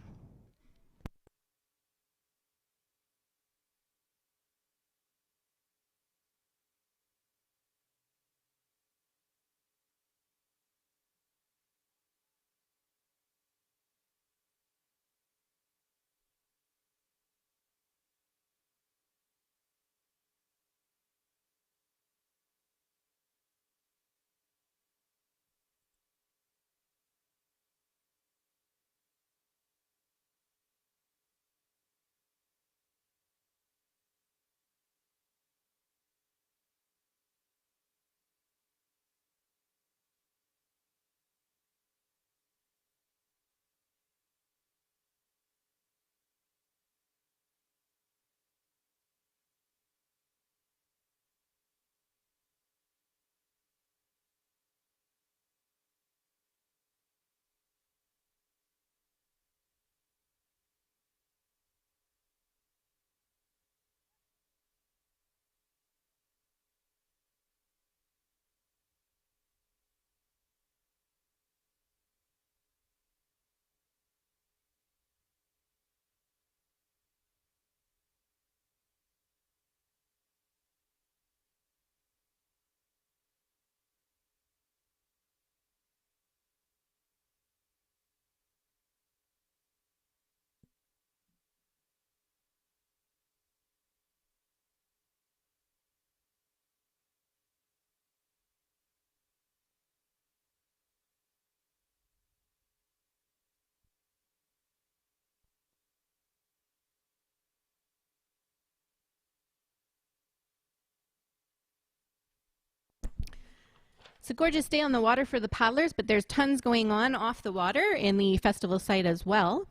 It's a gorgeous day on the water for the paddlers, but there's tons going on off the water in the festival site as well.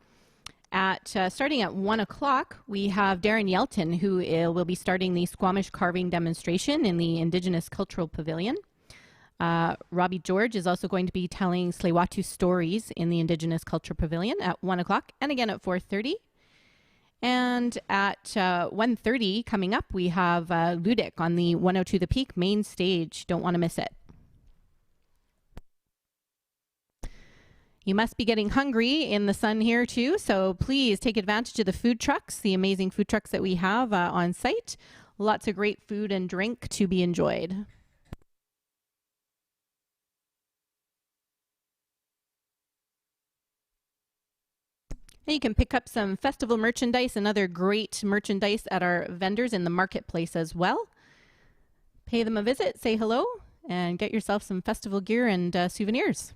Starting at 1 o'clock, we have Darren Yelton, who will be starting the Squamish carving demonstration in the Indigenous Cultural Pavilion. Robbie George is also going to be telling Tsleil-Waututh stories in the Indigenous Culture Pavilion at 1 o'clock and again at 4:30. And at 1:30 coming up, we have Ludic on the 102 The Peak main stage. Don't want to miss it. You must be getting hungry in the sun here too, so please take advantage of the food trucks, the amazing food trucks that we have on site. Lots of great food and drink to be enjoyed. And you can pick up some festival merchandise and other great merchandise at our vendors in the marketplace as well. Pay them a visit, say hello, and get yourself some festival gear and souvenirs.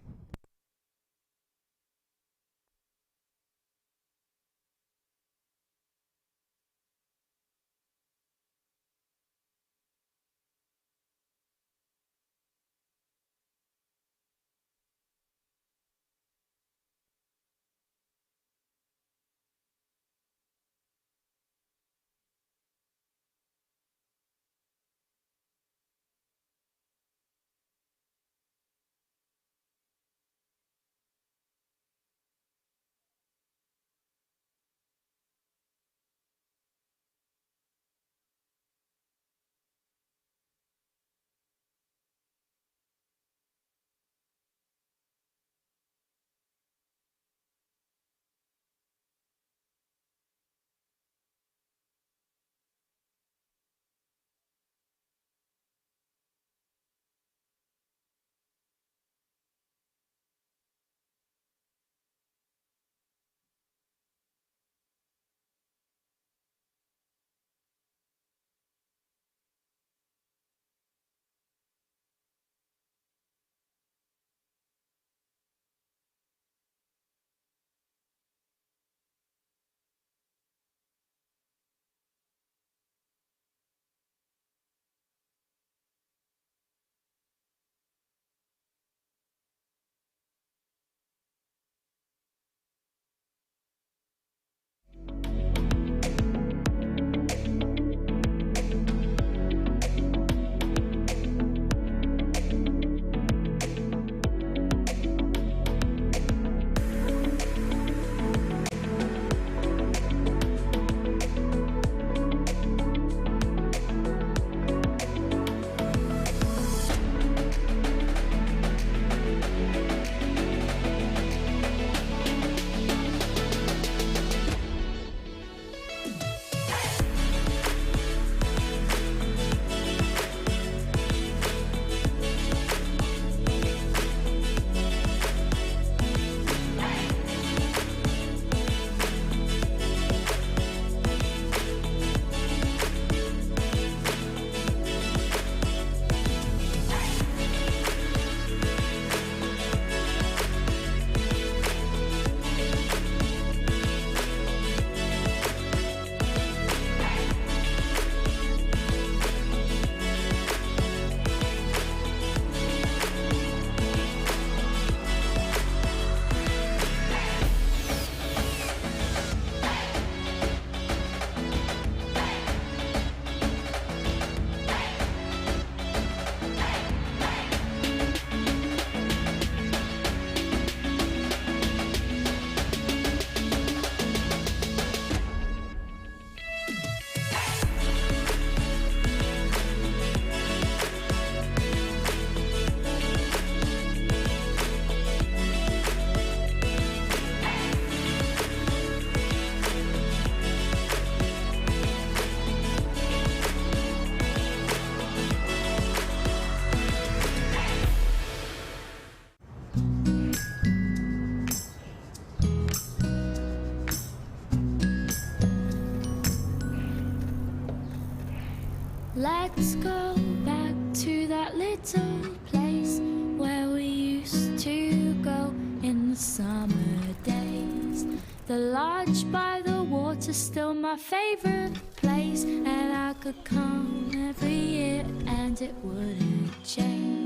Let's go back to that little place where we used to go in the summer days. The lodge by the water's still my favorite place, and I could come every year and it wouldn't change.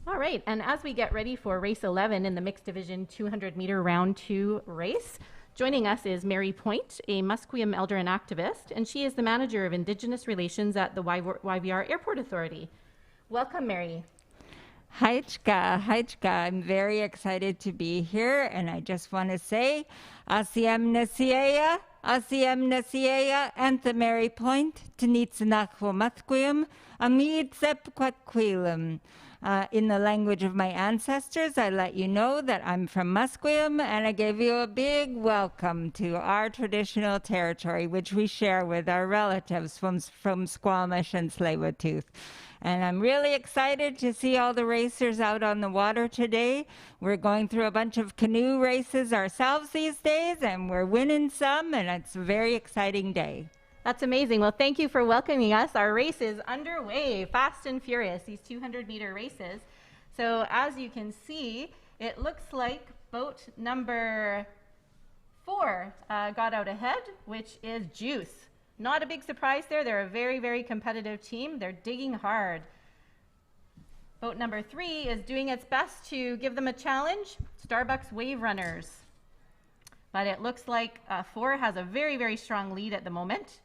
All right, and as we get ready for race 11 in the mixed division 200 meter round 2 race, joining us is Mary Point, a Musqueam elder and activist, and she is the manager of Indigenous Relations at the YVR Airport Authority. Welcome, Mary. Haichka, I'm very excited to be here, and I just want to say, Asiem Nasiea, Anta Mary Point, Tanitsanakwo Musqueam, Amid Sepquaquilum. In the language of my ancestors, I let you know that I'm from Musqueam, and I give you a big welcome to our traditional territory, which we share with our relatives from Squamish and Tsleil-Waututh. And I'm really excited to see all the racers out on the water today. We're going through a bunch of canoe races ourselves these days, and we're winning some, and it's a very exciting day. That's amazing. Well, thank you for welcoming us. Our race is underway, fast and furious, these 200-meter races. So as you can see, it looks like boat number 4 got out ahead, which is Juice. Not a big surprise there. They're a very, very competitive team. They're digging hard. Boat number 3 is doing its best to give them a challenge, Starbucks Wave Runners. But it looks like 4 has a very, very strong lead at the moment.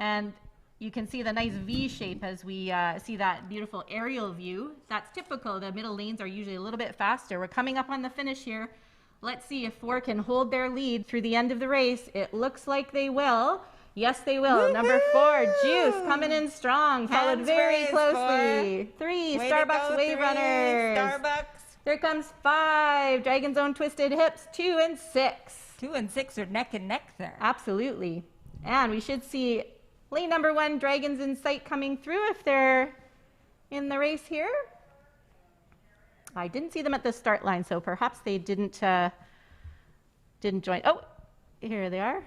And you can see the nice V shape as we see that beautiful aerial view. That's typical. The middle lanes are usually a little bit faster. We're coming up on the finish here. Let's see if 4 can hold their lead through the end of the race. It looks like they will. Yes, they will. Number 4, Juice, coming in strong, followed very closely. 3, Starbucks Wave Runners. Starbucks. There comes 5, Dragon's Own Twisted Hips, 2 and 6. 2 and 6 are neck and neck there. Absolutely. And we should see lane number 1, Dragons in Sight, coming through if they're in the race here. I didn't see them at the start line, so perhaps they didn't join. Oh, here they are.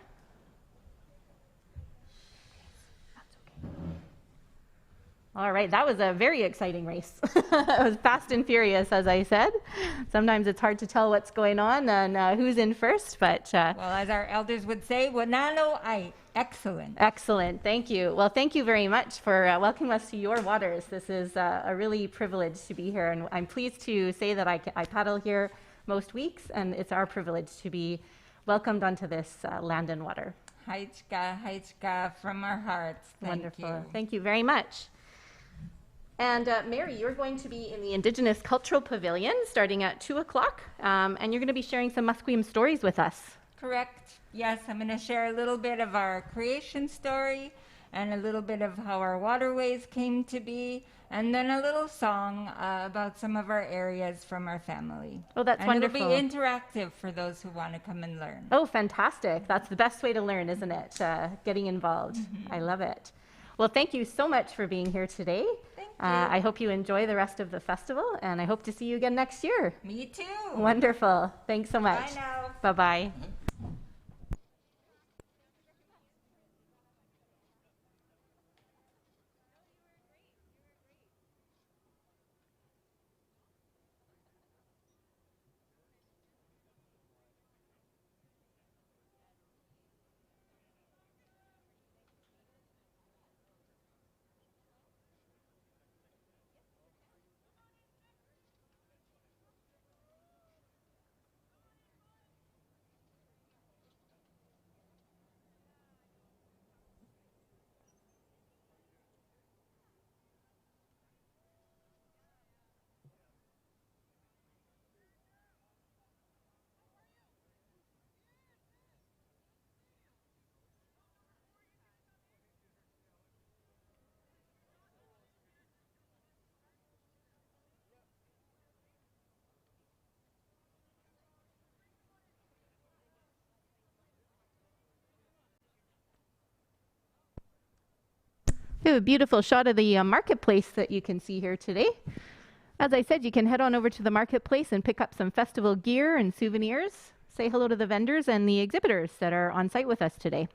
All right, that was a very exciting race. It was fast and furious, as I said. Sometimes it's hard to tell what's going on and who's in first, but... well, as our elders would say, Wanano ai. Excellent. Excellent, thank you. Well, thank you very much for welcoming us to your waters. This is a really privilege to be here, and I'm pleased to say that I paddle here most weeks, and it's our privilege to be welcomed onto this land and water. Haichka, from our hearts. Wonderful. You. Thank you very much. And Mary, you're going to be in the Indigenous Cultural Pavilion starting at 2 o'clock, and you're going to be sharing some Musqueam stories with us. Correct. Yes, I'm going to share a little bit of our creation story and a little bit of how our waterways came to be, and then a little song about some of our areas from our family. Oh, that's wonderful. It'll be interactive for those who want to come and learn. Oh, fantastic. That's the best way to learn, isn't it? Getting involved. Mm-hmm. I love it. Well, thank you so much for being here today. Thank you. I hope you enjoy the rest of the festival, and I hope to see you again next year. Me too. Wonderful. Thanks so much. Bye now. Bye-bye. We have a beautiful shot of the marketplace that you can see here today. As I said, you can head on over to the marketplace and pick up some festival gear and souvenirs. Say hello to the vendors and the exhibitors that are on site with us today.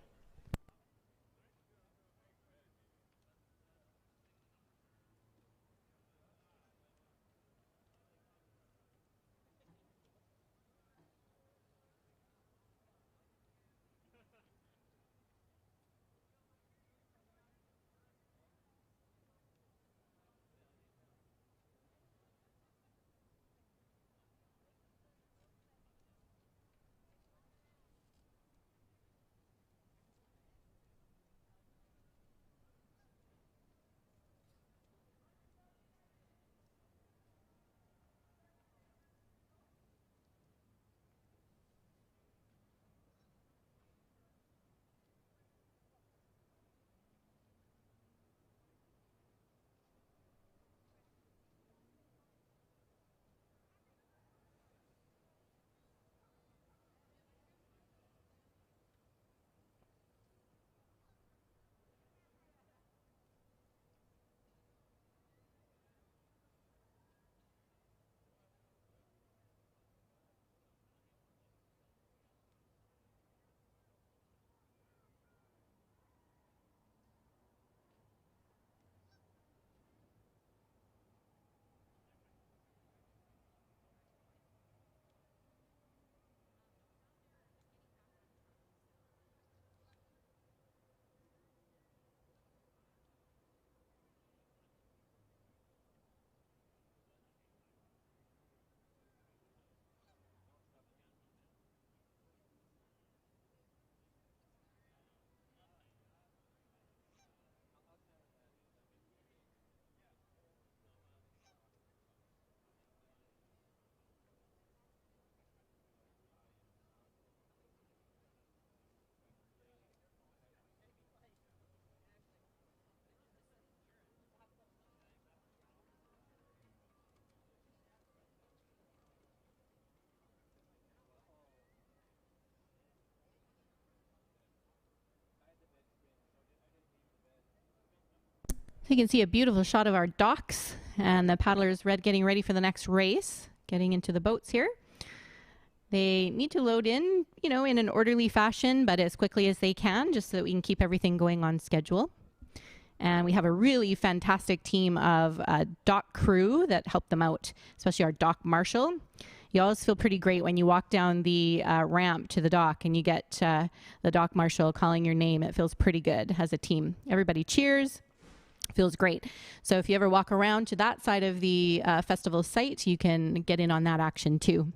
You can see a beautiful shot of our docks and the paddlers getting ready for the next race, getting into the boats here. They need to load in, you know, in an orderly fashion, but as quickly as they can, just so that we can keep everything going on schedule. And we have a really fantastic team of dock crew that help them out, especially our dock marshal. You always feel pretty great when you walk down the ramp to the dock and you get the dock marshal calling your name. It feels pretty good as a team. Everybody cheers. Feels great. So if you ever walk around to that side of the festival site, you can get in on that action too.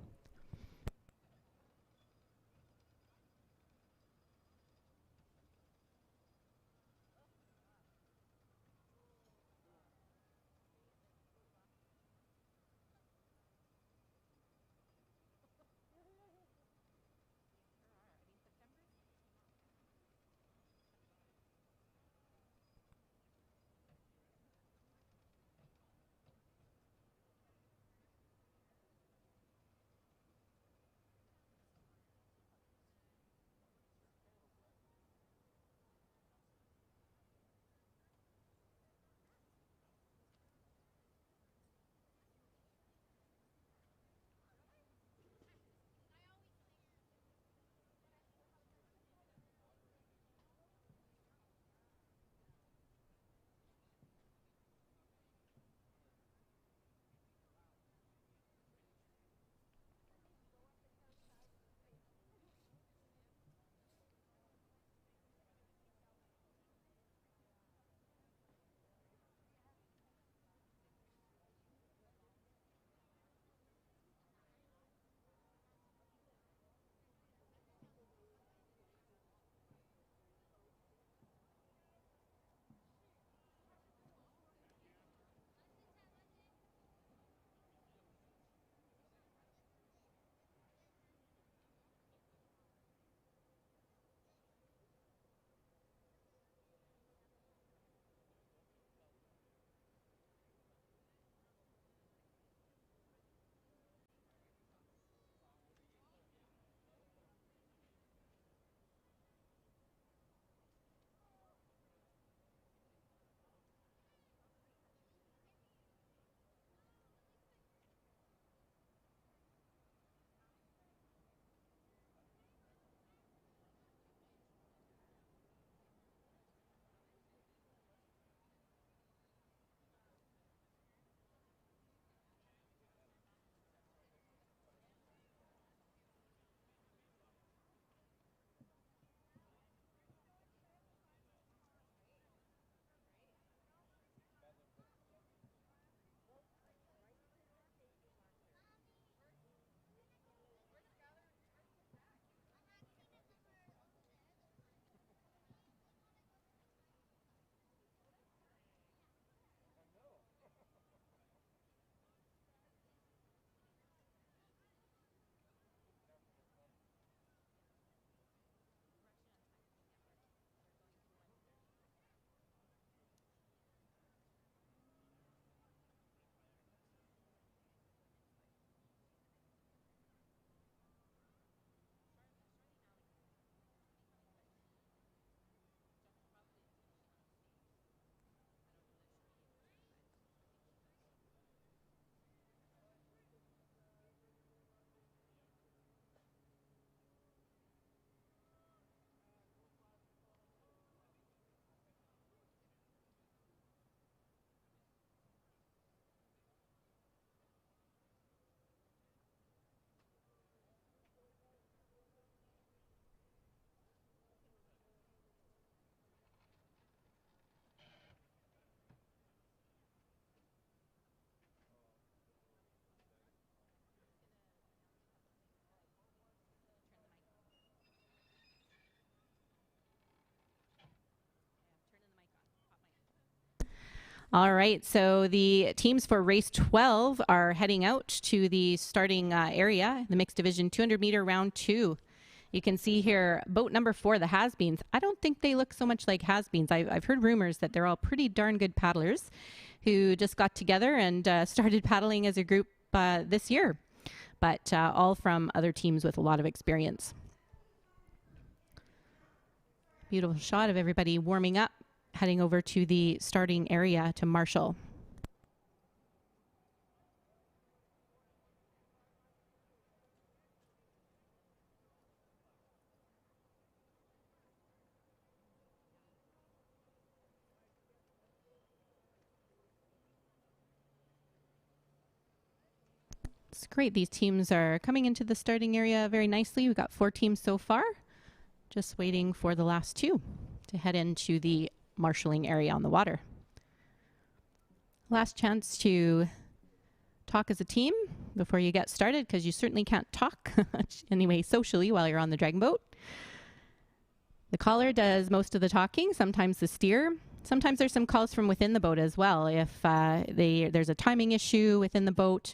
All right, so the teams for race 12 are heading out to the starting area, the mixed division 200 meter round 2. You can see here boat number 4, the Has-Beens. I don't think they look so much like Has-Beens. I've heard rumors that they're all pretty darn good paddlers who just got together and started paddling as a group this year, but all from other teams with a lot of experience. Beautiful shot of everybody warming up, heading over to the starting area to marshal. It's great. These teams are coming into the starting area very nicely. We've got 4 teams so far. Just waiting for the last 2 to head into the marshalling area on the water. Last chance to talk as a team before you get started, because you certainly can't talk anyway socially while you're on the dragon boat. The caller does most of the talking, sometimes the steer. Sometimes there's some calls from within the boat as well. If there's a timing issue within the boat,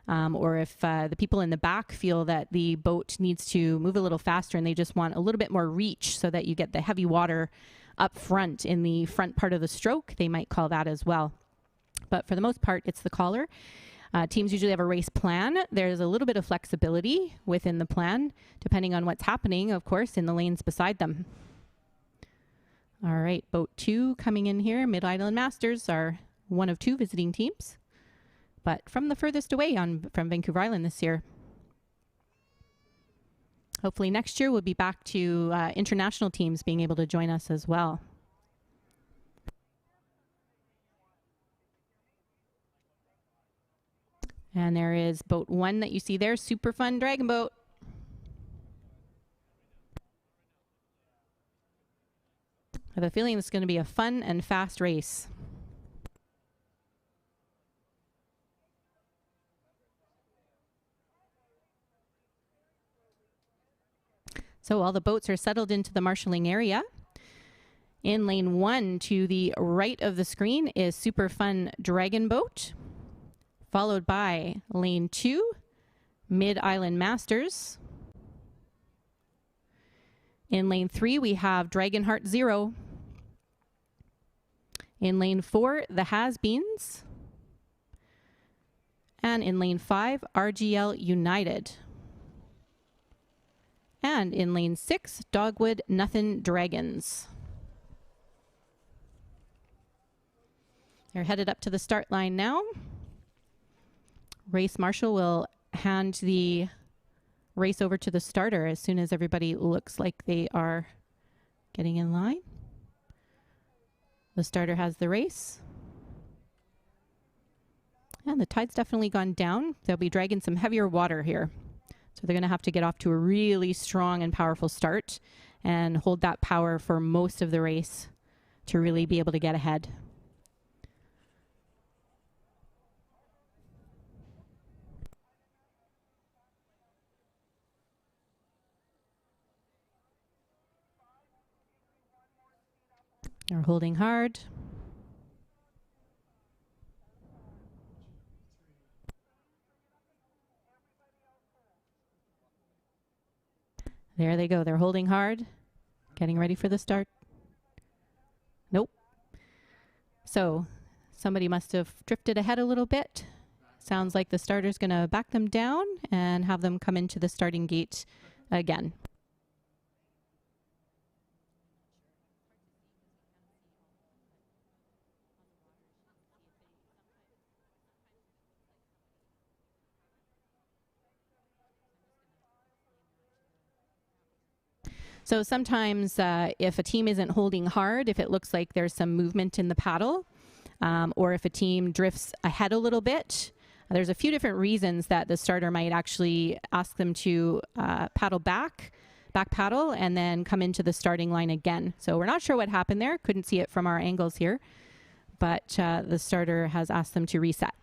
or if the people in the back feel that the boat needs to move a little faster and they just want a little bit more reach so that you get the heavy water up front in the front part of the stroke, they might call that as well. But for the most part, it's the caller. Teams usually have a race plan. There's a little bit of flexibility within the plan, depending on what's happening, of course, in the lanes beside them. All right, boat 2 coming in here. Mid-Island Masters are one of 2 visiting teams, but from the furthest away from Vancouver Island this year. Hopefully next year we'll be back to international teams being able to join us as well. And there is boat 1 that you see there, super fun dragon boat. I have a feeling it's going to be a fun and fast race. So all the boats are settled into the marshalling area. In lane 1 to the right of the screen is super fun dragon boat, followed by lane 2, Mid-Island Masters. In lane 3, we have Dragonheart Zero. In lane 4, the Has-Beens. And in lane 5, RGL United. And in lane 6, Dogwood Nothin' Dragons. They're headed up to the start line now. Race marshal will hand the race over to the starter as soon as everybody looks like they are getting in line. The starter has the race. And the tide's definitely gone down. They'll be dragging some heavier water here. So they're going to have to get off to a really strong and powerful start and hold that power for most of the race to really be able to get ahead. They're holding hard. There they go. They're holding hard, getting ready for the start. Nope. So somebody must have drifted ahead a little bit. Sounds like the starter's going to back them down and have them come into the starting gate again. So sometimes if a team isn't holding hard, if it looks like there's some movement in the paddle, or if a team drifts ahead a little bit, there's a few different reasons that the starter might actually ask them to paddle back paddle, and then come into the starting line again. So we're not sure what happened there. Couldn't see it from our angles here, but the starter has asked them to reset.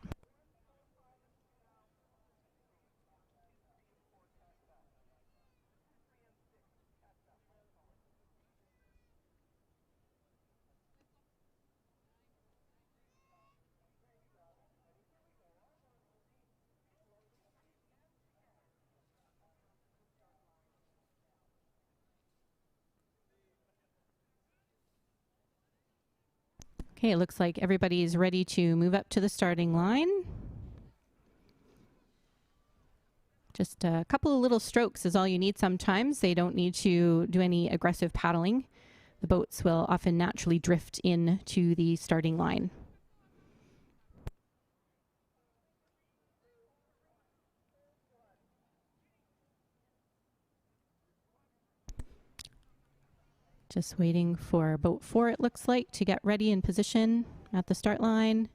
Okay, it looks like everybody's ready to move up to the starting line. Just a couple of little strokes is all you need sometimes. They don't need to do any aggressive paddling. the boats will often naturally drift in to the starting line. Just waiting for boat 4, it looks like, to get ready in position at the start line.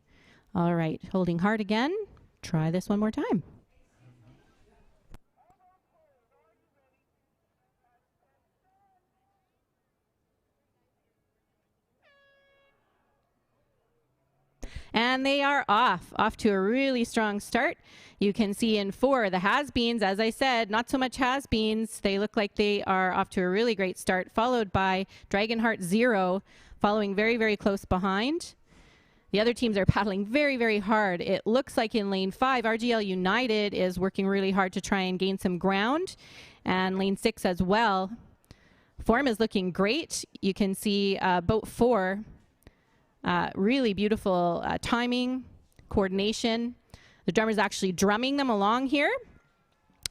All right, holding hard again. Try this one more time. And they are off to a really strong start. You can see in 4, the has-beens, as I said, not so much has-beens. They look like they are off to a really great start, followed by Dragonheart 0, following very, very close behind. The other teams are paddling very, very hard. It looks like in lane 5, RGL United is working really hard to try and gain some ground, and lane 6 as well. Form is looking great. You can see boat 4, really beautiful timing, coordination. The drummer's actually drumming them along here.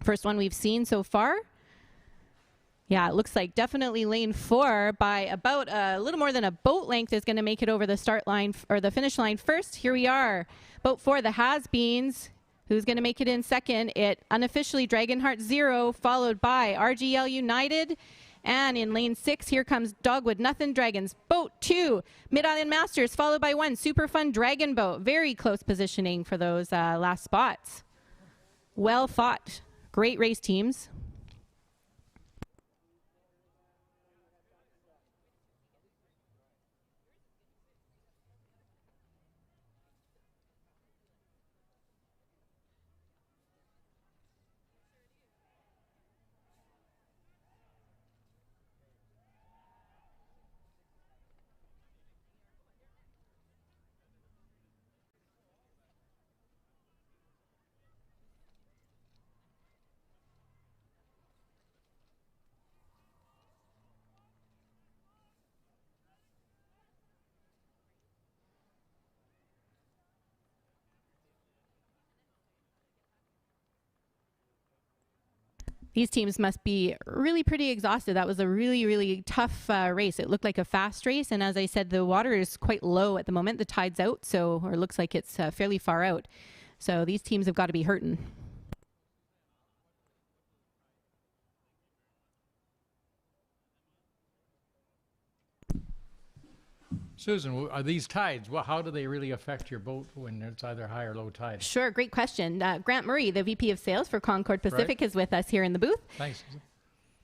First one we've seen so far. Yeah, it looks like definitely lane 4 by about a little more than a boat length is going to make it over the start line or the finish line first. Here we are. Boat 4, the has-beens. Who's going to make it in second? It unofficially Dragonheart 0, followed by RGL United. And in lane 6, here comes Dogwood Nothing Dragons. Boat 2, Mid-Island Masters, followed by 1, Super Fun Dragon Boat. Very close positioning for those last spots. Well fought. Great race teams. These teams must be really pretty exhausted. That was a really, really tough race. It looked like a fast race. And as I said, the water is quite low at the moment. The tide's out, so, or it looks like it's fairly far out. So these teams have got to be hurting. Susan, are these tides, well, how do they really affect your boat when it's either high or low tide? Sure, great question. Grant Murray, the VP of Sales for Concord Pacific, is with us here in the booth. Thanks, Susan.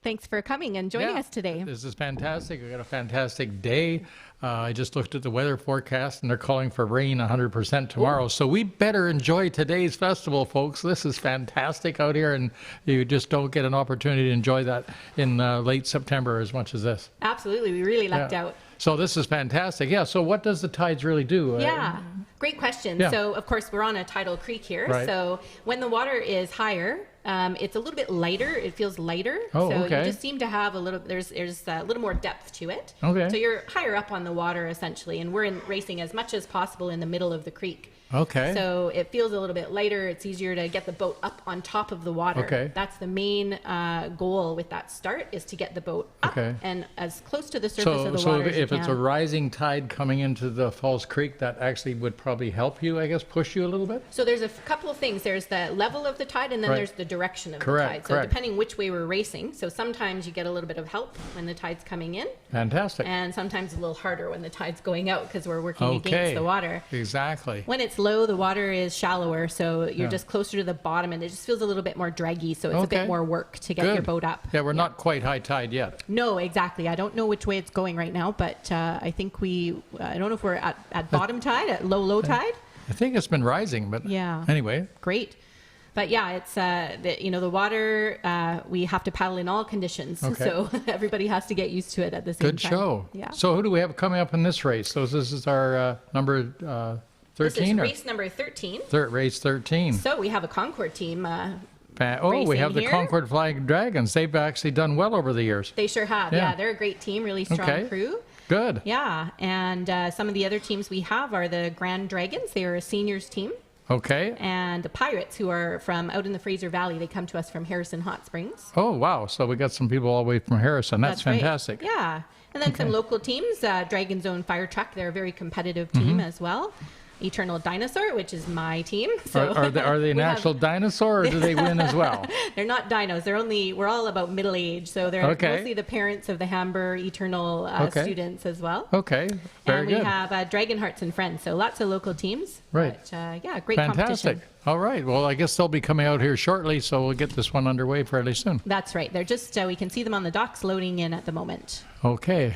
Thanks for coming and joining us today. This is fantastic. We got a fantastic day. I just looked at the weather forecast, and they're calling for rain 100% tomorrow. Ooh. So we better enjoy today's festival, folks. This is fantastic out here, and you just don't get an opportunity to enjoy that in late September as much as this. Absolutely. We really lucked out. So this is fantastic. Yeah, so what does the tides really do? Yeah, great question. Yeah. So, of course, we're on a tidal creek here. Right. So when the water is higher, it's a little bit lighter. It feels lighter. Oh, so okay. You just seem to have a little, there's a little more depth to it. Okay. So you're higher up on the water, essentially, and we're racing as much as possible in the middle of the creek. Okay. So it feels a little bit lighter. It's easier to get the boat up on top of the water. Okay. That's the main goal with that start, is to get the boat up and as close to the surface of the water as you can. So if it's a rising tide coming into the Falls Creek, that actually would probably help you, I guess, push you a little bit? So there's a couple of things. There's the level of the tide, and then there's the direction of the tide. So depending which way we're racing. So sometimes you get a little bit of help when the tide's coming in. Fantastic. And sometimes a little harder when the tide's going out, because we're working against the water. Exactly. When it's low, the water is shallower, so you're just closer to the bottom, and it just feels a little bit more draggy, so it's a bit more work to get your boat up. Yeah, we're not quite high tide yet. No, exactly. I don't know which way it's going right now, but I think I don't know if we're at bottom tide, at low tide. I think it's been rising, but anyway. Great. But yeah, it's the water, we have to paddle in all conditions. Okay. So everybody has to get used to it at the same time. Good show. Yeah. So who do we have coming up in this race? So this is our number 13? This is race number 13. Race 13. So we have a Concord team we have the Concord Flying Dragons. They've actually done well over the years. They sure have. Yeah, they're a great team, really strong crew. Good. Yeah, and some of the other teams we have are the Grand Dragons. They are a seniors team. Okay. And the Pirates, who are from out in the Fraser Valley. They come to us from Harrison Hot Springs. Oh, wow. So we got some people all the way from Harrison. That's fantastic. Right. Yeah. And then some local teams, Dragon's Own Fire Truck, they're a very competitive team as well. Eternal Dinosaur, which is my team. So Are they an actual dinosaur, or do they win as well? They're not dinos. We're all about middle age. So they're mostly the parents of the Hamber Eternal students as well. Okay, very good. And we have Dragon Hearts and Friends. So lots of local teams. Right. But, yeah, great Fantastic. competition. All right. Well, I guess they'll be coming out here shortly, so we'll get this one underway fairly soon. That's right. They're just, we can see them on the docks loading in at the moment. Okay.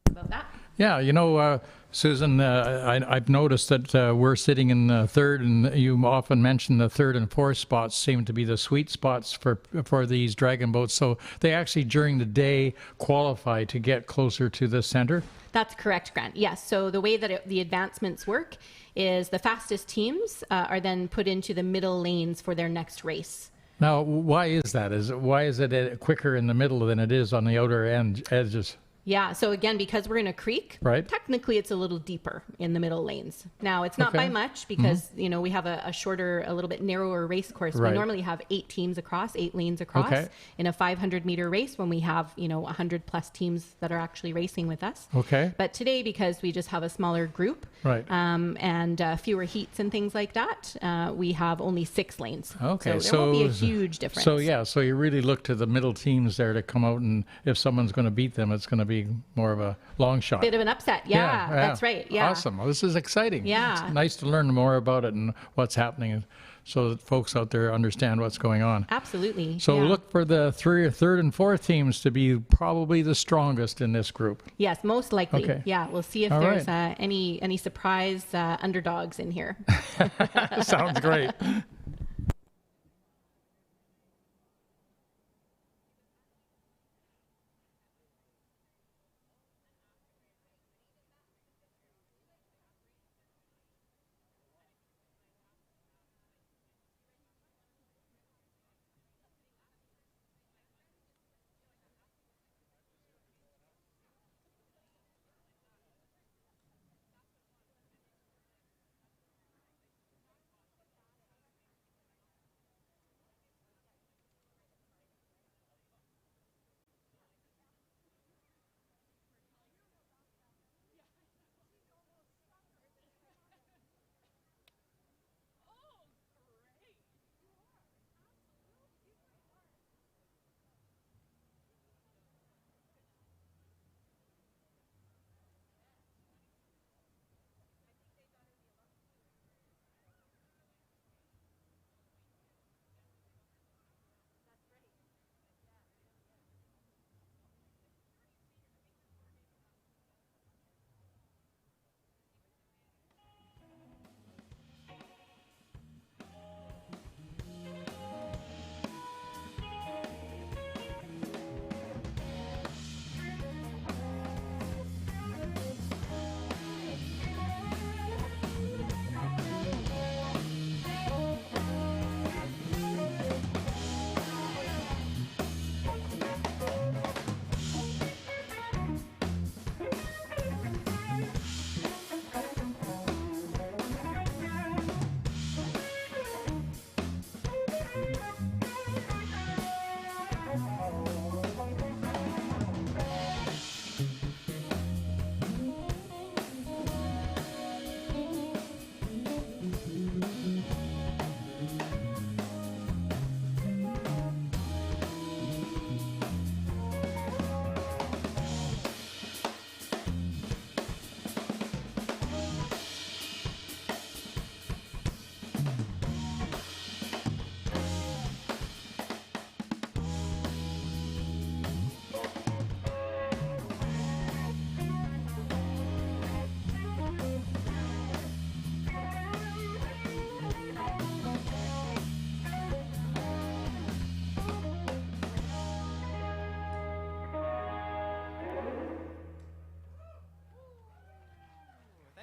About that. Yeah, you know, Susan, I've noticed that we're sitting in the third, and you often mention the third and fourth spots seem to be the sweet spots for these dragon boats. So they actually, during the day, qualify to get closer to the center? That's correct, Grant. Yes. So the way that the advancements work is the fastest teams are then put into the middle lanes for their next race. Now, why is that? Why is it quicker in the middle than it is on the outer edges? Yeah, so again, because we're in a creek, right, technically it's a little deeper in the middle lanes. Now, it's not by much because, you know, we have a shorter, a little bit narrower race course. Right. We normally have 8 teams across, 8 lanes across in a 500-meter race when we have, you know, 100-plus teams that are actually racing with us. Okay. But today, because we just have a smaller group and fewer heats and things like that, we have only 6 lanes. Okay. So there won't be a huge difference. So, yeah, so you really look to the middle teams there to come out, and if someone's going to beat them, it's going to be more of a long shot. Bit of an upset. Yeah, that's right. Yeah. Awesome. Well, this is exciting. Yeah. It's nice to learn more about it and what's happening so that folks out there understand what's going on. Absolutely. So look for the third and fourth teams to be probably the strongest in this group. Yes, most likely. Okay. Yeah, we'll see if there's any surprise underdogs in here. Sounds great.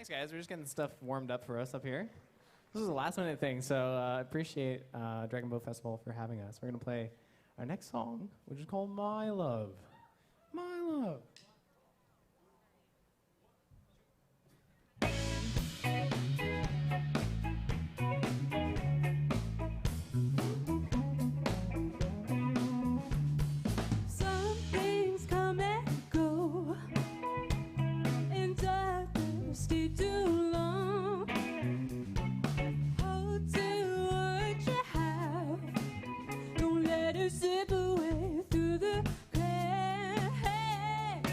Thanks, guys. We're just getting stuff warmed up for us up here. This is a last-minute thing, so I appreciate Dragon Boat Festival for having us. We're going to play our next song, which is called My Love. My Love. Some things come and go, and others stay too long. Hold to what you have, don't let it slip away through the cracks.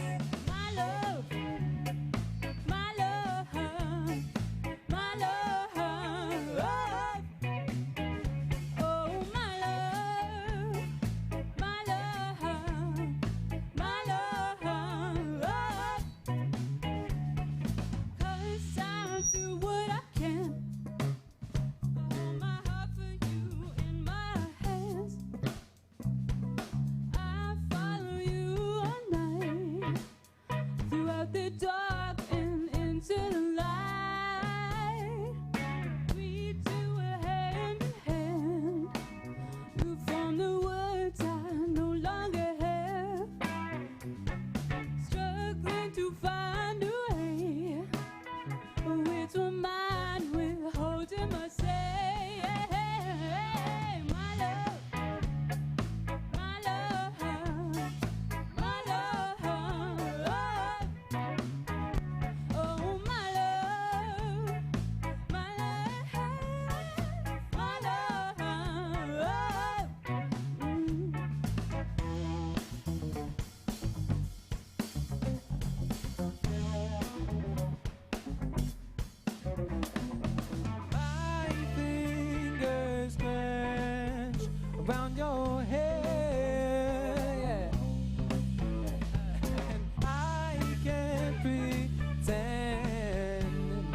My love, my love, my love. Oh, my love, my love, my love. 'Cause I'll do what I can. Hold my heart for you in my hands. I follow you all night, throughout the dark and into the light. We two are hand in hand. You from the words I no longer have. Struggling to find a way, with my mind withholding my say. My love, my love, my love. Oh, my love, my love, my love. My fingers clench around your head, and I can't pretend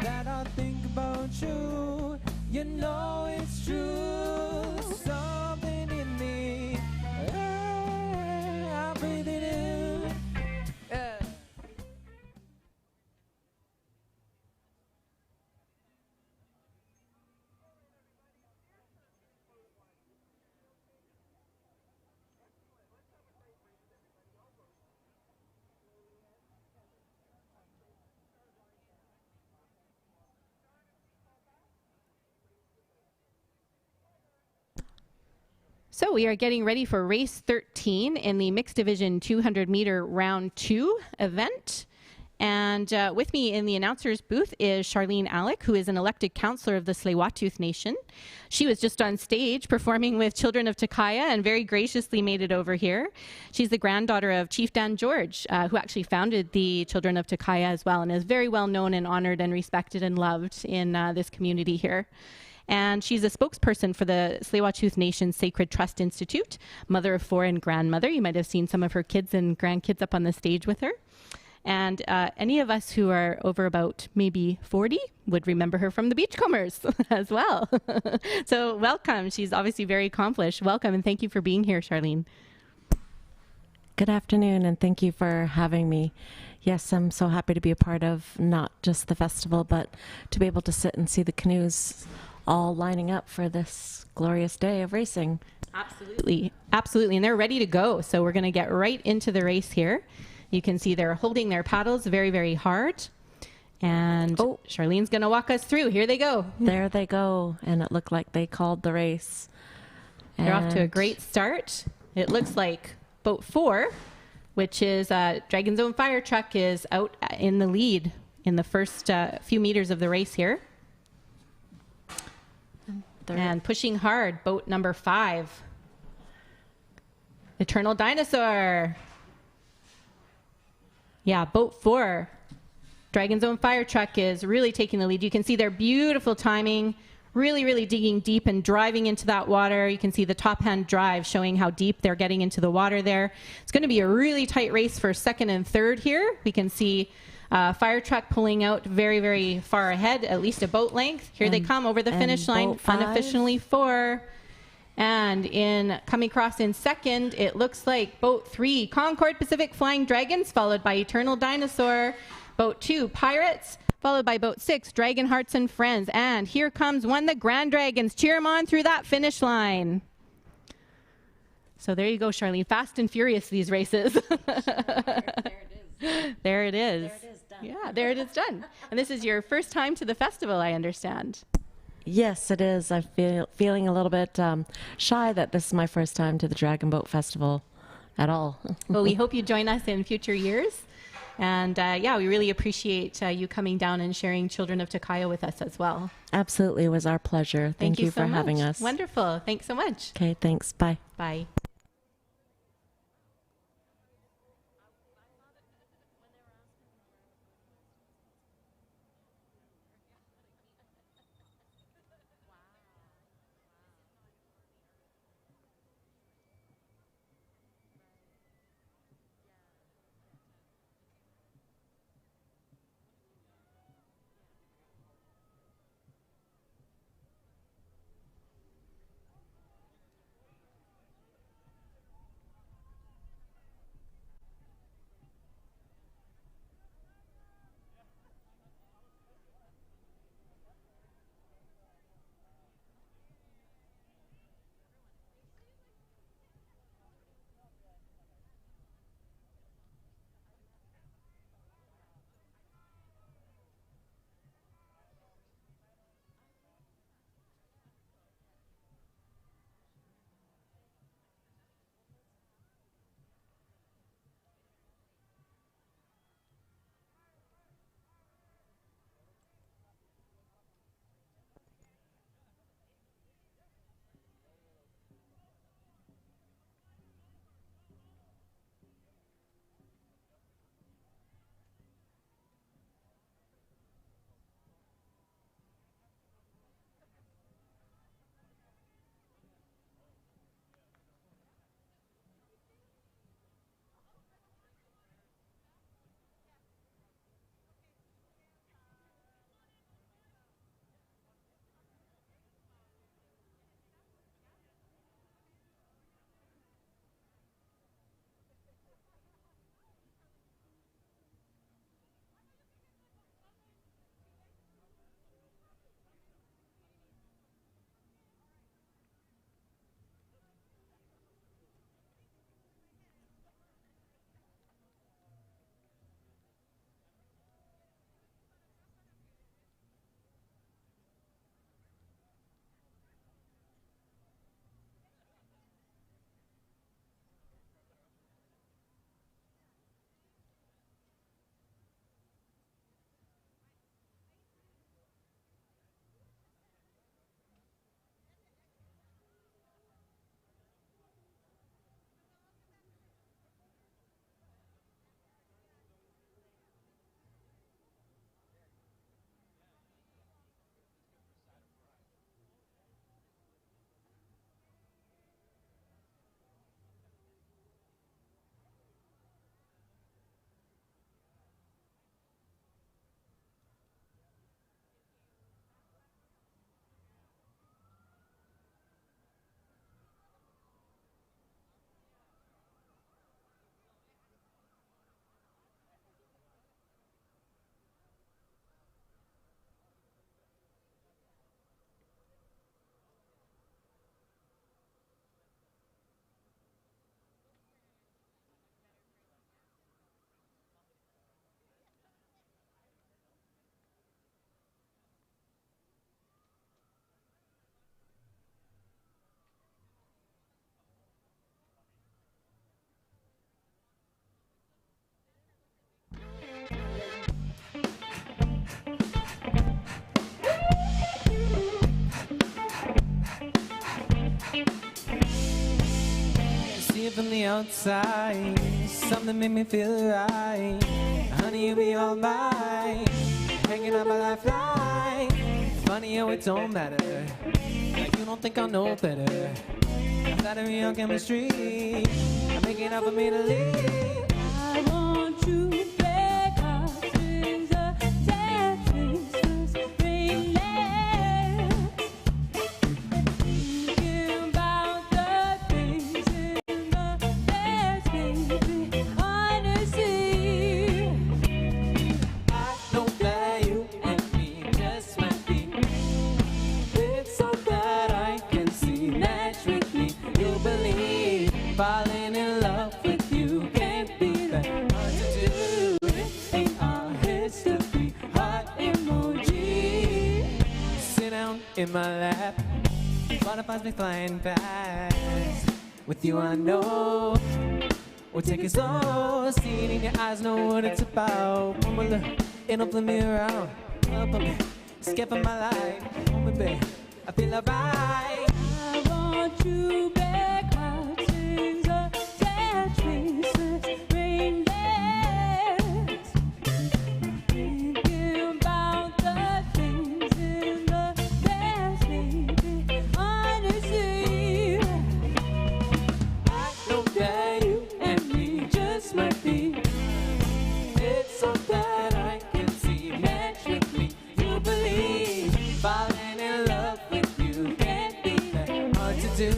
that I think about you. You know it's true. Something in me, I breathe it in. So we are getting ready for race 13 in the mixed division 200 meter round 2 event. And with me in the announcer's booth is Charlene Alec, who is an elected councillor of the Tsleil-Waututh Nation. She was just on stage performing with Children of Takaya and very graciously made it over here. She's the granddaughter of Chief Dan George, who actually founded the Children of Takaya as well, and is very well known and honored and respected and loved in this community here. And she's a spokesperson for the Tsleil-Waututh Nation Sacred Trust Institute, mother of 4 and grandmother. You might have seen some of her kids and grandkids up on the stage with her. And any of us who are over about maybe 40 would remember her from the Beachcombers as well. So welcome. She's obviously very accomplished. Welcome, and thank you for being here, Charlene. Good afternoon, and thank you for having me. Yes, I'm so happy to be a part of not just the festival, but to be able to sit and see the canoes all lining up for this glorious day of racing. Absolutely. Absolutely. And they're ready to go. So we're going to get right into the race here. You can see they're holding their paddles very, very hard. And Charlene's going to walk us through. Here they go. There they go. And it looked like they called the race. They're off to a great start. It looks like boat 4, which is Dragon's Own Fire Truck, is out in the lead in the first few meters of the race here. And pushing hard, boat number 5. Eternal Dinosaur. Yeah, boat 4. Dragon's Own Fire Truck is really taking the lead. You can see their beautiful timing, really, really digging deep and driving into that water. You can see the top hand drive showing how deep they're getting into the water there. It's going to be a really tight race for 2nd and 3rd here. We can see Fire Truck pulling out very, very far ahead, at least a boat length. Here they come over the finish line, unofficially 4. And in coming across in 2nd, it looks like boat 3, Concord Pacific Flying Dragons, followed by Eternal Dinosaur. Boat 2, Pirates, followed by Boat 6, Dragon Hearts and Friends. And here comes one, the Grand Dragons. Cheer them on through that finish line. So there you go, Charlene. Fast and furious, these races. There it is. Done. Yeah, there it is done. And this is your first time to the festival, I understand. Yes, it is. I'm feeling a little bit shy that this is my first time to the Dragon Boat Festival at all. Well, we hope you join us in future years. And yeah, we really appreciate you coming down and sharing Children of Takaya with us as well. Absolutely. It was our pleasure. Thank you so for much. having us. Wonderful. Thanks so much. Okay, thanks. Bye. Bye. See it from the outside, something made me feel right. Honey, you'll be all mine, hanging on my lifeline. Funny how it don't matter, like you don't think I know better. I'm flattering your chemistry, I'm making up for me to leave. I want you because it's a Texas rain. Thinking about the things in the best, baby, honestly. in my lap. Butterflies be flying past. With you I know we'll take it slow. See it in your eyes, know what it's about. One more look, it'll flip me around. Up on me, skip on my life. Oh, baby, I feel alright. I want you back, heart sings a sad faceless rainless. Thinking about the things in the past, baby, honestly. I know that you and me just might be. It's so that I can see. Match with me, you believe. Falling in love with you can't be that hard to do.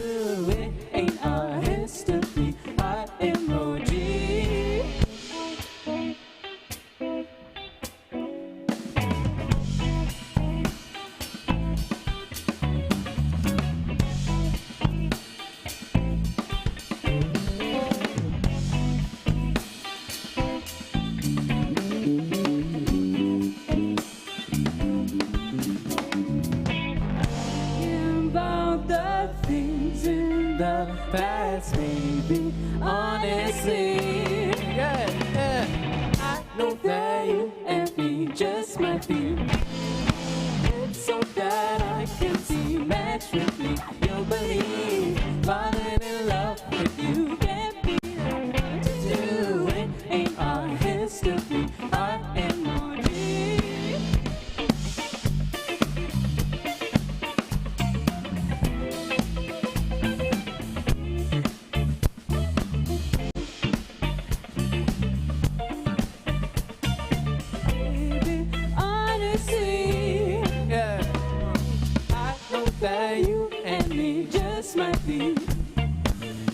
It ain't our history, heart emoji. About the things in the Past, maybe, honestly. Yeah, yeah. I know that you and me just might be. It's so that I can see. Match with me, you'll believe. Falling in love with you can't be hard to do. It ain't our history, our emoji. honestly. Yeah. I know that you and me just might be.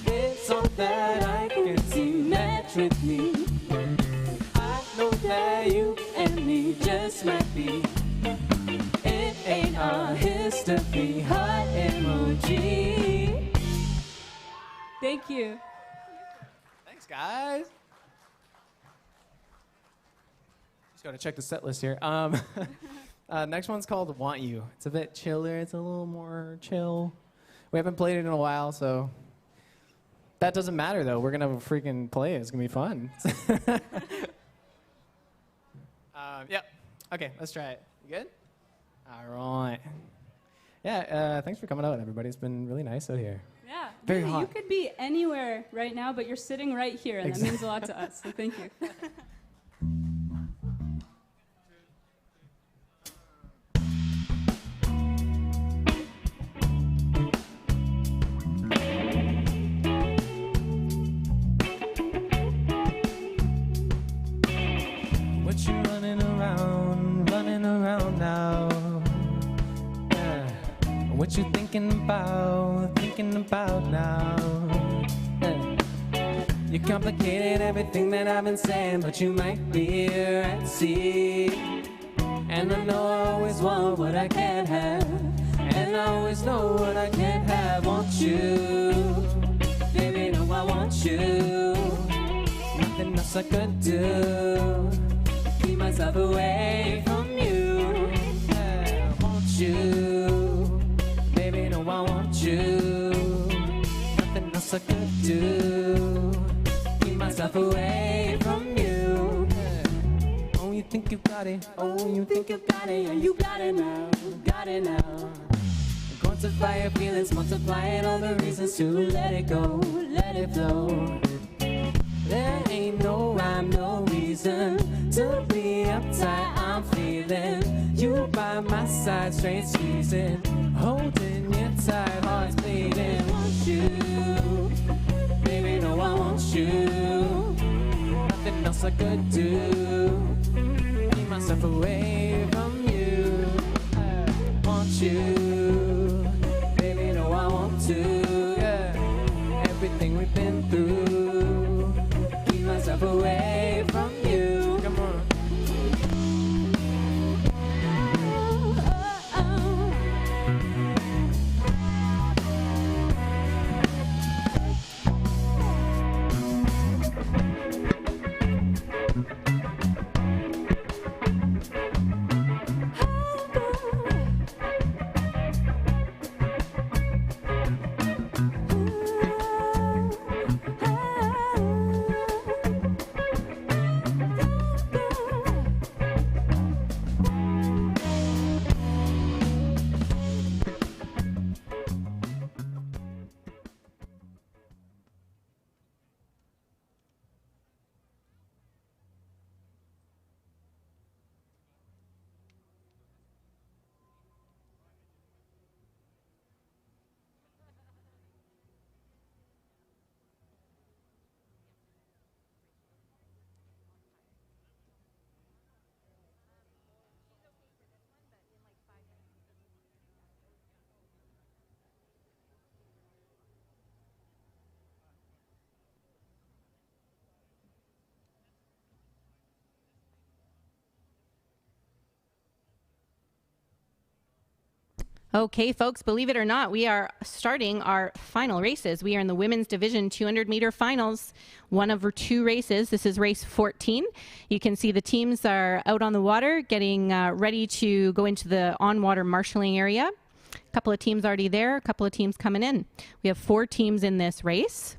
It's all that I can see. Match with me. I know that you and me just might be. It ain't our history. Heart emoji. Thank you. Thanks, guys. Just gotta check the set list here. Next one's called Want You. It's a bit chiller. It's a little more chill. We haven't played it in a while, so that doesn't matter, though. We're gonna freaking play it. It's gonna be fun. Yeah. Okay, let's try it. You good? All right. Yeah, thanks for coming out, everybody. It's been really nice out here. Yeah, Very really, hot. you could be anywhere right now, but you're sitting right here, and that means a lot to us, so thank you. What you running around now? Yeah. What you thinking about now? Yeah. You complicated everything that I've been saying, but you might be here at sea. And I know I always want what I can't have, and I always know what I can't have. Want you, baby, no, I want you. Nothing else I could do. Keep myself away from you. I want you, baby, no, I want you. Nothing else I could do. Keep myself away from you. Oh, you think you got it? Oh, you think you got it? Yeah, you got it now. Got it now. Quantify your feelings, multiplying all the reasons to let it go, let it flow. There ain't no rhyme, no reason to be uptight. I'm feeling you by my side, straight squeezing, holding you tight, heart's bleeding. Want you, baby, no, I want you. Nothing else I could do. Keep myself away from you. I want you, baby, no, I want to. Yeah. Everything we've been through. Keep myself away from you. Come on. Okay, folks, believe it or not, we are starting our final races. We are in the women's division 200-meter finals, one of 2 races. This is race 14. You can see the teams are out on the water getting ready to go into the on-water marshalling area. A couple of teams already there, a couple of teams coming in. We have 4 teams in this race.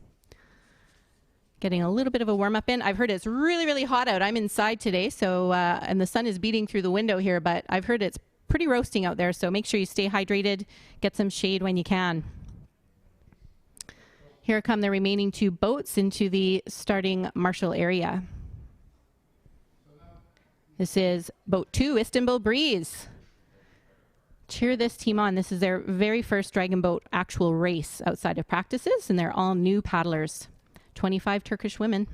Getting a little bit of a warm-up in. I've heard it's really, really hot out. I'm inside today, so and the sun is beating through the window here, but I've heard it's pretty roasting out there, so make sure you stay hydrated, get some shade when you can. Here come the remaining 2 boats into the starting marshal area. This is boat 2, Istanbul Breeze. Cheer this team on. This is their very first Dragon Boat actual race outside of practices, and they're all new paddlers. 25 Turkish women.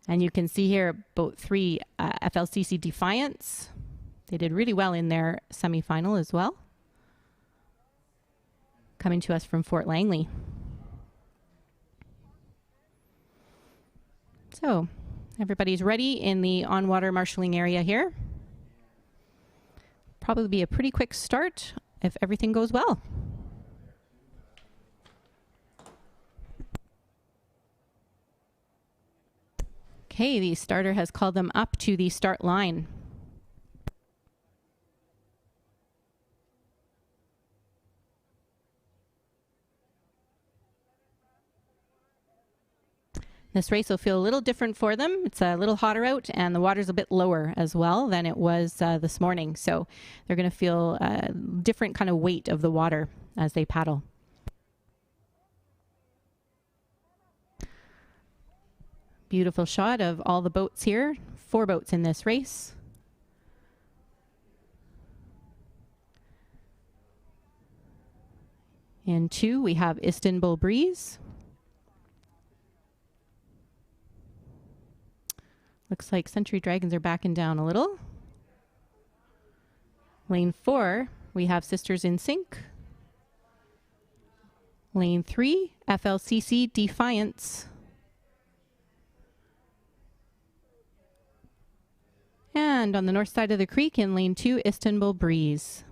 And you can see here, boat 3, FLCC Defiance. They did really well in their semifinal as well. Coming to us from Fort Langley. So, everybody's ready in the on-water marshalling area here. Probably be a pretty quick start if everything goes well. Okay, the starter has called them up to the start line. This race will feel a little different for them. It's a little hotter out and the water's a bit lower as well than it was this morning. So they're going to feel a different kind of weight of the water as they paddle. Beautiful shot of all the boats here. 4 boats in this race. In 2, we have Istanbul Breeze. Looks like Century Dragons are backing down a little. Lane 4, we have Sisters in Sync. Lane 3, FLCC Defiance. And on the north side of the creek in lane 2, Istanbul Breeze.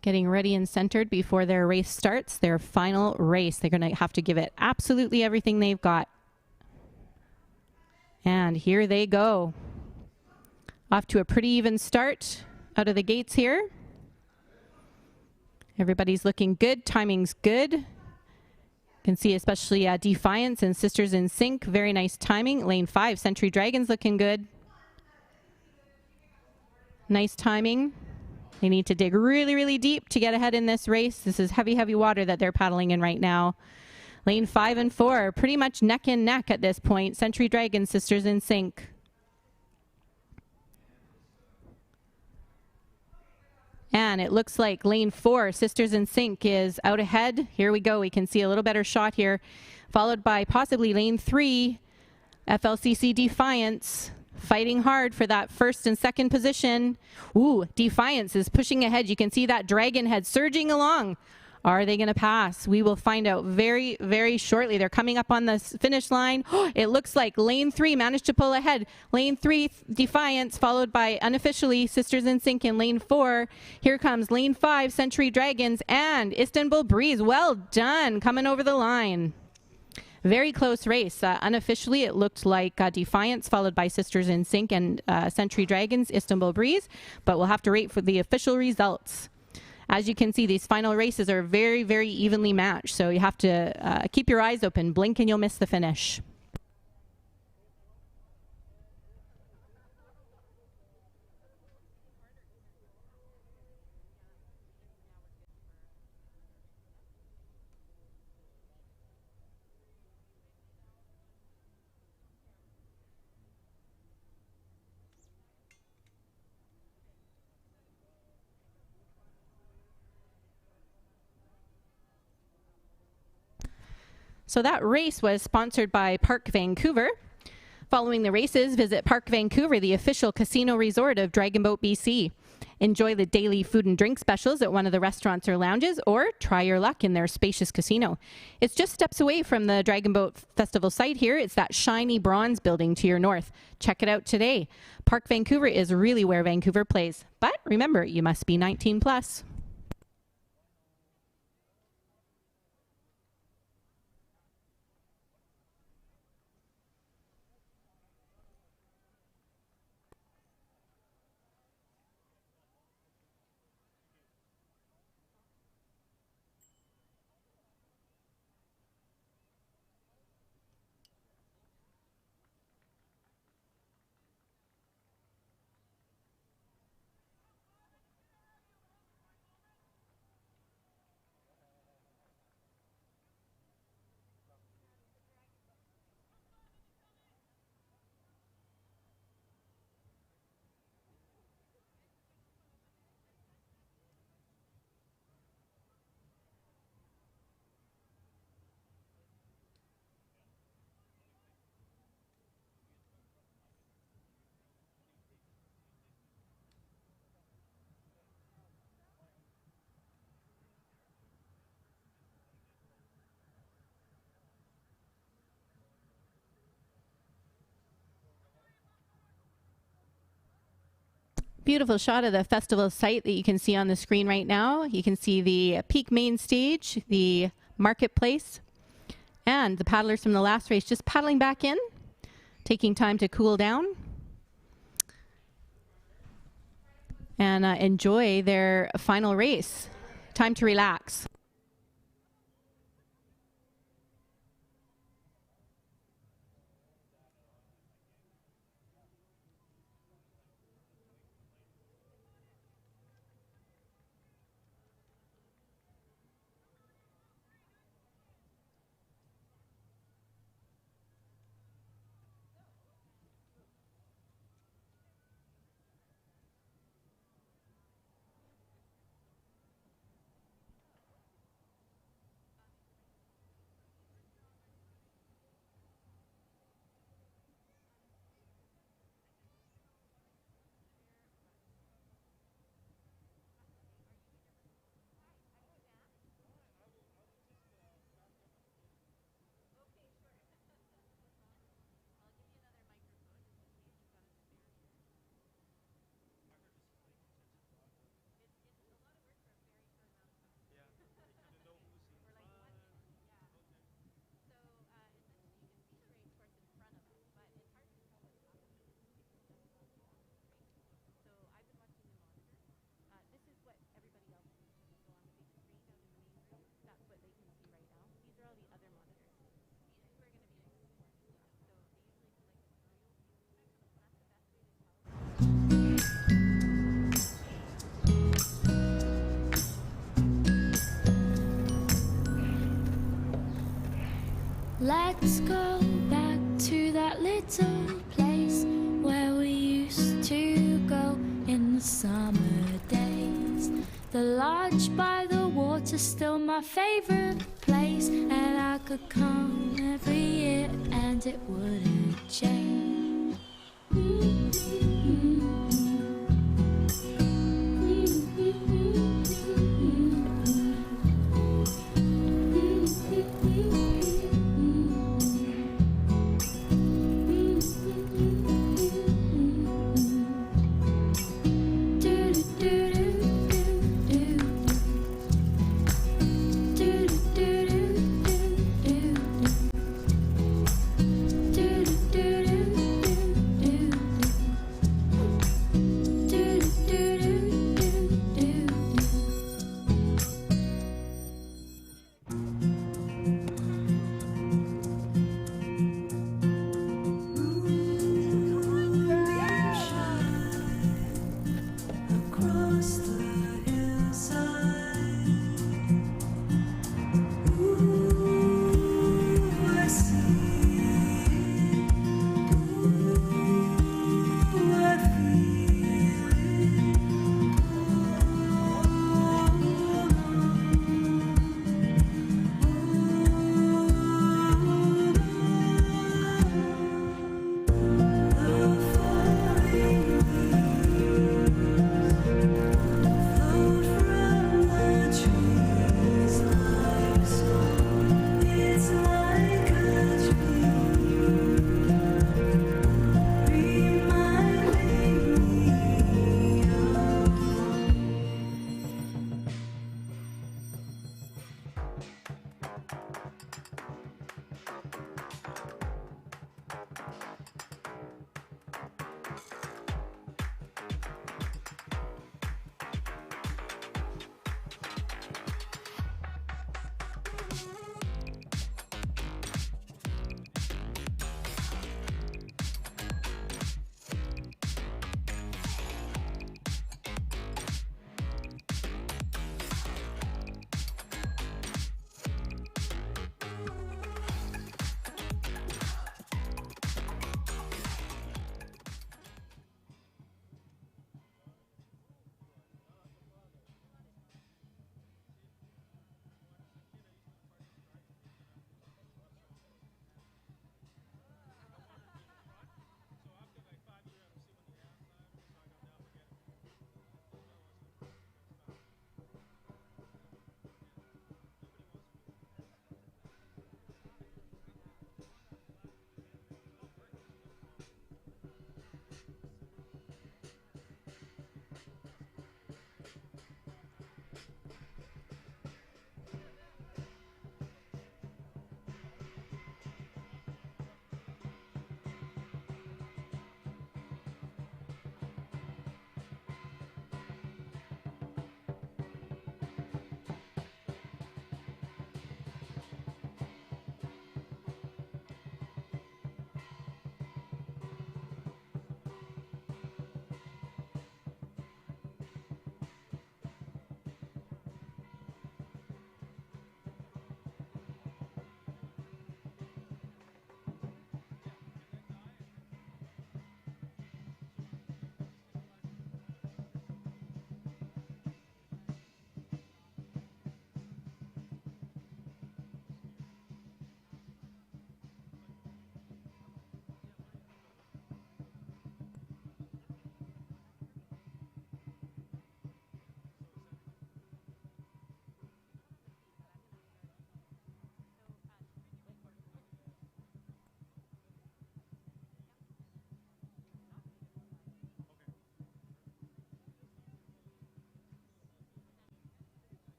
Getting ready and centered before their race starts, their final race. They're going to have to give it absolutely everything they've got. And here they go. Off to a pretty even start out of the gates here. Everybody's looking good. Timing's good. You can see especially Defiance and Sisters in Sync. Very nice timing. Lane 5, Century Dragons looking good. Nice timing. They need to dig really, really deep to get ahead in this race. This is heavy, heavy water that they're paddling in right now. Lane 5 and 4 are pretty much neck and neck at this point. Century Dragons, Sisters in Sync. And it looks like lane 4, Sisters in Sync, is out ahead. Here we go. We can see a little better shot here. Followed by possibly lane 3, FLCC Defiance, fighting hard for that first and second position. Ooh, Defiance is pushing ahead. You can see that dragon head surging along. Are they going to pass? We will find out very, very shortly. They're coming up on the finish line. It looks like lane 3 managed to pull ahead. Lane 3, Defiance, followed by unofficially Sisters in Sync in lane 4. Here comes lane 5, Century Dragons, and Istanbul Breeze. Well done, coming over the line. Very close race. Unofficially, it looked like Defiance, followed by Sisters in Sync and Century Dragons, Istanbul Breeze. But we'll have to wait for the official results. As you can see, these final races are very, very evenly matched. So you have to keep your eyes open. Blink and you'll miss the finish. So that race was sponsored by Park Vancouver. Following the races, visit Park Vancouver, the official casino resort of Dragon Boat BC. Enjoy the daily food and drink specials at one of the restaurants or lounges, or try your luck in their spacious casino. It's just steps away from the Dragon Boat Festival site here. It's that shiny bronze building to your north. Check it out today. Park Vancouver is really where Vancouver plays. But remember, you must be 19 plus. Beautiful shot of the festival site that you can see on the screen right now. You can see the peak main stage, the marketplace, and the paddlers from the last race just paddling back in, taking time to cool down and enjoy their final race. Time to relax. Let's go back to that little place where we used to go in the summer days. The lodge by the water's still my favorite place, and I could come every year and it wouldn't change. Do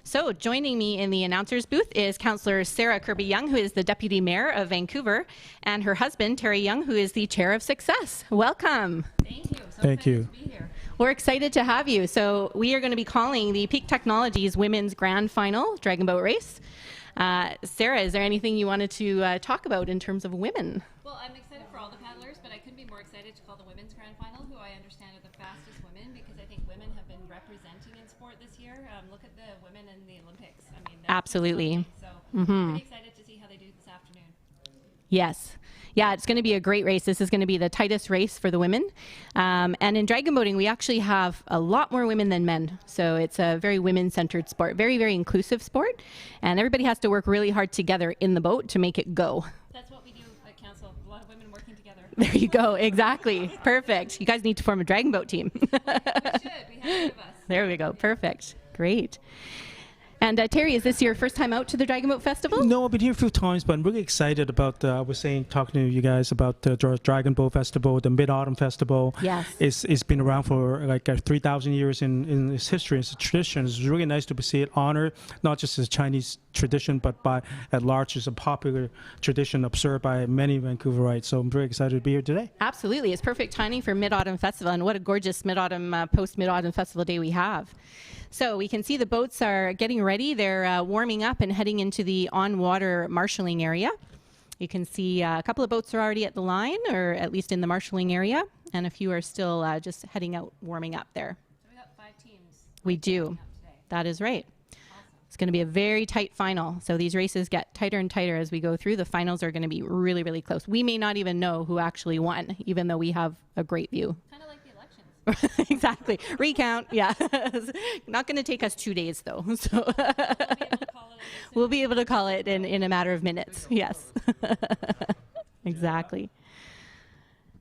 So joining me in the announcer's booth is Councillor Sarah Kirby-Young, who is the Deputy Mayor of Vancouver, and her husband, Terry Young, who is the Chair of Success. Welcome. Thank you. Thank you. We're excited to have you. So we are going to be calling the Peak Technologies Women's Grand Final Dragon Boat Race. Sarah, is there anything you wanted to talk about in terms of women? Well, I'm excited for all the paddlers, but I couldn't be more excited to call the Women's Grand Final, who I understand are the fastest women, because I think women have been representing in sport this year. Look at the women in the Olympics. I mean, Absolutely. So I'm pretty excited to see how they do this afternoon. Yes. Yeah, it's going to be a great race. This is going to be the tightest race for the women. And in dragon boating, we actually have a lot more women than men. So it's a very women-centered sport, very, very inclusive sport. And everybody has to work really hard together in the boat to make it go. That's what we do at Council. A lot of women working together. There you go. Exactly. Perfect. You guys need to form a dragon boat team. We should. We have 8 of us. There we go. Perfect. Great. And Terry, is this your first time out to the Dragon Boat Festival? No, I've been here a few times, but I'm really excited about, I was talking to you guys about the Dragon Boat Festival, the Mid-Autumn Festival. Yes. It's been around for like 3,000 years in its history, it's a tradition. It's really nice to see it honored, not just as a Chinese tradition, but by at large as a popular tradition observed by many Vancouverites. So I'm very excited to be here today. Absolutely. It's perfect timing for Mid-Autumn Festival, and what a gorgeous Mid-Autumn, post-Mid-Autumn Festival day we have. So we can see the boats are getting ready. They're warming up and heading into the on-water marshalling area. You can see a couple of boats are already at the line, or at least in the marshalling area, and a few are still just heading out, warming up there. So we got 5 teams. We do. That is right. It's going to be a very tight final. So these races get tighter and tighter as we go through. The finals are going to be really, really close. We may not even know who actually won, even though we have a great view. Kind of like the elections. Exactly. Recount. Yeah. Not going to take us 2 days, though. So we'll be able to call it in a matter of minutes. Yes. Exactly.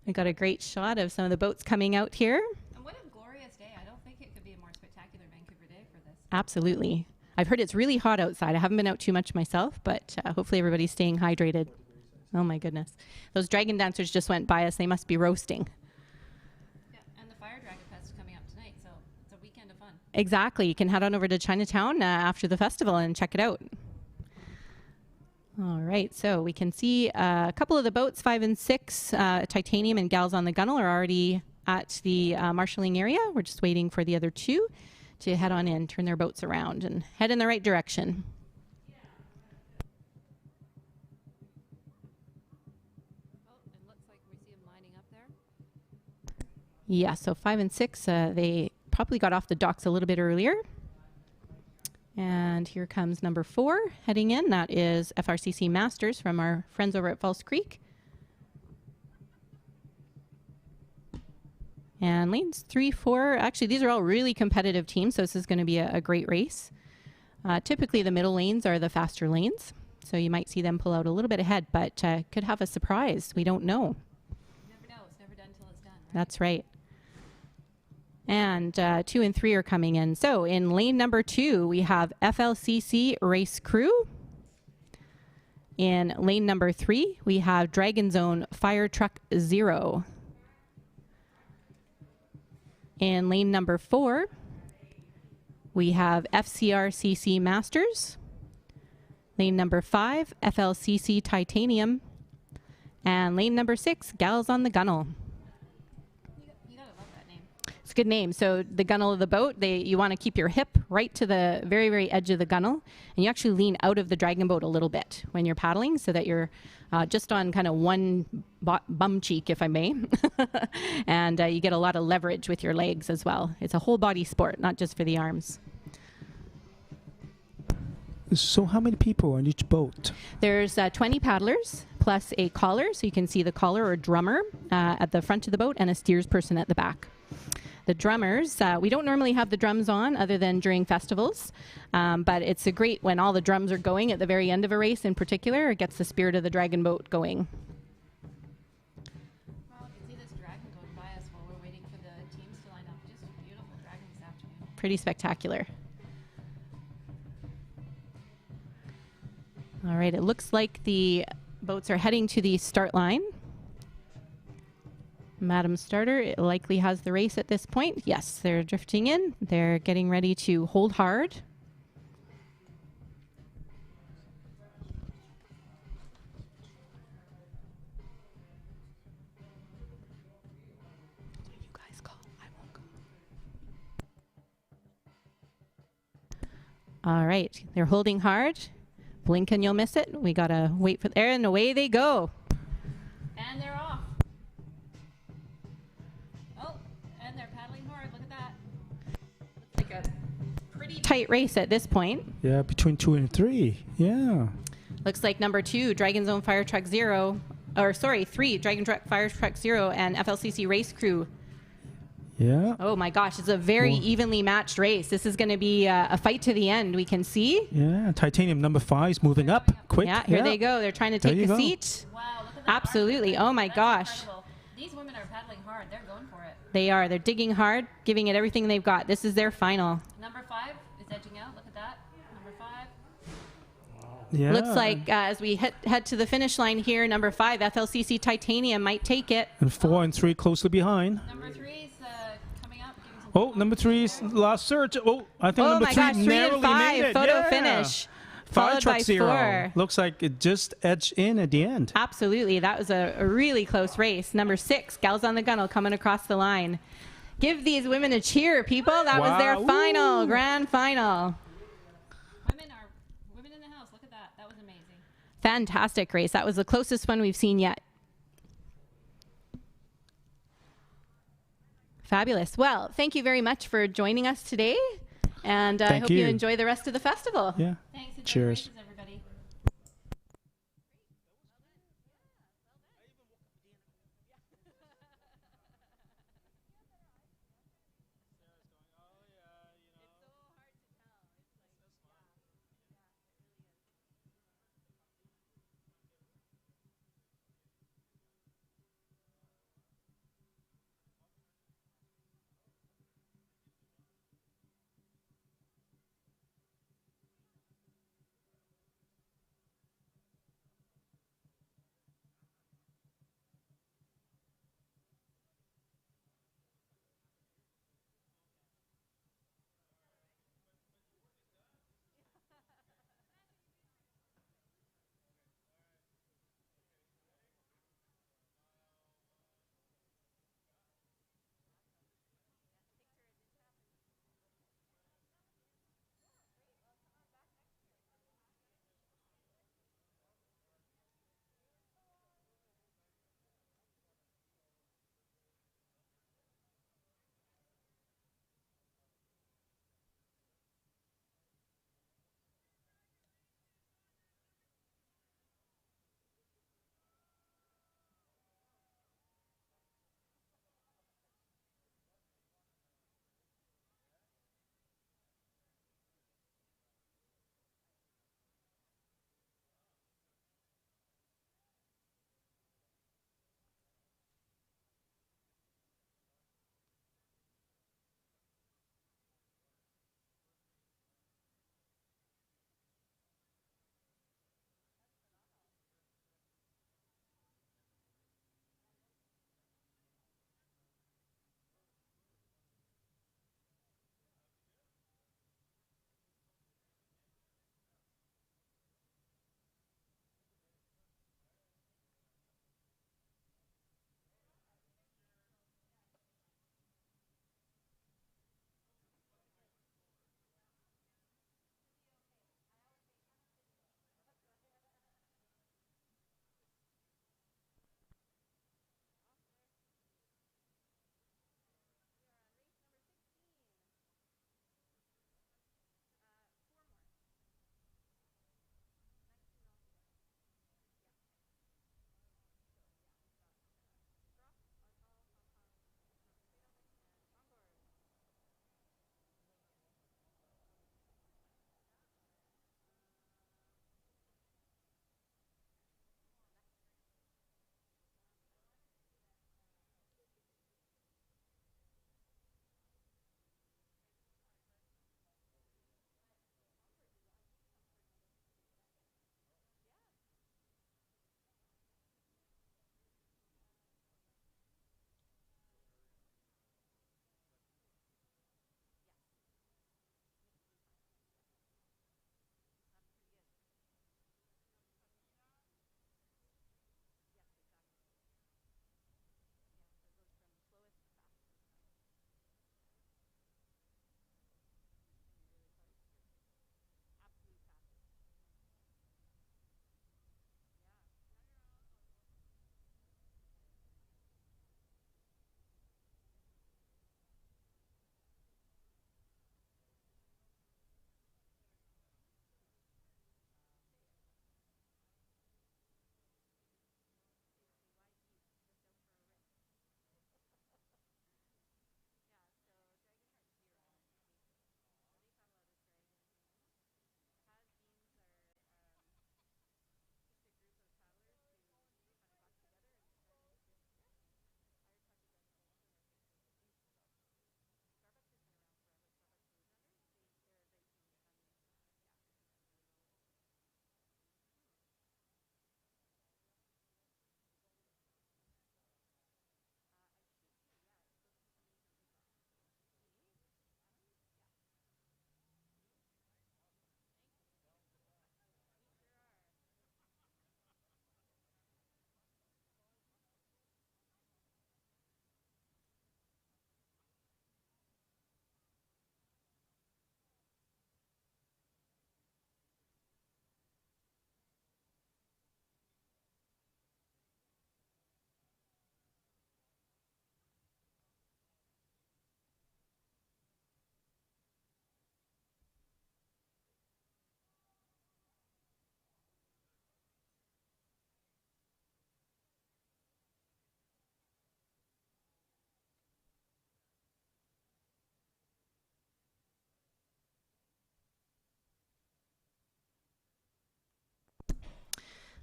I got a great shot of some of the boats coming out here. And what a glorious day. I don't think it could be a more spectacular Vancouver day for this. Absolutely. I've heard it's really hot outside. I haven't been out too much myself, but hopefully everybody's staying hydrated. Oh my goodness. Those dragon dancers just went by us. They must be roasting. Yeah, and the Fire Dragon Fest is coming up tonight, so it's a weekend of fun. Exactly. You can head on over to Chinatown after the festival and check it out. All right, so we can see a couple of the boats, 5 and 6, Titanium and Gals on the Gunnel, are already at the marshalling area. We're just waiting for the other 2 to head on in, turn their boats around, and head in the right direction. Oh, it looks like we see them lining up there. Yeah, so 5 and 6, they probably got off the docks a little bit earlier. And here comes number 4 heading in. That is FRCC Masters from our friends over at False Creek. And lanes 3, 4, actually these are all really competitive teams, so this is going to be a great race. Typically the middle lanes are the faster lanes, so you might see them pull out a little bit ahead, but could have a surprise. We don't know. You never know. It's never done until it's done. Right? That's right. And 2 and 3 are coming in. So in lane number 2, we have FLCC Race Crew. In lane number 3, we have Dragon Zone Fire Truck 0. In lane number 4, we have FCRCC Masters. Lane number 5, FLCC Titanium. And lane number 6, Gals on the Gunnel. You gotta love that name. It's a good name. So the gunnel of the boat, you want to keep your hip right to the very, very edge of the gunnel. And you actually lean out of the dragon boat a little bit when you're paddling so that you're just on kind of one bum cheek, if I may. And you get a lot of leverage with your legs as well. It's a whole body sport, not just for the arms. So how many people on each boat? There's 20 paddlers plus a caller. So you can see the caller or drummer at the front of the boat and a steers person at the back. The drummers, we don't normally have the drums on other than during festivals, but it's a great when all the drums are going at the very end of a race in particular. It gets the spirit of the dragon boat going. Well, you can see this dragon going by us while we're waiting for the teams to line up. Just a beautiful dragon this afternoon. Pretty spectacular. All right, it looks like the boats are heading to the start line. Madam Starter likely has the race at this point. Yes, they're drifting in. They're getting ready to hold hard. All right, they're holding hard. Blink and you'll miss it. We gotta wait for there, and away they go. And they're off. Oh, and they're paddling hard. Look at that. Looks like a pretty Tight race at this point. Yeah, between 2 and 3. Yeah. Looks like number 2, Dragon's Own Fire Truck 3, Dragon Fire Truck 0 and FLCC Race Crew. Yeah. Oh my gosh, it's a very evenly matched race. This is going to be a fight to the end, we can see. Yeah, Titanium number 5 is moving up quick. Yeah, here they go. They're trying to take the seat. Wow, look at that. Absolutely. Oh my gosh. Incredible. These women are paddling hard. They're going for it. They are. They're digging hard, giving it everything they've got. This is their final. Number 5 is edging out. Look at that. Number 5. Yeah. Looks like as we head to the finish line here, number 5, FLCC Titanium might take it. And 4 and 3 closely behind. Number 3 is coming up. Oh, number 3's last search. Oh, I think number 3 narrowly made it. Photo finish. Fire Followed Truck by 0. 4. Looks like it just edged in at the end. Absolutely. That was a really close race. Number 6, Gals on the Gunnel coming across the line. Give these women a cheer, people. That was their final, grand final. Women in the house. Look at that. That was amazing. Fantastic race. That was the closest one we've seen yet. Fabulous. Well, thank you very much for joining us today. And I hope you enjoy the rest of the festival. Yeah. Thanks. Cheers. Everybody.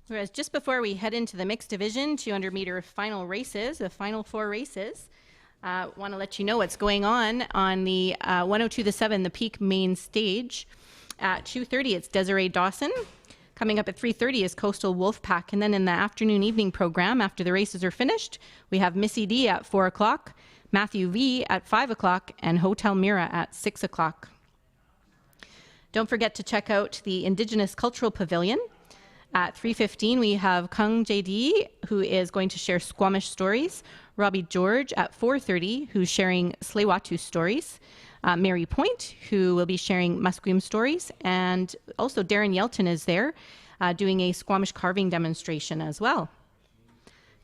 Whereas just before we head into the mixed division 200-meter final races, the final 4 races, want to let you know what's going on the 102-7, the peak main stage. At 2:30, it's Desiree Dawson. Coming up at 3:30 is Coastal Wolfpack. And then in the afternoon evening program, after the races are finished, we have Missy D at 4 o'clock, Matthew V at 5 o'clock, and Hotel Mira at 6 o'clock. Don't forget to check out the Indigenous Cultural Pavilion. At 3:15, we have Kung JD, who is going to share Squamish stories. Robbie George at 4:30, who's sharing Tsleil-Waututh stories. Mary Point, who will be sharing Musqueam stories. And also Darren Yelton is there doing a Squamish carving demonstration as well.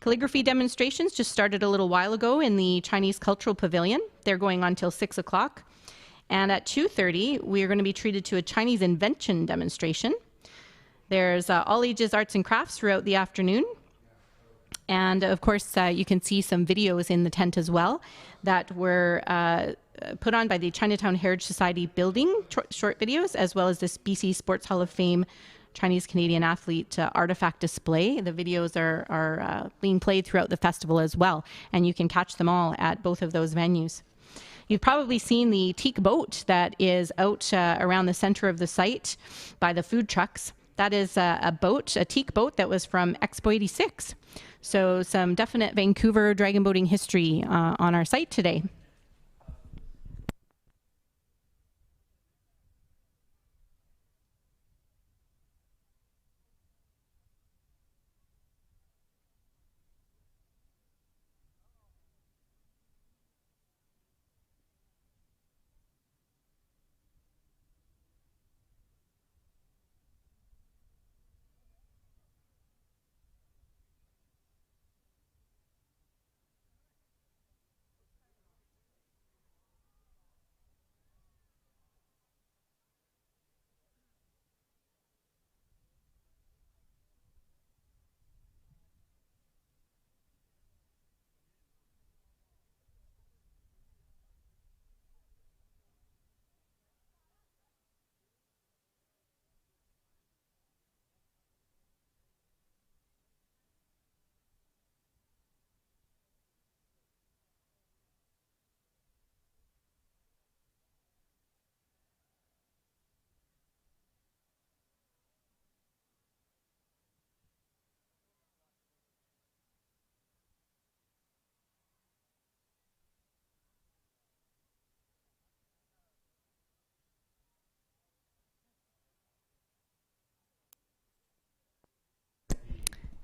Calligraphy demonstrations just started a little while ago in the Chinese Cultural Pavilion. They're going on till 6 o'clock. And at 2:30, we're going to be treated to a Chinese invention demonstration. There's all ages arts and crafts throughout the afternoon. And of course, you can see some videos in the tent as well that were put on by the Chinatown Heritage Society building, short videos, as well as this BC Sports Hall of Fame Chinese Canadian athlete artifact display. The videos are being played throughout the festival as well, and you can catch them all at both of those venues. You've probably seen the teak boat that is out around the center of the site by the food trucks. That is a teak boat that was from Expo 86. So some definite Vancouver dragon boating history on our site today.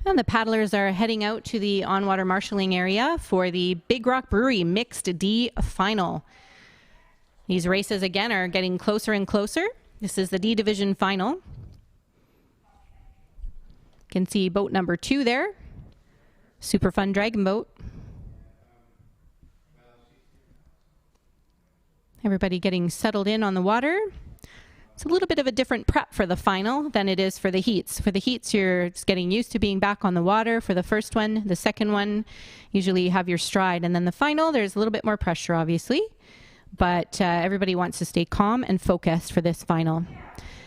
And the paddlers are heading out to the on-water marshalling area for the Big Rock Brewery Mixed D Final. These races, again, are getting closer and closer. This is the D Division Final. You can see boat number 2 there. Super fun dragon boat. Everybody getting settled in on the water. It's a little bit of a different prep for the final than it is for the heats. For the heats, you're just getting used to being back on the water for the first one. The second one, usually you have your stride. And then the final, there's a little bit more pressure, obviously. But everybody wants to stay calm and focused for this final.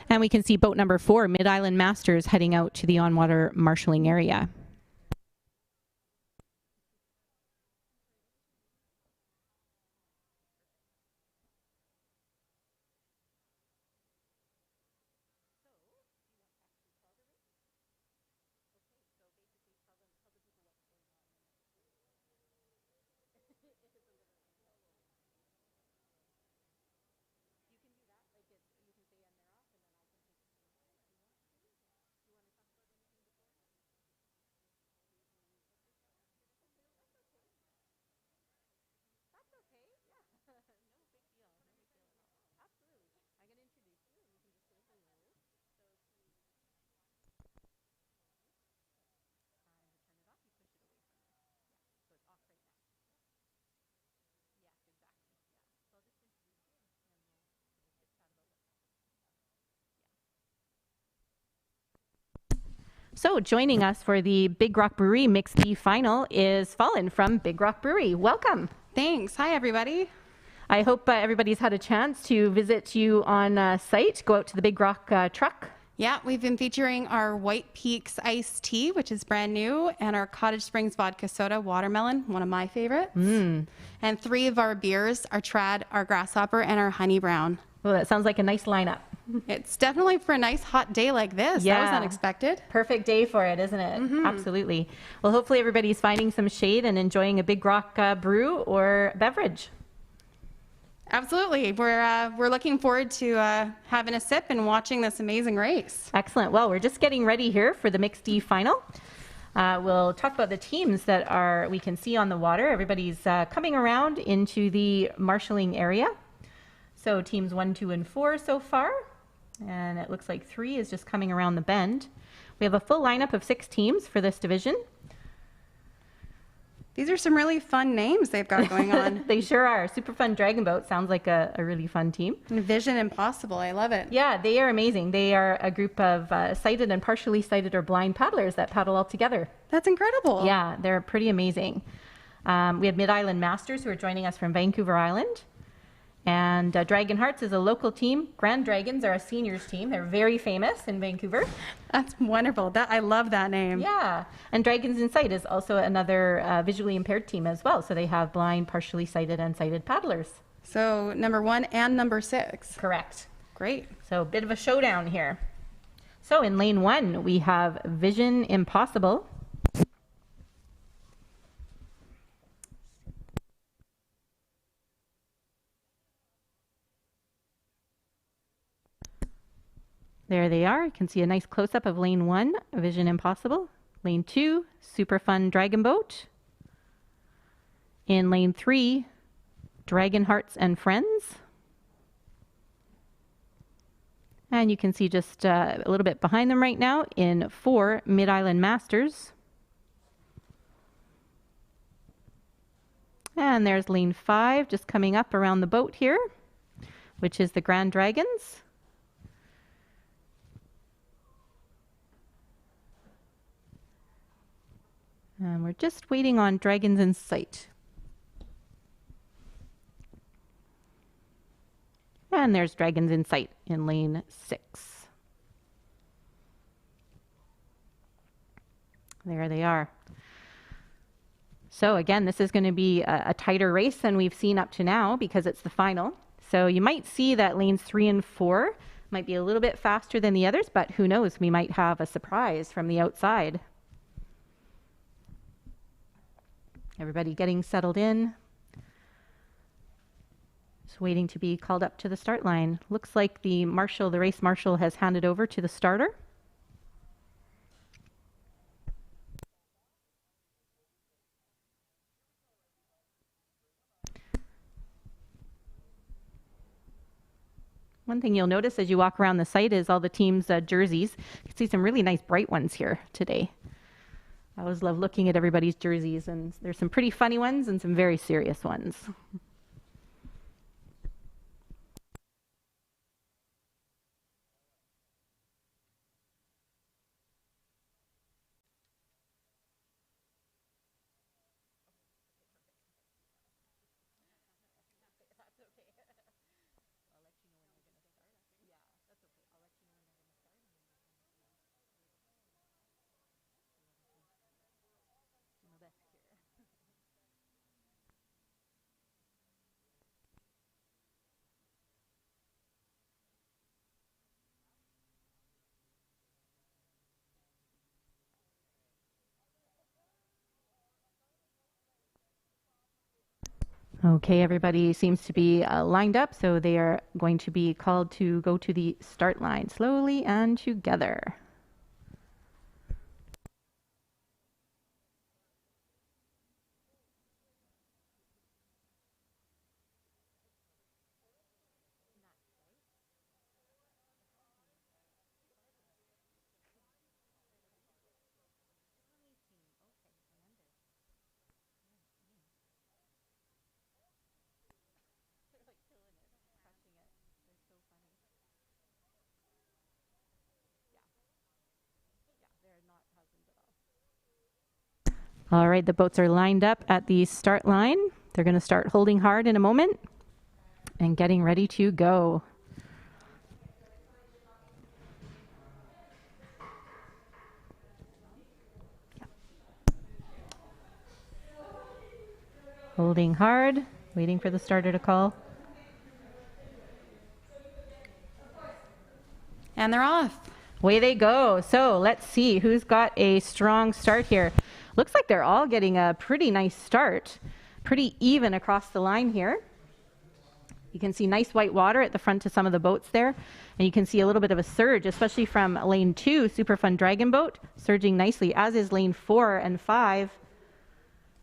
And we can see boat number 4, Mid-Island Masters, heading out to the on-water marshalling area. So joining us for the Big Rock Brewery Mixed D Final is Fallon from Big Rock Brewery. Welcome. Thanks. Hi, everybody. I hope everybody's had a chance to visit you on site, go out to the Big Rock truck. Yeah, we've been featuring our White Peaks iced tea, which is brand new, and our Cottage Springs vodka soda watermelon, one of my favorites. And 3 of our beers, our Trad, our Grasshopper, and our Honey Brown. Well, that sounds like a nice lineup. It's definitely for a nice hot day like this. Yeah. That was unexpected. Perfect day for it, isn't it? Absolutely. Well, hopefully everybody's finding some shade and enjoying a Big Rock brew or beverage. Absolutely. We're looking forward to having a sip and watching this amazing race. Excellent. Well, we're just getting ready here for the Mixed D final. We'll talk about the teams that we can see on the water. Everybody's coming around into the marshalling area. So teams 1, 2, and 4 so far. And it looks like 3 is just coming around the bend. We have a full lineup of 6 teams for this division. These are some really fun names they've got going on. They sure are. Super Fun Dragon Boat sounds like a really fun team. And Vision Impossible, I love it. Yeah, they are amazing. They are a group of sighted and partially sighted or blind paddlers that paddle all together. That's incredible. Yeah, they're pretty amazing. We have Mid-Island Masters who are joining us from Vancouver Island. And Dragon Hearts is a local team. Grand Dragons are a seniors team. They're very famous in Vancouver. That's wonderful. I love that name. Yeah. And Dragons in Sight is also another visually impaired team as well. So they have blind, partially sighted, and sighted paddlers. So number 1 and number 6. Correct. Great. So a bit of a showdown here. So in lane 1, we have Vision Impossible. There they are. You can see a nice close-up of lane 1, Vision Impossible. Lane 2, Super Fun Dragon Boat. In lane 3, Dragon Hearts and Friends. And you can see just a little bit behind them right now in 4, Mid-Island Masters. And there's lane 5 just coming up around the boat here, which is the Grand Dragons. And we're just waiting on Dragons in Sight. And there's Dragons in Sight in lane 6. There they are. So again, this is going to be a tighter race than we've seen up to now because it's the final. So you might see that lanes 3 and 4 might be a little bit faster than the others, but who knows, we might have a surprise from the outside. Everybody getting settled in. Just waiting to be called up to the start line. Looks like the race marshal has handed over to the starter. One thing you'll notice as you walk around the site is all the teams' jerseys. You can see some really nice bright ones here today. I always love looking at everybody's jerseys, and there's some pretty funny ones and some very serious ones. Okay, everybody seems to be lined up, so they are going to be called to go to the start line slowly and together. All right, the boats are lined up at the start line. They're going to start holding hard in a moment and getting ready to go. Holding hard, waiting for the starter to call. And they're off. Away they go. So let's see who's got a strong start here. Looks like they're all getting a pretty nice start. Pretty even across the line here. You can see nice white water at the front of some of the boats there. And you can see a little bit of a surge, especially from lane 2, Super Fun Dragon Boat, surging nicely, as is lane 4 and 5.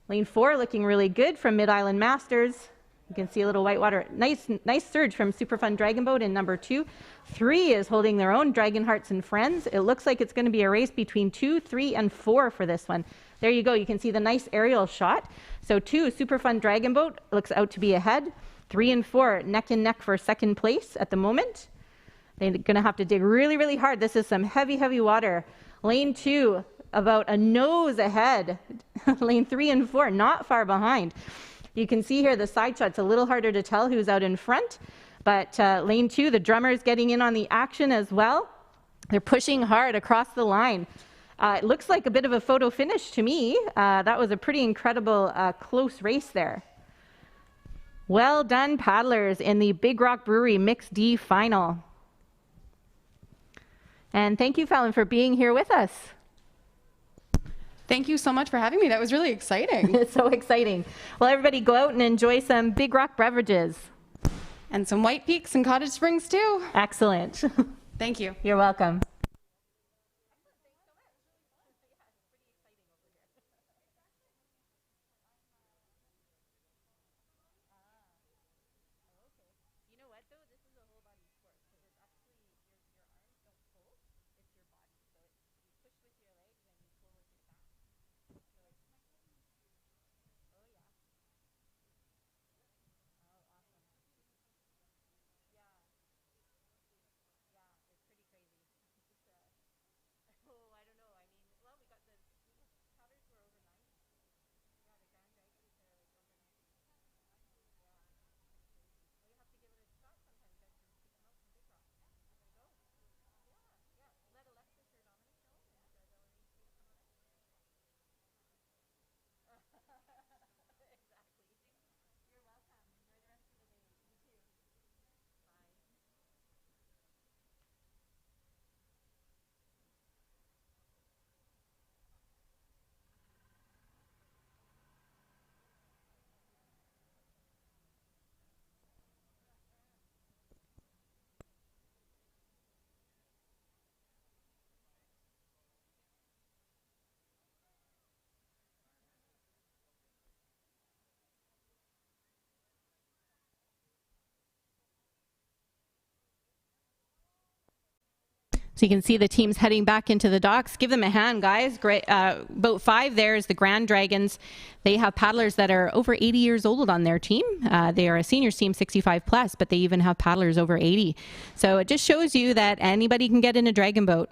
Lane 4 looking really good from Mid-Island Masters. You can see a little white water. Nice surge from Super Fun Dragon Boat in number 2. 3 is holding their own, Dragon Hearts and Friends. It looks like it's going to be a race between 2, 3, and 4 for this one. There you go. You can see the nice aerial shot. So 2, Super Fun Dragon Boat, looks out to be ahead. 3 and 4, neck and neck for second place at the moment. They're going to have to dig really, really hard. This is some heavy, heavy water. Lane 2, about a nose ahead. Lane 3 and 4, not far behind. You can see here the side shot's a little harder to tell who's out in front, but lane 2, the drummer's getting in on the action as well. They're pushing hard across the line. It looks like a bit of a photo finish to me. That was a pretty incredible close race there. Well done, paddlers, in the Big Rock Brewery Mixed D final. And thank you, Fallon, for being here with us. Thank you so much for having me. That was really exciting. It's so exciting. Well, everybody go out and enjoy some Big Rock beverages. And some White Peaks and Cottage Springs too. Excellent. Thank you. You're welcome. So you can see the teams heading back into the docks. Give them a hand, guys. Great. Boat 5 there is the Grand Dragons. They have paddlers that are over 80 years old on their team. They are a seniors team, 65 plus, but they even have paddlers over 80. So it just shows you that anybody can get in a dragon boat.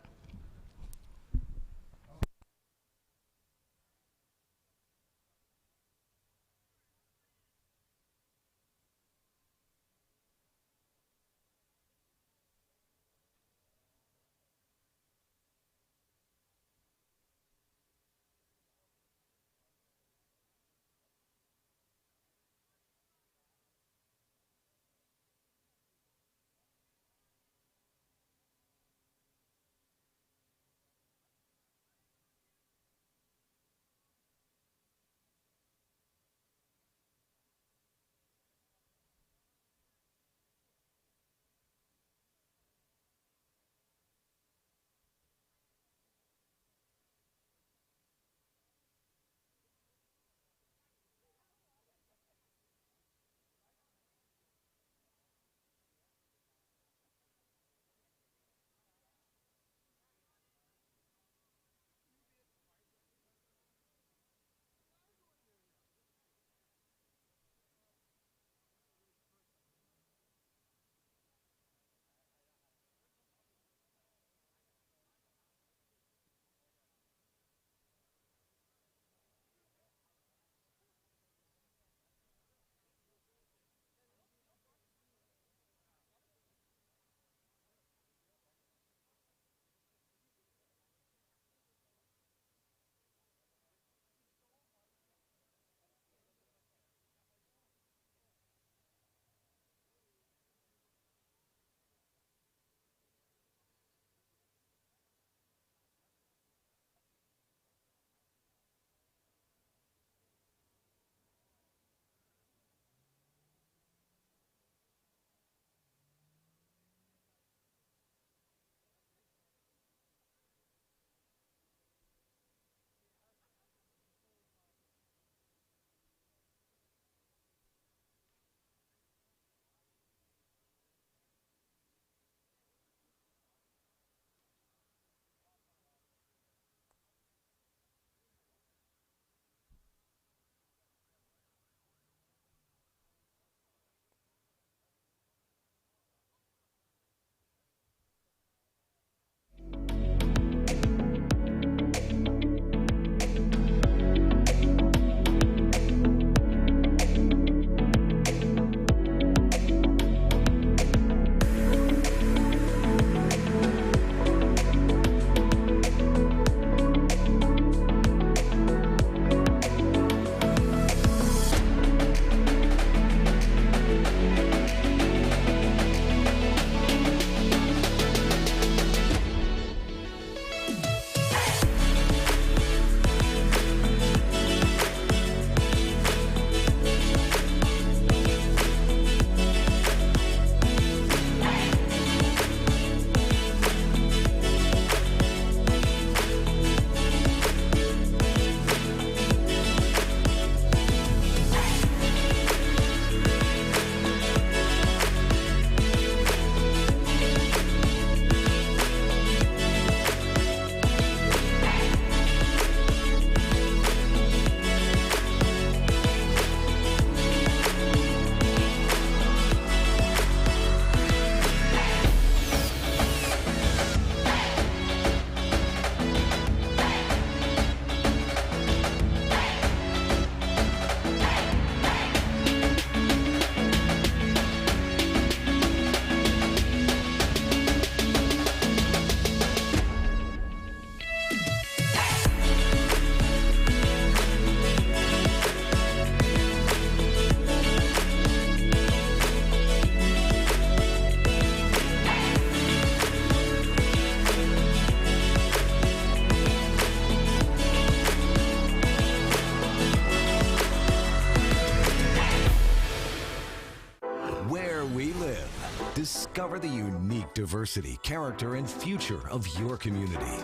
Where we live. Discover the unique diversity, character, and future of your community.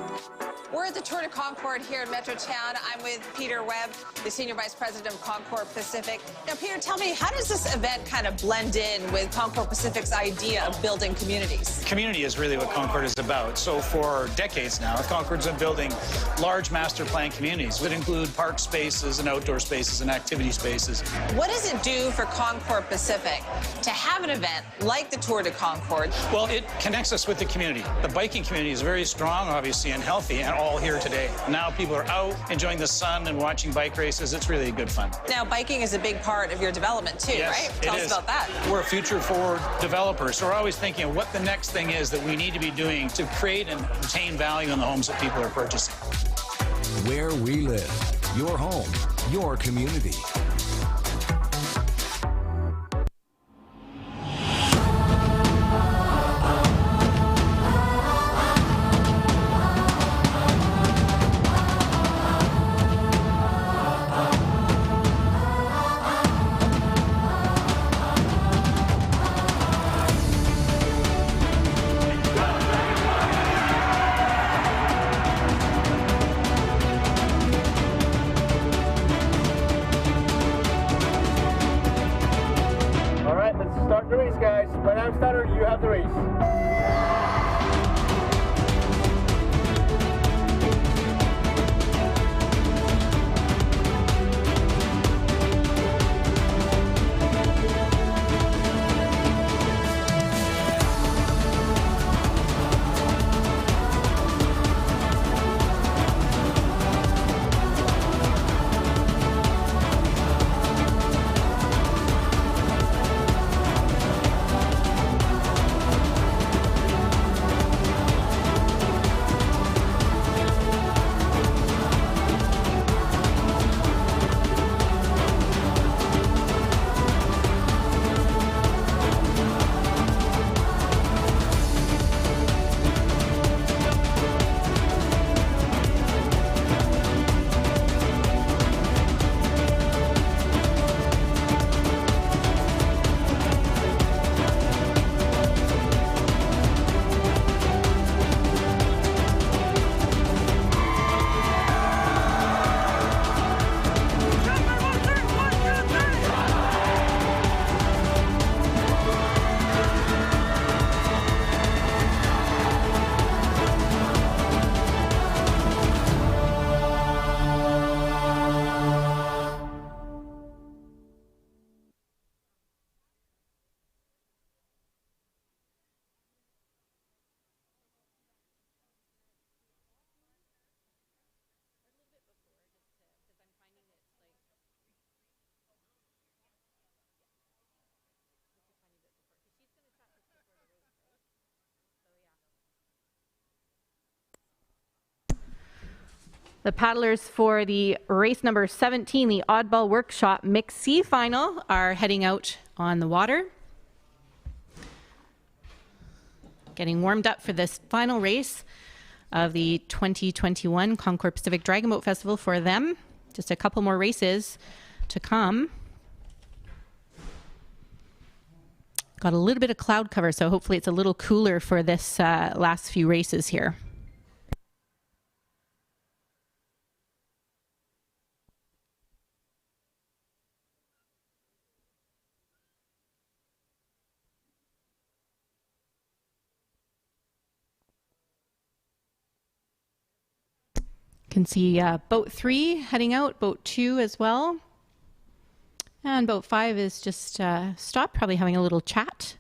We're at the Tour de Concord here in Metrotown. I'm with Peter Webb, the Senior Vice President of Concord Pacific. Now, Peter, tell me, how does this event kind of blend in with Concord Pacific's idea of building communities? Community is really what Concord is about. So for decades now, Concord's been building large master plan communities that include park spaces and outdoor spaces and activity spaces. What does it do for Concord Pacific to have an event like the Tour de Concord? Well, it connects us with the community. The biking community is very strong, obviously, and healthy, and all here today. Now people are out enjoying the sun and watching bike races. It's really good fun. Now, biking is a big part of your development too, Yes, right? Tell us about that. We're a future-forward developer, so we're always thinking of what the next thing is that we need to be doing to create and retain value in the homes that people are purchasing. Where we live. Your home, your community. Start the race, guys. When I'm started, you have the race. The paddlers for the race number 17, the Oddball Workshop Mix C Final, are heading out on the water. Getting warmed up for this final race of the 2021 Concord Pacific Dragon Boat Festival for them. Just a couple more races to come. Got a little bit of cloud cover, so hopefully it's a little cooler for this last few races here. Can see boat 3 heading out, boat 2 as well. And boat 5 is just stopped, probably having a little chat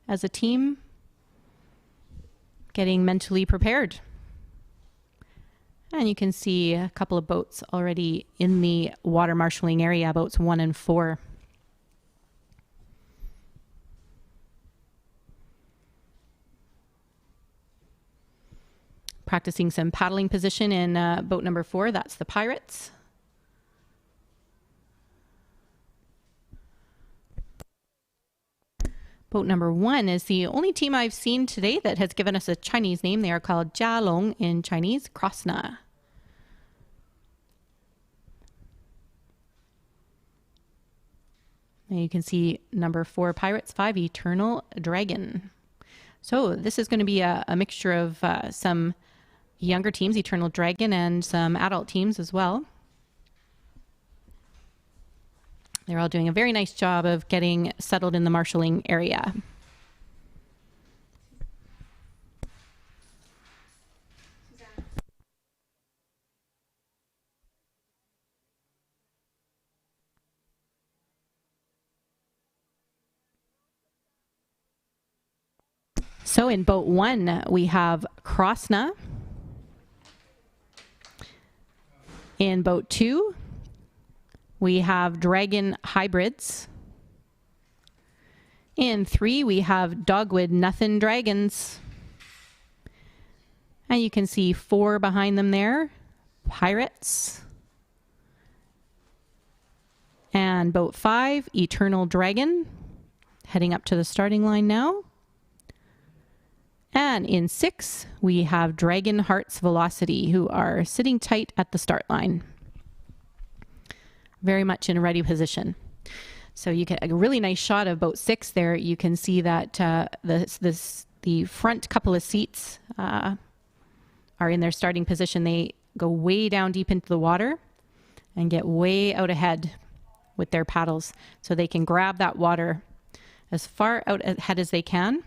as a team, getting mentally prepared. And you can see a couple of boats already in the water marshalling area, boats 1 and 4. Practicing some paddling position in boat number 4. That's the Pirates. Boat number 1 is the only team I've seen today that has given us a Chinese name. They are called Jialong in Chinese, Krasna. And you can see number 4 Pirates, 5 Eternal Dragon. So this is going to be a mixture of some younger teams, Eternal Dragon, and some adult teams as well. They're all doing a very nice job of getting settled in the marshalling area. So in boat 1, we have Krosna. In boat 2, we have Dragon Hybrids. In 3, we have Dogwood Nothing Dragons. And you can see 4 behind them there, Pirates. And boat 5, Eternal Dragon, heading up to the starting line now. And in 6, we have Dragon Hearts Velocity, who are sitting tight at the start line. Very much in a ready position. So you get a really nice shot of boat 6 there. You can see that the front couple of seats are in their starting position. They go way down deep into the water and get way out ahead with their paddles, so they can grab that water as far out ahead as they can.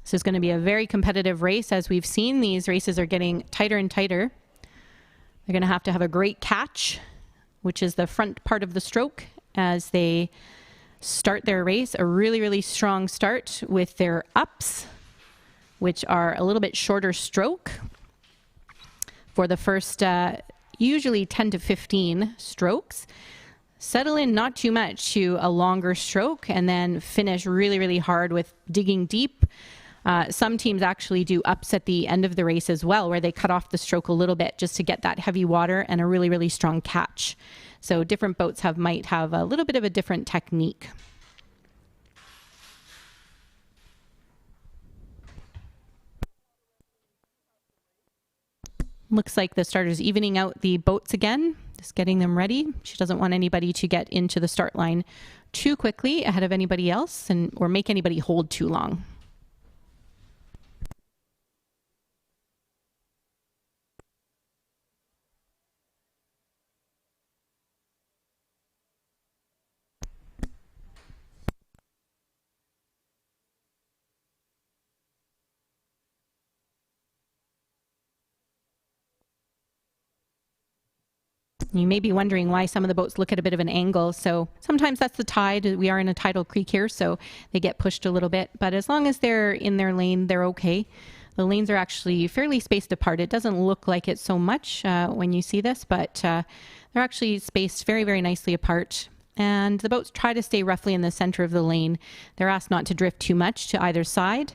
This is going to be a very competitive race. As we've seen, these races are getting tighter and tighter. They're going to have a great catch, which is the front part of the stroke, as they start their race. A really, really strong start with their ups, which are a little bit shorter stroke for the first usually 10 to 15 strokes. Settle in not too much to a longer stroke, and then finish really, really hard with digging deep. Some teams actually do ups at the end of the race as well, where they cut off the stroke a little bit just to get that heavy water and a really, really strong catch. So different boats might have a little bit of a different technique. Looks like the starter's evening out the boats again, just getting them ready. She doesn't want anybody to get into the start line too quickly ahead of anybody else, or make anybody hold too long. You may be wondering why some of the boats look at a bit of an angle. So sometimes that's the tide. We are in a tidal creek here, so they get pushed a little bit. But as long as they're in their lane, they're okay. The lanes are actually fairly spaced apart. It doesn't look like it so much when you see this, but they're actually spaced very, very nicely apart. And the boats try to stay roughly in the center of the lane. They're asked not to drift too much to either side.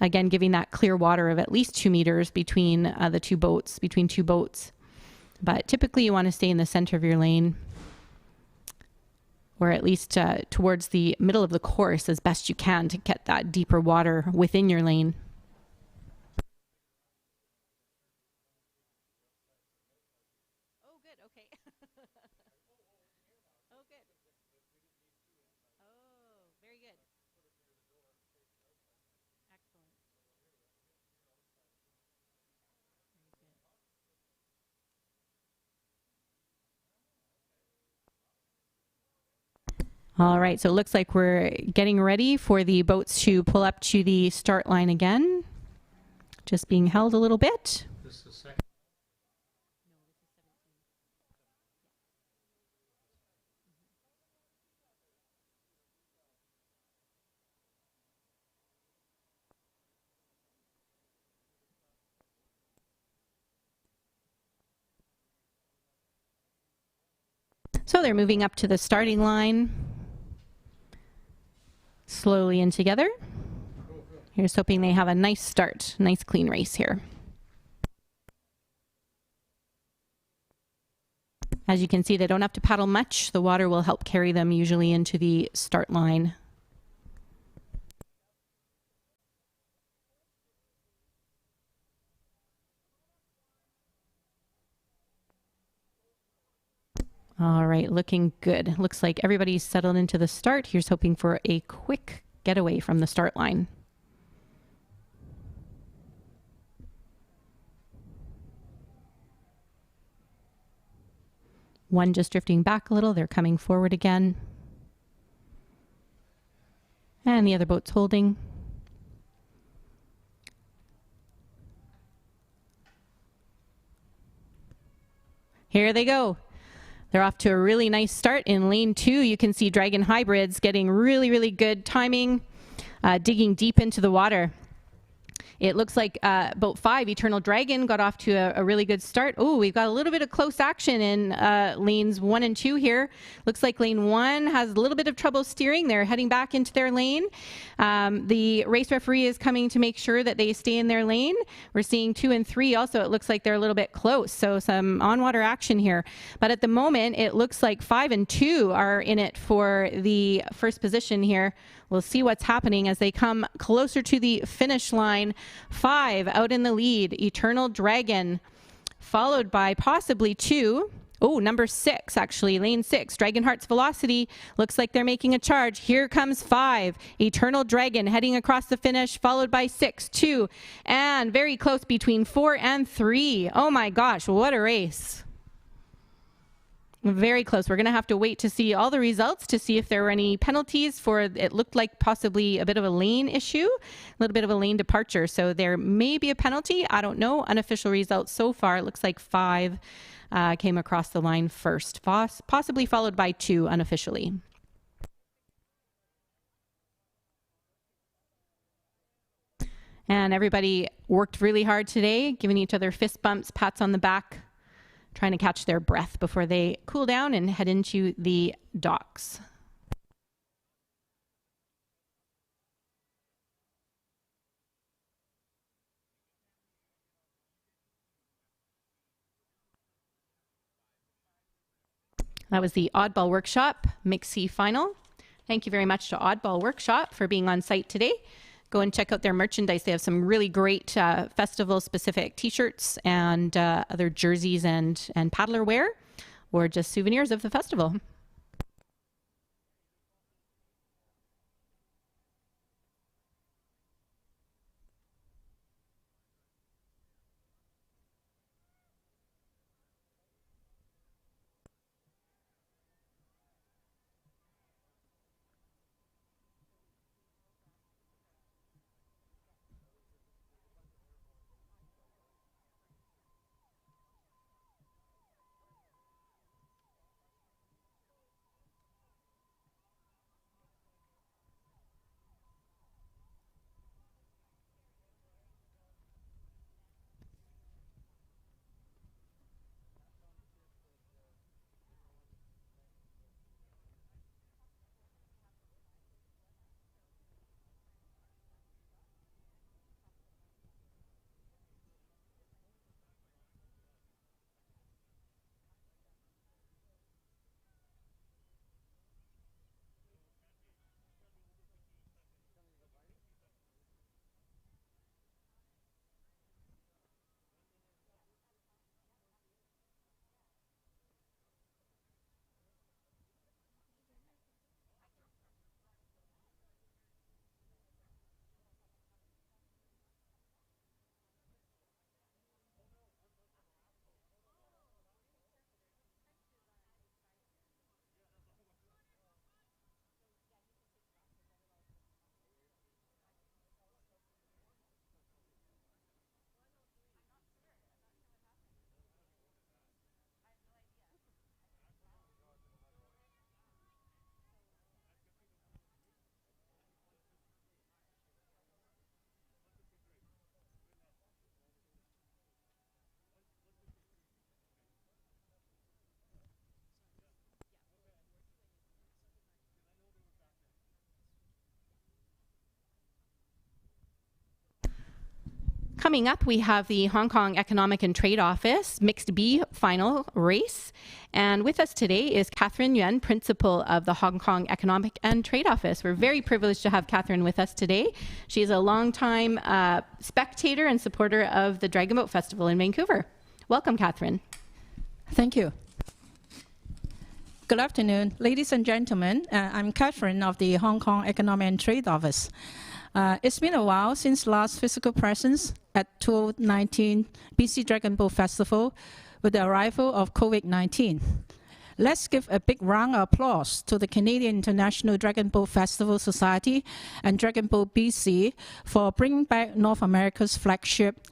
Again, giving that clear water of at least 2 meters between the two boats, between two boats. But typically you want to stay in the center of your lane, or at least towards the middle of the course as best you can to get that deeper water within your lane. Oh, good. Okay. Oh, good. Oh, very good. Excellent. All right, so it looks like we're getting ready for the boats to pull up to the start line again. Just being held a little bit. This is second. So they're moving up to the starting line. Slowly in together. Here's hoping they have a nice start, nice clean race here. As you can see, they don't have to paddle much. The water will help carry them usually into the start line. All right, looking good. Looks like everybody's settled into the start. Here's hoping for a quick getaway from the start line. One just drifting back a little. They're coming forward again. And the other boat's holding. Here they go. They're off to a really nice start in lane 2. You can see Dragon Hybrids getting really, really good timing, digging deep into the water. It looks like boat 5, Eternal Dragon, got off to a really good start. Oh, we've got a little bit of close action in lanes 1 and 2 here. Looks like lane 1 has a little bit of trouble steering. They're heading back into their lane. The race referee is coming to make sure that they stay in their lane. We're seeing 2 and 3 also. It looks like they're a little bit close, so some on-water action here. But at the moment, it looks like 5 and 2 are in it for the first position here. We'll see what's happening as they come closer to the finish line. 5 out in the lead, Eternal Dragon, followed by possibly 2. Oh, number 6, actually, lane 6, Dragon Heart's Velocity. Looks like they're making a charge. Here comes 5, Eternal Dragon, heading across the finish, followed by 6, 2, and very close between 4 and 3. Oh my gosh, what a race. Very close. We're going to have to wait to see all the results to see if there were any penalties for, it looked like possibly a bit of a lane issue, a little bit of a lane departure. So there may be a penalty. I don't know. Unofficial results so far. It looks like 5 came across the line first, possibly followed by 2 unofficially. And everybody worked really hard today, giving each other fist bumps, pats on the back, trying to catch their breath before they cool down and head into the docks. That was the Oddball Workshop Mix C Final. Thank you very much to Oddball Workshop for being on site today. Go and check out their merchandise. They have some really great festival-specific t-shirts and other jerseys and paddler wear, or just souvenirs of the festival. Coming up, we have the Hong Kong Economic and Trade Office Mixed B final race. And with us today is Catherine Yuan, Principal of the Hong Kong Economic and Trade Office. We're very privileged to have Catherine with us today. She is a longtime spectator and supporter of the Dragon Boat Festival in Vancouver. Welcome, Catherine. Thank you. Good afternoon, ladies and gentlemen. I'm Catherine of the Hong Kong Economic and Trade Office. It's been a while since last physical presence at 2019 BC Dragon Boat Festival with the arrival of COVID-19. Let's give a big round of applause to the Canadian International Dragon Boat Festival Society and Dragon Boat BC for bringing back North America's flagship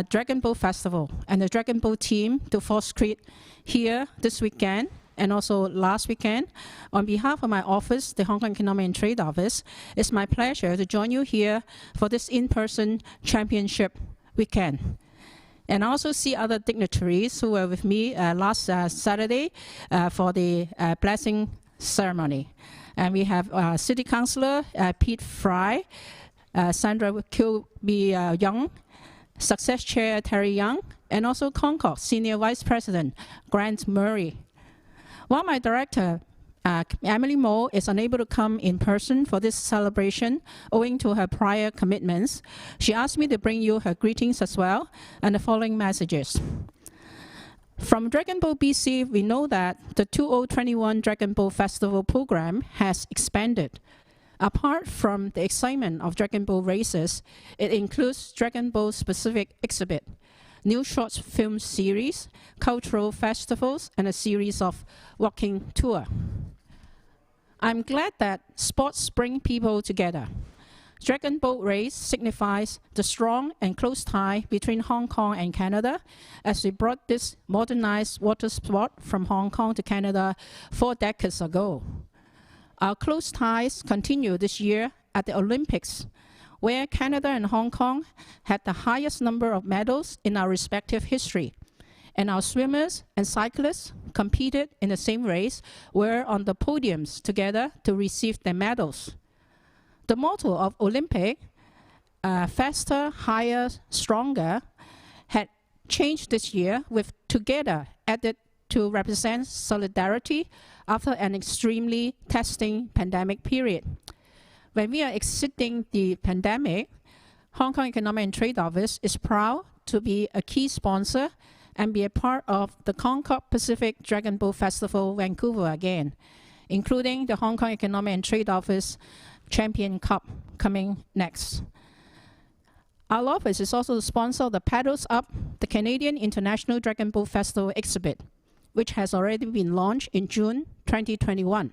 Dragon Boat Festival and the Dragon Boat team to Falls Creek here this weekend and also last weekend. On behalf of my office, the Hong Kong Economic and Trade Office, it's my pleasure to join you here for this in-person championship weekend. And I also see other dignitaries who were with me last Saturday for the blessing ceremony. And we have City Councillor Pete Fry, Sandra Kilby Young, Success Chair Terry Young, and also Concord Senior Vice President Grant Murray. While my director, Emily Moore, is unable to come in person for this celebration owing to her prior commitments, she asked me to bring you her greetings as well and the following messages. From Dragon Boat BC, we know that the 2021 Dragon Boat Festival program has expanded. Apart from the excitement of Dragon Boat races, it includes Dragon Boat specific exhibit, new short film series, cultural festivals, and a series of walking tour. I'm glad that sports bring people together. Dragon Boat Race signifies the strong and close tie between Hong Kong and Canada as we brought this modernized water sport from Hong Kong to Canada 4 decades ago. Our close ties continue this year at the Olympics, where Canada and Hong Kong had the highest number of medals in our respective history. And our swimmers and cyclists competed in the same race were on the podiums together to receive their medals. The motto of Olympic, faster, higher, stronger, had changed this year with together added to represent solidarity after an extremely testing pandemic period. When we are exiting the pandemic, Hong Kong Economic and Trade Office is proud to be a key sponsor and be a part of the Concord Pacific Dragon Boat Festival Vancouver again, including the Hong Kong Economic and Trade Office Champion Cup coming next. Our office is also the sponsor of the Paddles Up, the Canadian International Dragon Boat Festival exhibit, which has already been launched in June 2021.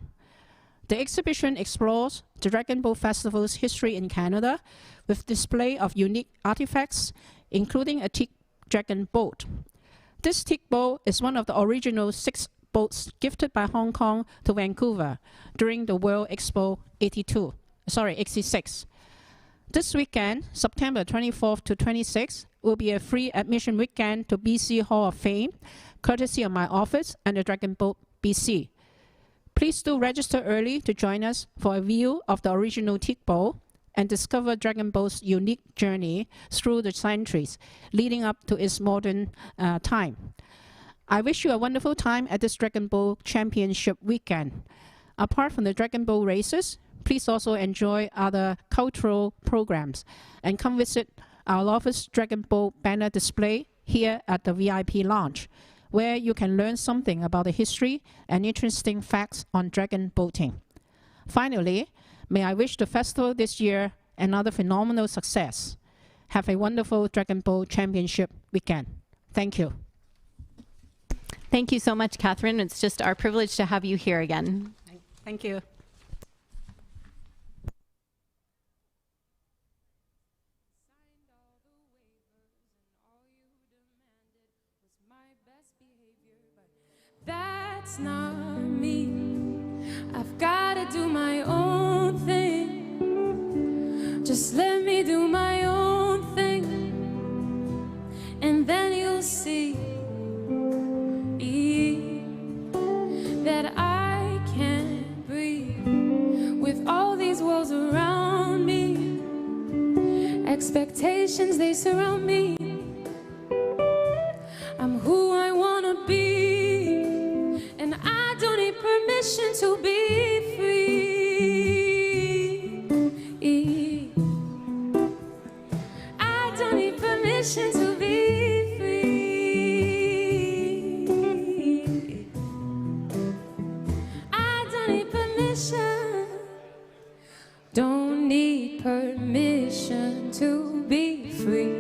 The exhibition explores the Dragon Boat Festival's history in Canada with display of unique artifacts, including a teak dragon boat. This teak boat is one of the original 6 boats gifted by Hong Kong to Vancouver during the World Expo 86. This weekend, September 24th to 26th, will be a free admission weekend to BC Hall of Fame, courtesy of my office and the Dragon Boat BC. Please do register early to join us for a view of the original teak boat and discover Dragon Boat's unique journey through the centuries leading up to its modern time. I wish you a wonderful time at this Dragon Boat Championship weekend. Apart from the Dragon Boat races, please also enjoy other cultural programs and come visit our office Dragon Boat banner display here at the VIP lounge, where you can learn something about the history and interesting facts on dragon boating. Finally, may I wish the festival this year another phenomenal success. Have a wonderful Dragon Boat Championship weekend. Thank you. Thank you so much, Catherine. It's just our privilege to have you here again. Thank you. That's not me. I've gotta do my own thing. Just let me do my own thing, and then you'll see that I can't breathe with all these walls around me. Expectations, they surround me. I'm who I wanna be, and I don't need permission to be free. I don't need permission to be free. permission. Don't need permission to be free.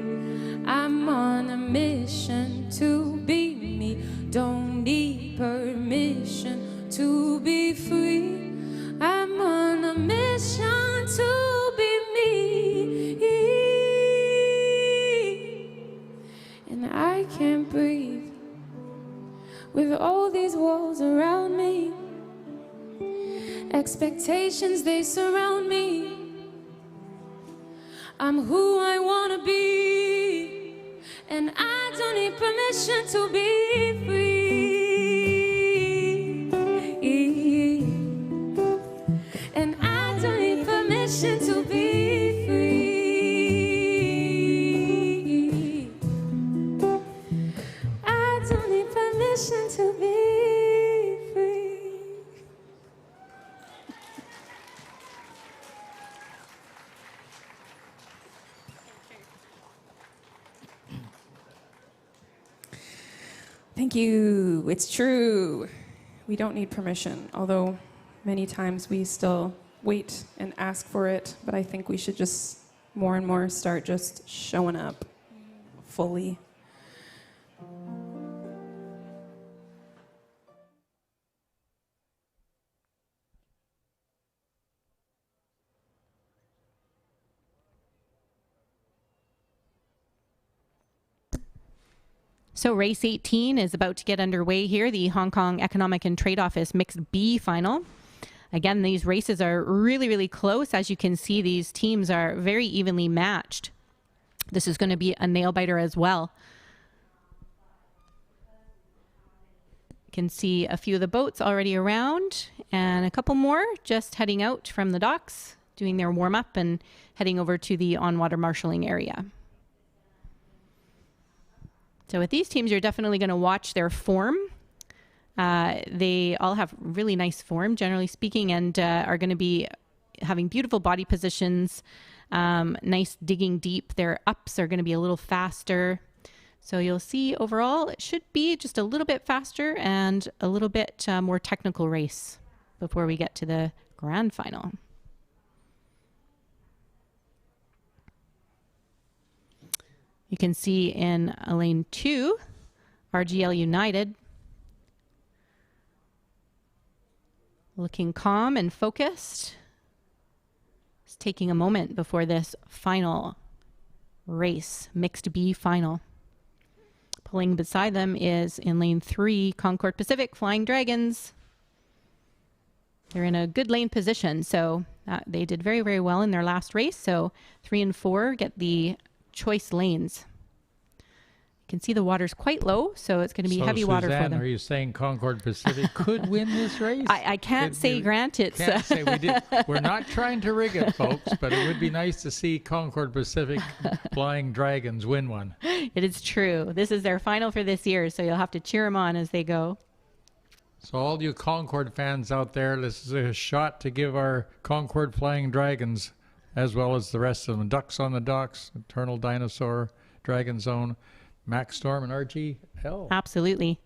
I'm on a mission to be me. Don't need permission to be free. I'm on a mission to be me. And I can't breathe with all these walls around me. Expectations, they surround me. I'm who I wanna be, and I don't need permission to be free. And I don't need permission to be free. I don't need permission to be free. Thank you. It's true. We don't need permission, although many times we still wait and ask for it. But I think we should just more and more start just showing up fully. So race 18 is about to get underway here, the Hong Kong Economic and Trade Office Mixed B final. Again, these races are really, really close. As you can see, these teams are very evenly matched. This is going to be a nail-biter as well. You can see a few of the boats already around and a couple more just heading out from the docks, doing their warm-up and heading over to the on-water marshalling area. So with these teams, you're definitely going to watch their form. They all have really nice form, generally speaking, and are going to be having beautiful body positions, nice digging deep. Their ups are going to be a little faster. So you'll see overall, it should be just a little bit faster and a little bit more technical race before we get to the grand final. You can see in lane 2, RGL United looking calm and focused. It's taking a moment before this final race, mixed B final. Pulling beside them is in lane 3, Concord Pacific Flying Dragons. They're in a good lane position, so they did very, very well in their last race. So 3 and 4 get the choice lanes. You can see the water's quite low, so it's going to be heavy water for them. Are you saying Concord Pacific could win this race? I can't say Grant. Can't say we did. We're not trying to rig it, folks, but it would be nice to see Concord Pacific Flying Dragons win one. It is true. This is their final for this year, so you'll have to cheer them on as they go. So all you Concord fans out there, this is a shot to give our Concord Flying Dragons, as well as the rest of them, Ducks on the Docks, Eternal Dinosaur, Dragon Zone, Max Storm, and RGL. Absolutely.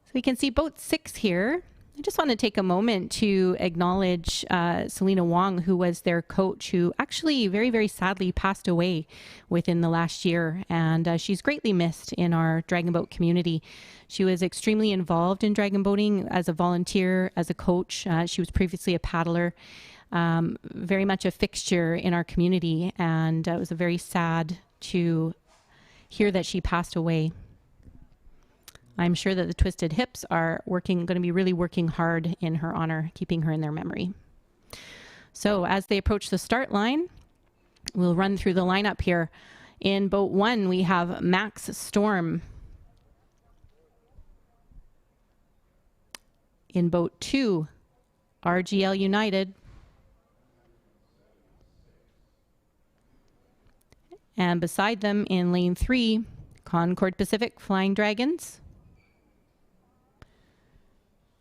So we can see boat 6 here. I just want to take a moment to acknowledge Selena Wong, who was their coach, who actually very, very sadly passed away within the last year. And she's greatly missed in our dragon boat community. She was extremely involved in dragon boating as a volunteer, as a coach. She was previously a paddler. Very much a fixture in our community, and it was very sad to hear that she passed away. I'm sure that the Twisted Hips are going to be really working hard in her honor, keeping her in their memory. So as they approach the start line, we'll run through the lineup here. In boat 1, we have Max Storm. In boat 2, RGL United. And beside them in lane 3, Concord Pacific Flying Dragons.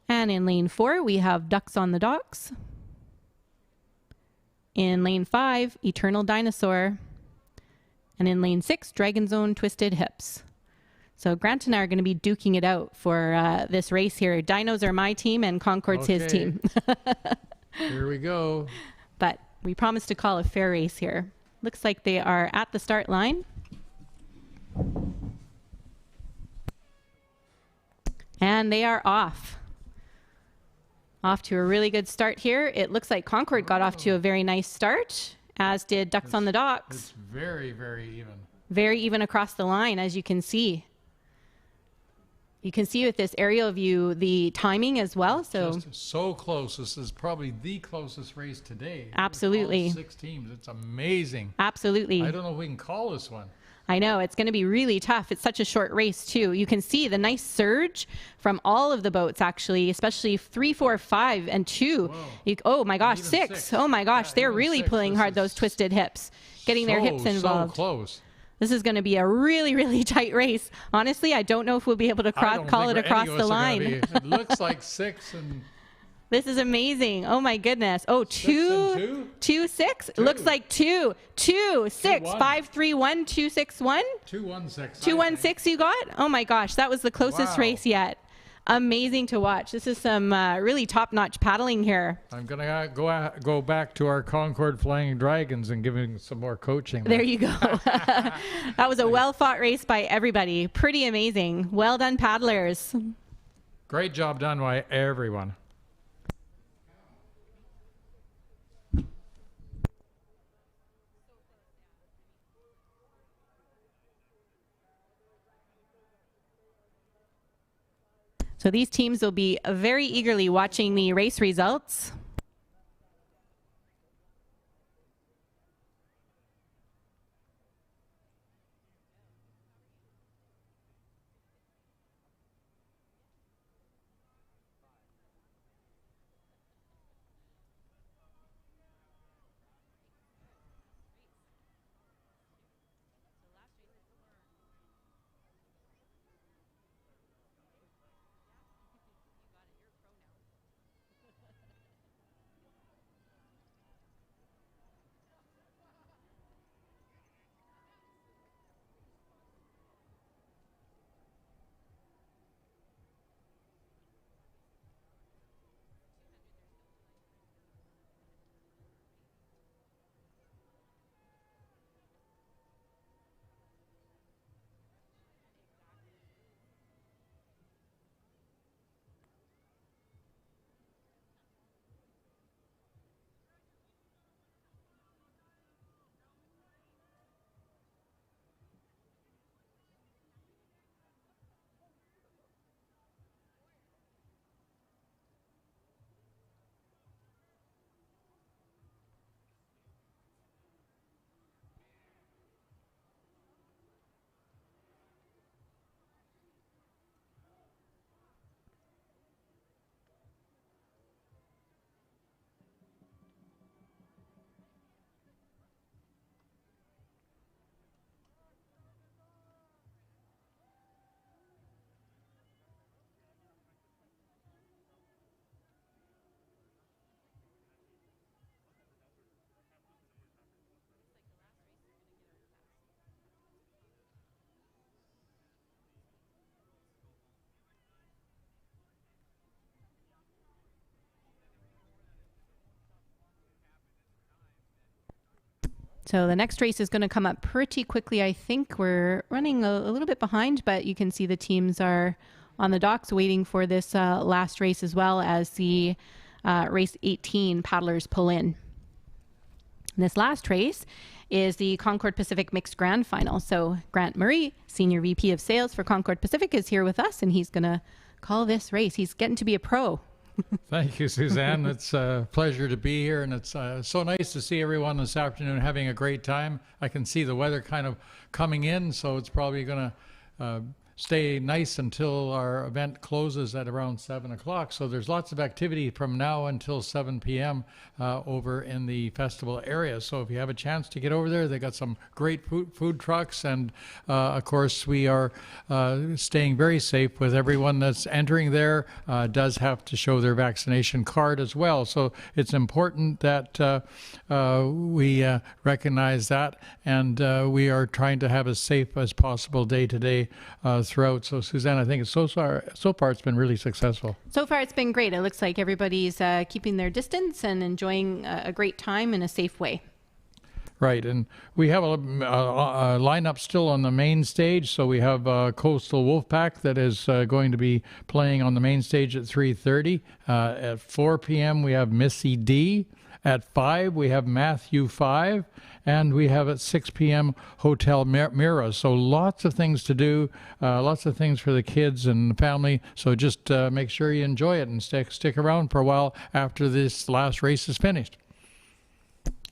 And in lane 4, we have Ducks on the Docks. In lane 5, Eternal Dinosaur. And in lane 6, Dragon Zone Twisted Hips. So Grant and I are going to be duking it out for this race here. Dinos are my team and Concord's his team. Here we go. But we promised to call a fair race here. Looks like they are at the start line. And they are off. Off to a really good start here. It looks like Concord got off to a very nice start, as did Ducks on the Docks. It's very, very even. Very even across the line, as you can see. You can see with this aerial view the timing as well. Just so close. This is probably the closest race today. Absolutely. All 6 teams. It's amazing. Absolutely. I don't know if we can call this one. I know, it's going to be really tough. It's such a short race, too. You can see the nice surge from all of the boats, actually, especially 3, 4, 5, and 2. Oh, my gosh, 6. Oh, my gosh, they're really pulling hard, those twisted hips, getting their hips involved. So close. This is going to be a really, really tight race. Honestly, I don't know if we'll be able to call it across the line. It looks like 6 and... This is amazing. Oh my goodness. Oh, 2, 6. It looks like 2, 6, 5, 3, 1, 2, 6, 1. 2-1-6. 2-1-6 you got? Oh my gosh, that was the closest race yet. Amazing to watch. This is some really top-notch paddling here. I'm going to go back to our Concord Flying Dragons and give him some more coaching. There you go. That was a well-fought race by everybody. Pretty amazing. Well done, paddlers. Great job done by everyone. So these teams will be very eagerly watching the race results. So the next race is going to come up pretty quickly. I think we're running a little bit behind, but you can see the teams are on the docks waiting for this last race, as well as the race 18 paddlers pull in. And this last race is the Concord Pacific Mixed Grand Final. So Grant Murray, Senior VP of Sales for Concord Pacific, is here with us, and he's going to call this race. He's getting to be a pro. Thank you, Suzanne. It's a pleasure to be here, and it's so nice to see everyone this afternoon having a great time. I can see the weather kind of coming in, so it's probably going to stay nice until our event closes at around 7 o'clock. So there's lots of activity from now until 7 p.m. Over in the festival area. So if you have a chance to get over there, they got some great food trucks. And of course, we are staying very safe with everyone that's entering there. Does have to show their vaccination card as well. So it's important that we recognize that. And we are trying to have as safe as possible day to day throughout. So Suzanne, I think so far it's been really successful. So far, it's been great. It looks like everybody's keeping their distance and enjoying a great time in a safe way. Right, and we have a lineup still on the main stage. So we have Coastal Wolfpack that is going to be playing on the main stage at 3:30. At 4 p.m. we have Missy D. At 5 we have Matthew 5, and we have at 6 p.m. Hotel Mira. So lots of things to do, lots of things for the kids and the family. So just make sure you enjoy it and stick around for a while after this last race is finished.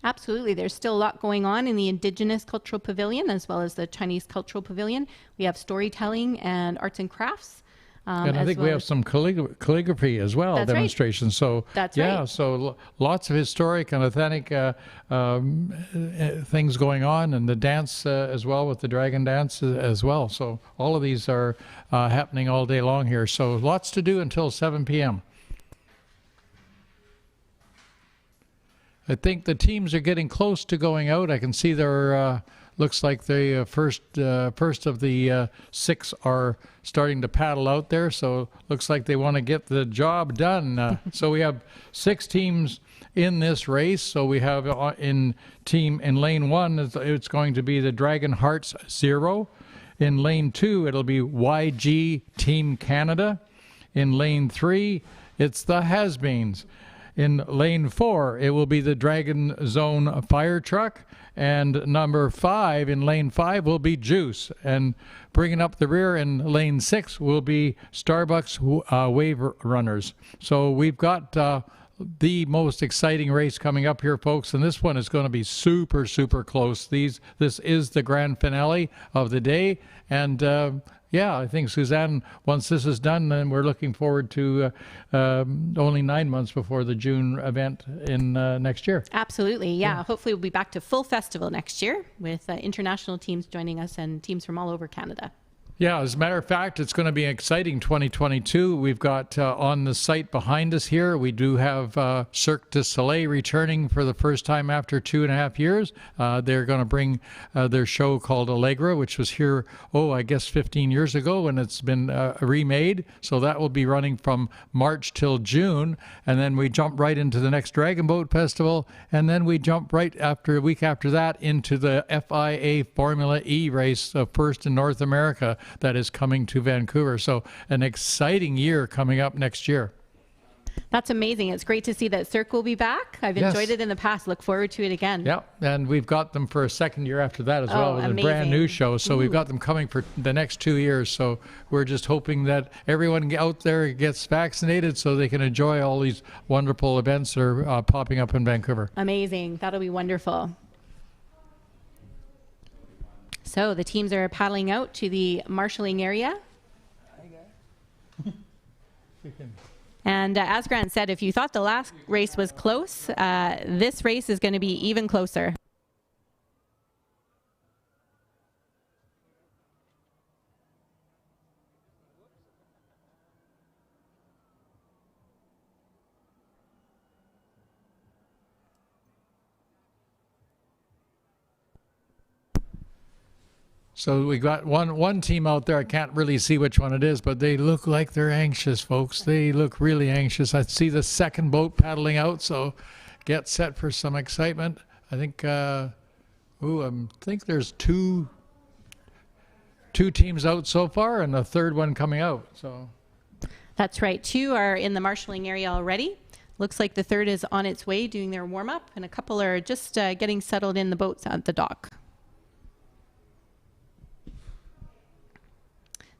Absolutely. There's still a lot going on in the Indigenous Cultural Pavilion as well as the Chinese Cultural Pavilion. We have storytelling and arts and crafts. And I think we have some calligraphy as well, demonstrations. So so lots of historic and authentic things going on, and the dance as well, with the dragon dance as well. So all of these are happening all day long here. So lots to do until 7 p.m. I think the teams are getting close to going out. I can see there looks like the first of the 6 are starting to paddle out there. So looks like they want to get the job done. So we have 6 teams in this race. So we have in lane 1, it's going to be the Dragon Hearts 0. In lane 2, it'll be YG Team Canada. In lane 3, it's the Has-Beens. In lane 4, it will be the Dragon Zone Fire Truck. And number 5 in lane 5 will be Juice. And bringing up the rear in lane 6 will be Starbucks Wave Runners. So we've got the most exciting race coming up here, folks. And this one is going to be super, super close. This is the grand finale of the day. And yeah, I think, Suzanne, once this is done, then we're looking forward to only 9 months before the June event in next year. Absolutely, yeah. Hopefully we'll be back to full festival next year with international teams joining us and teams from all over Canada. Yeah, as a matter of fact, it's going to be an exciting 2022. We've got on the site behind us here, we do have Cirque du Soleil returning for the first time after 2.5 years. They're going to bring their show called Allegra, which was here, I guess 15 years ago, and it's been remade. So that will be running from March till June, and then we jump right into the next Dragon Boat Festival, and then we jump right after a week after that into the FIA Formula E race, first in North America, that is coming to Vancouver. So an exciting year coming up next year. That's amazing. It's great to see that Cirque will be back. I've enjoyed it in the past. Look forward to it again. Yeah, and we've got them for a second year after that as well with a brand new show. So we've got them coming for the next 2 years. So we're just hoping that everyone out there gets vaccinated so they can enjoy all these wonderful events that are popping up in Vancouver. Amazing. That'll be wonderful. So the teams are paddling out to the marshalling area. And as Grant said, if you thought the last race was close, this race is going to be even closer. So we got one team out there. I can't really see which one it is, but they look like they're anxious, folks. They look really anxious. I see the second boat paddling out, so get set for some excitement. I think, I think there's two teams out so far, and the third one coming out. So that's right. 2 are in the marshalling area already. Looks like the third is on its way doing their warm up, and a couple are just getting settled in the boats at the dock.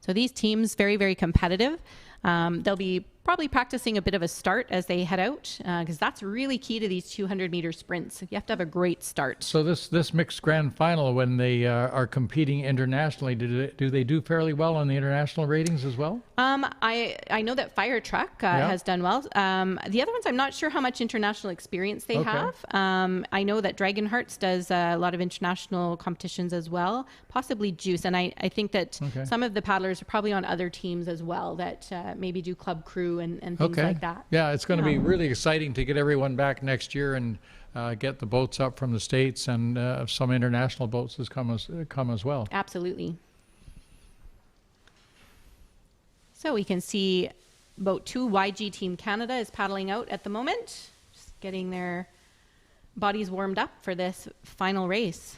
So these teams, very, very competitive. They'll be probably practicing a bit of a start as they head out, because that's really key to these 200-meter sprints. You have to have a great start. So this mixed grand final, when they are competing internationally, do they do fairly well on the international ratings as well? I know that Fire Truck has done well. The other ones, I'm not sure how much international experience they have. I know that Dragon Hearts does a lot of international competitions as well, possibly Juice. And I think that some of the paddlers are probably on other teams as well that maybe do club crew and things like that. Yeah, it's going to be really exciting to get everyone back next year and get the boats up from the States, and some international boats has come as well. Absolutely. So we can see boat 2, YG Team Canada, is paddling out at the moment, just getting their bodies warmed up for this final race.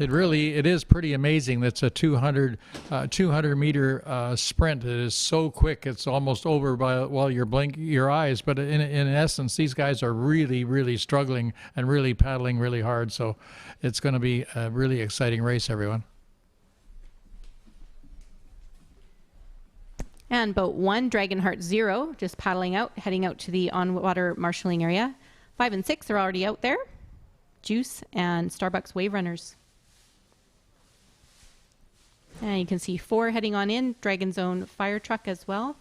It is pretty amazing. That's a 200 meter sprint. It is so quick. It's almost over while you're blinking your eyes. But in essence, these guys are really, really struggling and really paddling really hard. So it's going to be a really exciting race, everyone. And boat 1, Dragonheart 0, just paddling out, heading out to the on-water marshalling area. 5 and 6 are already out there. Juice and Starbucks Wave Runners. And you can see 4 heading on in, Dragon's Own fire truck as well.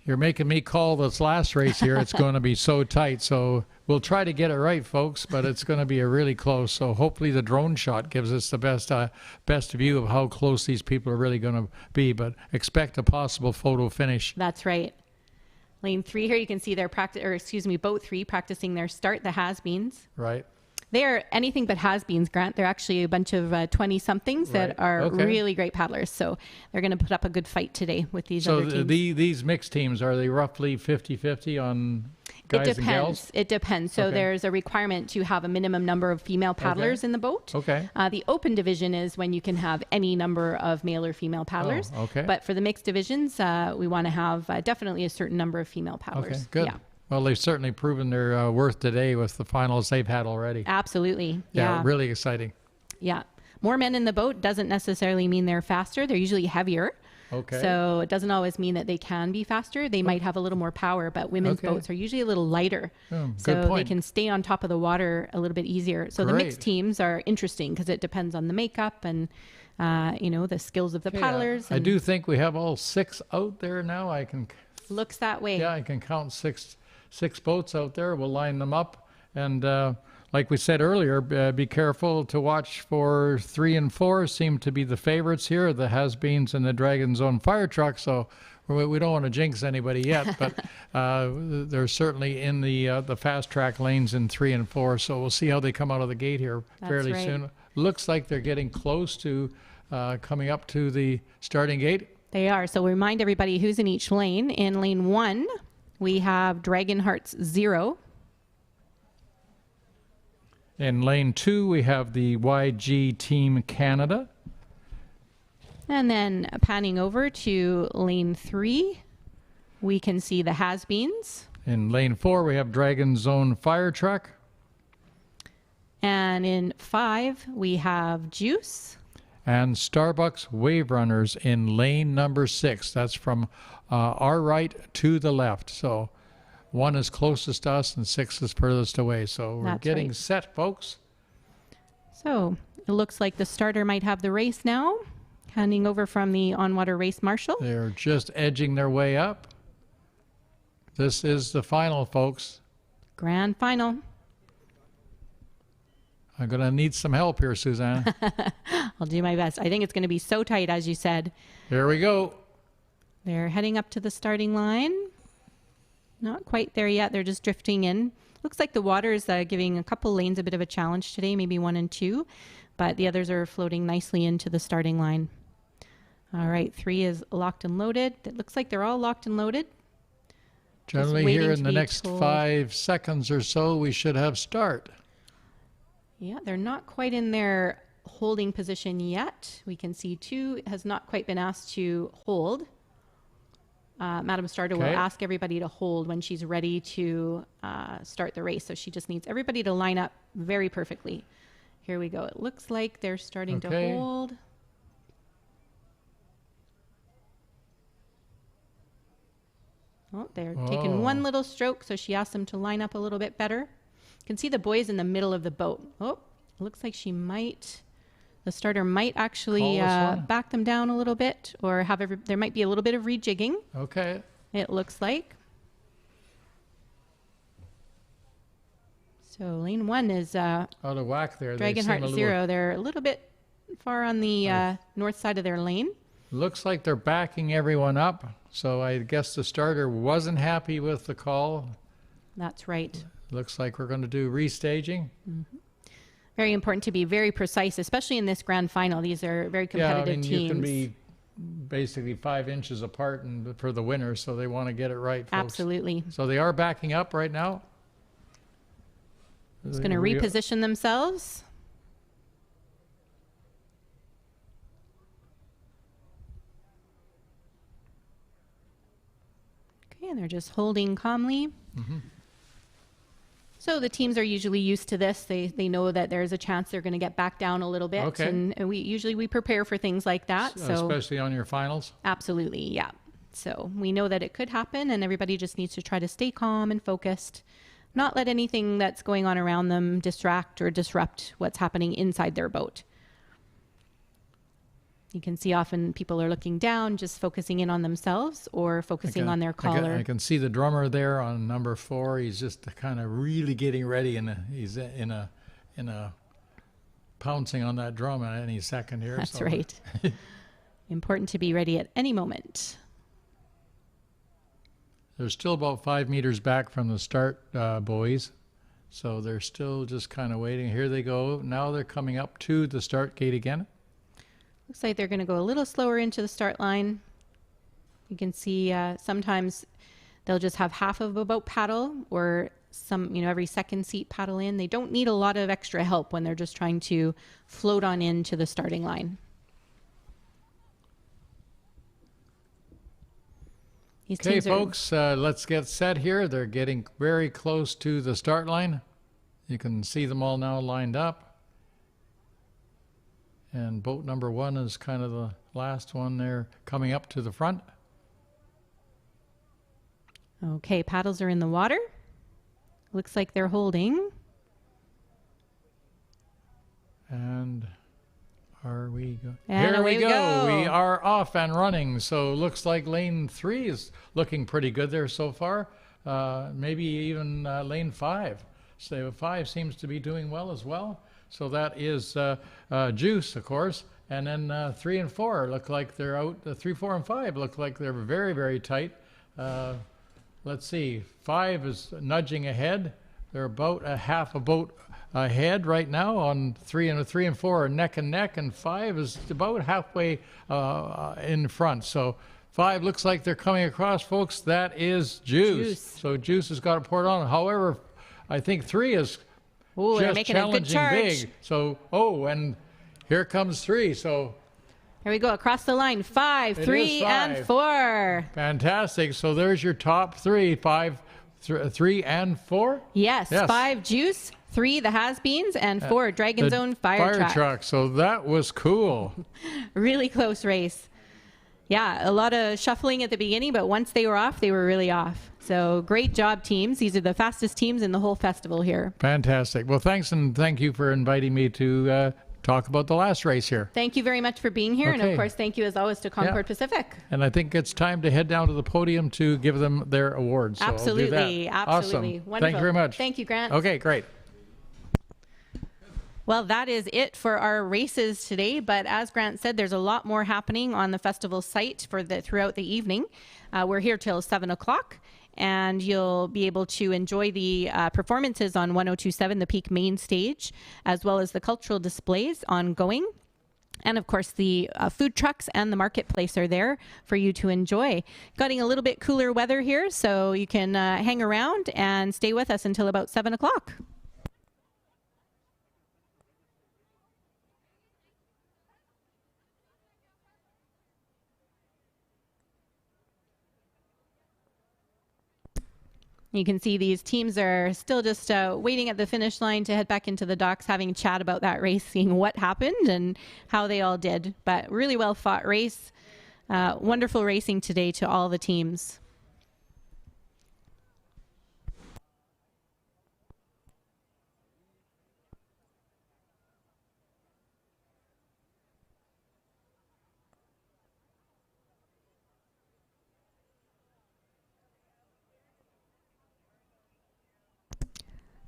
You're making me call this last race here. It's going to be so tight. So we'll try to get it right, folks, but it's going to be a really close. So hopefully the drone shot gives us the best view of how close these people are really going to be. But expect a possible photo finish. That's right. Lane 3 here, you can see their boat 3 practicing their start, the has-beens. Right. They are anything but has-beens, Grant. They're actually a bunch of 20-somethings that are really great paddlers. So they're going to put up a good fight today with these other teams. So these mixed teams, are they roughly 50-50 on guys and gals? It depends. So there's a requirement to have a minimum number of female paddlers in the boat. Okay. The open division is when you can have any number of male or female paddlers. Oh, okay. But for the mixed divisions, we want to have definitely a certain number of female paddlers. Okay, good. Yeah. Well, they've certainly proven their worth today with the finals they've had already. Absolutely. Yeah, really exciting. Yeah. More men in the boat doesn't necessarily mean they're faster. They're usually heavier. Okay. So it doesn't always mean that they can be faster. They might have a little more power, but women's boats are usually a little lighter. Good point. They can stay on top of the water a little bit easier. So the mixed teams are interesting because it depends on the makeup and, the skills of the paddlers. I do think we have all 6 out there now. Looks that way. Yeah, I can count six boats out there. We'll line them up. And like we said earlier, be careful to watch for 3 and 4 seem to be the favorites here, the has-beens and the Dragon's Own fire truck. So we don't want to jinx anybody yet, but they're certainly in the fast track lanes in 3 and 4. So we'll see how they come out of the gate here fairly soon. Looks like they're getting close to coming up to the starting gate. They are. So we remind everybody who's in each lane. In lane 1, we have Dragonhearts 0. In lane 2, we have the YG Team Canada. And then panning over to lane 3, we can see the has-beens. In lane 4, we have Dragon's Own fire truck. And in 5, we have Juice. And Starbucks Wave Runners in lane number 6. That's from our right to the left. So 1 is closest to us and 6 is furthest away. So we're getting set, folks. So it looks like the starter might have the race now, handing over from the on-water race marshal. They're just edging their way up. This is the final, folks. Grand final. I'm going to need some help here, Suzanne. I'll do my best. I think it's going to be so tight, as you said. Here we go. They're heading up to the starting line. Not quite there yet. They're just drifting in. Looks like the water is giving a couple lanes a bit of a challenge today, maybe 1 and 2, but the others are floating nicely into the starting line. All right, 3 is locked and loaded. It looks like they're all locked and loaded. Generally here in the next 5 seconds or so, we should have start. Yeah, they're not quite in their holding position yet. We can see 2 has not quite been asked to hold. Madam Starter will ask everybody to hold when she's ready to start the race. So she just needs everybody to line up very perfectly. Here we go. It looks like they're starting to hold. Oh, they're taking 1 little stroke, so she asked them to line up a little bit better. You can see the boys in the middle of the boat. Oh, it looks like the starter might actually back them down a little bit, or there might be a little bit of rejigging. Okay. It looks like. So lane 1 is out of whack there. Dragonheart 0. They're a little bit far on the north side of their lane. Looks like they're backing everyone up. So I guess the starter wasn't happy with the call. That's right. Looks like we're going to do restaging. Mm-hmm. Very important to be very precise, especially in this grand final. These are very competitive teams. You can be basically 5 inches apart for the winners, so they want to get it right, folks. Absolutely. So they are backing up right now. Just going to reposition themselves. Okay, and they're just holding calmly. Mm-hmm. So the teams are usually used to this. They know that there's a chance they're going to get back down a little bit. Okay. And we prepare for things like that. So especially on your finals? Absolutely, yeah. So we know that it could happen, and everybody just needs to try to stay calm and focused, not let anything that's going on around them distract or disrupt what's happening inside their boat. You can see often people are looking down, just focusing in on themselves or focusing on their caller. I can see the drummer there on number 4. He's just kind of really getting ready, and he's in a pouncing on that drum at any second here. That's right. Important to be ready at any moment. They're still about 5 meters back from the start buoys, so they're still just kind of waiting. Here they go. Now they're coming up to the start gate again. Looks like they're going to go a little slower into the start line. You can see sometimes they'll just have half of a boat paddle, or every second seat paddle in. They don't need a lot of extra help when they're just trying to float on into the starting line. Okay, folks, let's get set here. They're getting very close to the start line. You can see them all now lined up. And boat number 1 is kind of the last one there coming up to the front. Okay, paddles are in the water. Looks like they're holding. And are we go? And Here we go. go. We are off and running. So looks like lane 3 is looking pretty good there so far. Maybe even lane 5. So 5 seems to be doing well as well. So that is Juice, of course. And then 3 and 4 look like they're out. 3, 4, and 5 look like they're very, very tight. Let's see. 5 is nudging ahead. They're about a half a boat ahead right now on 3 and 4 are neck and neck, and 5 is about halfway in front. So 5 looks like they're coming across, folks. That is Juice. So Juice has got it poured on. However, I think 3 is just making a good charge. big. So, and here comes 3. So here we go across the line. 5, 3, and 4. Fantastic. So there's your top 3. 5, 3, and 4. Yes. 5 Juice, 3 the Has-Beens, and 4 Dragon's Own Fire Truck. So that was cool. Really close race. Yeah, a lot of shuffling at the beginning, but once they were off, they were really off. So great job, teams. These are the fastest teams in the whole festival here. Fantastic. Well, thanks, and thank you for inviting me to talk about the last race here. Thank you very much for being here. Okay. And of course, thank you as always to Concord Pacific. And I think it's time to head down to the podium to give them their awards. So Absolutely. I'll do that. Absolutely. Awesome. Wonderful. Thank you very much. Thank you, Grant. Okay, great. Well, that is it for our races today. But as Grant said, there's a lot more happening on the festival site throughout the evening. We're here till 7 o'clock. And you'll be able to enjoy the performances on 102.7, the Peak Main Stage, as well as the cultural displays ongoing. And of course, the food trucks and the marketplace are there for you to enjoy. Getting a little bit cooler weather here, so you can hang around and stay with us until about 7 o'clock. You can see these teams are still just waiting at the finish line to head back into the docks, having a chat about that race, seeing what happened and how they all did. But really well fought race. Wonderful racing today to all the teams.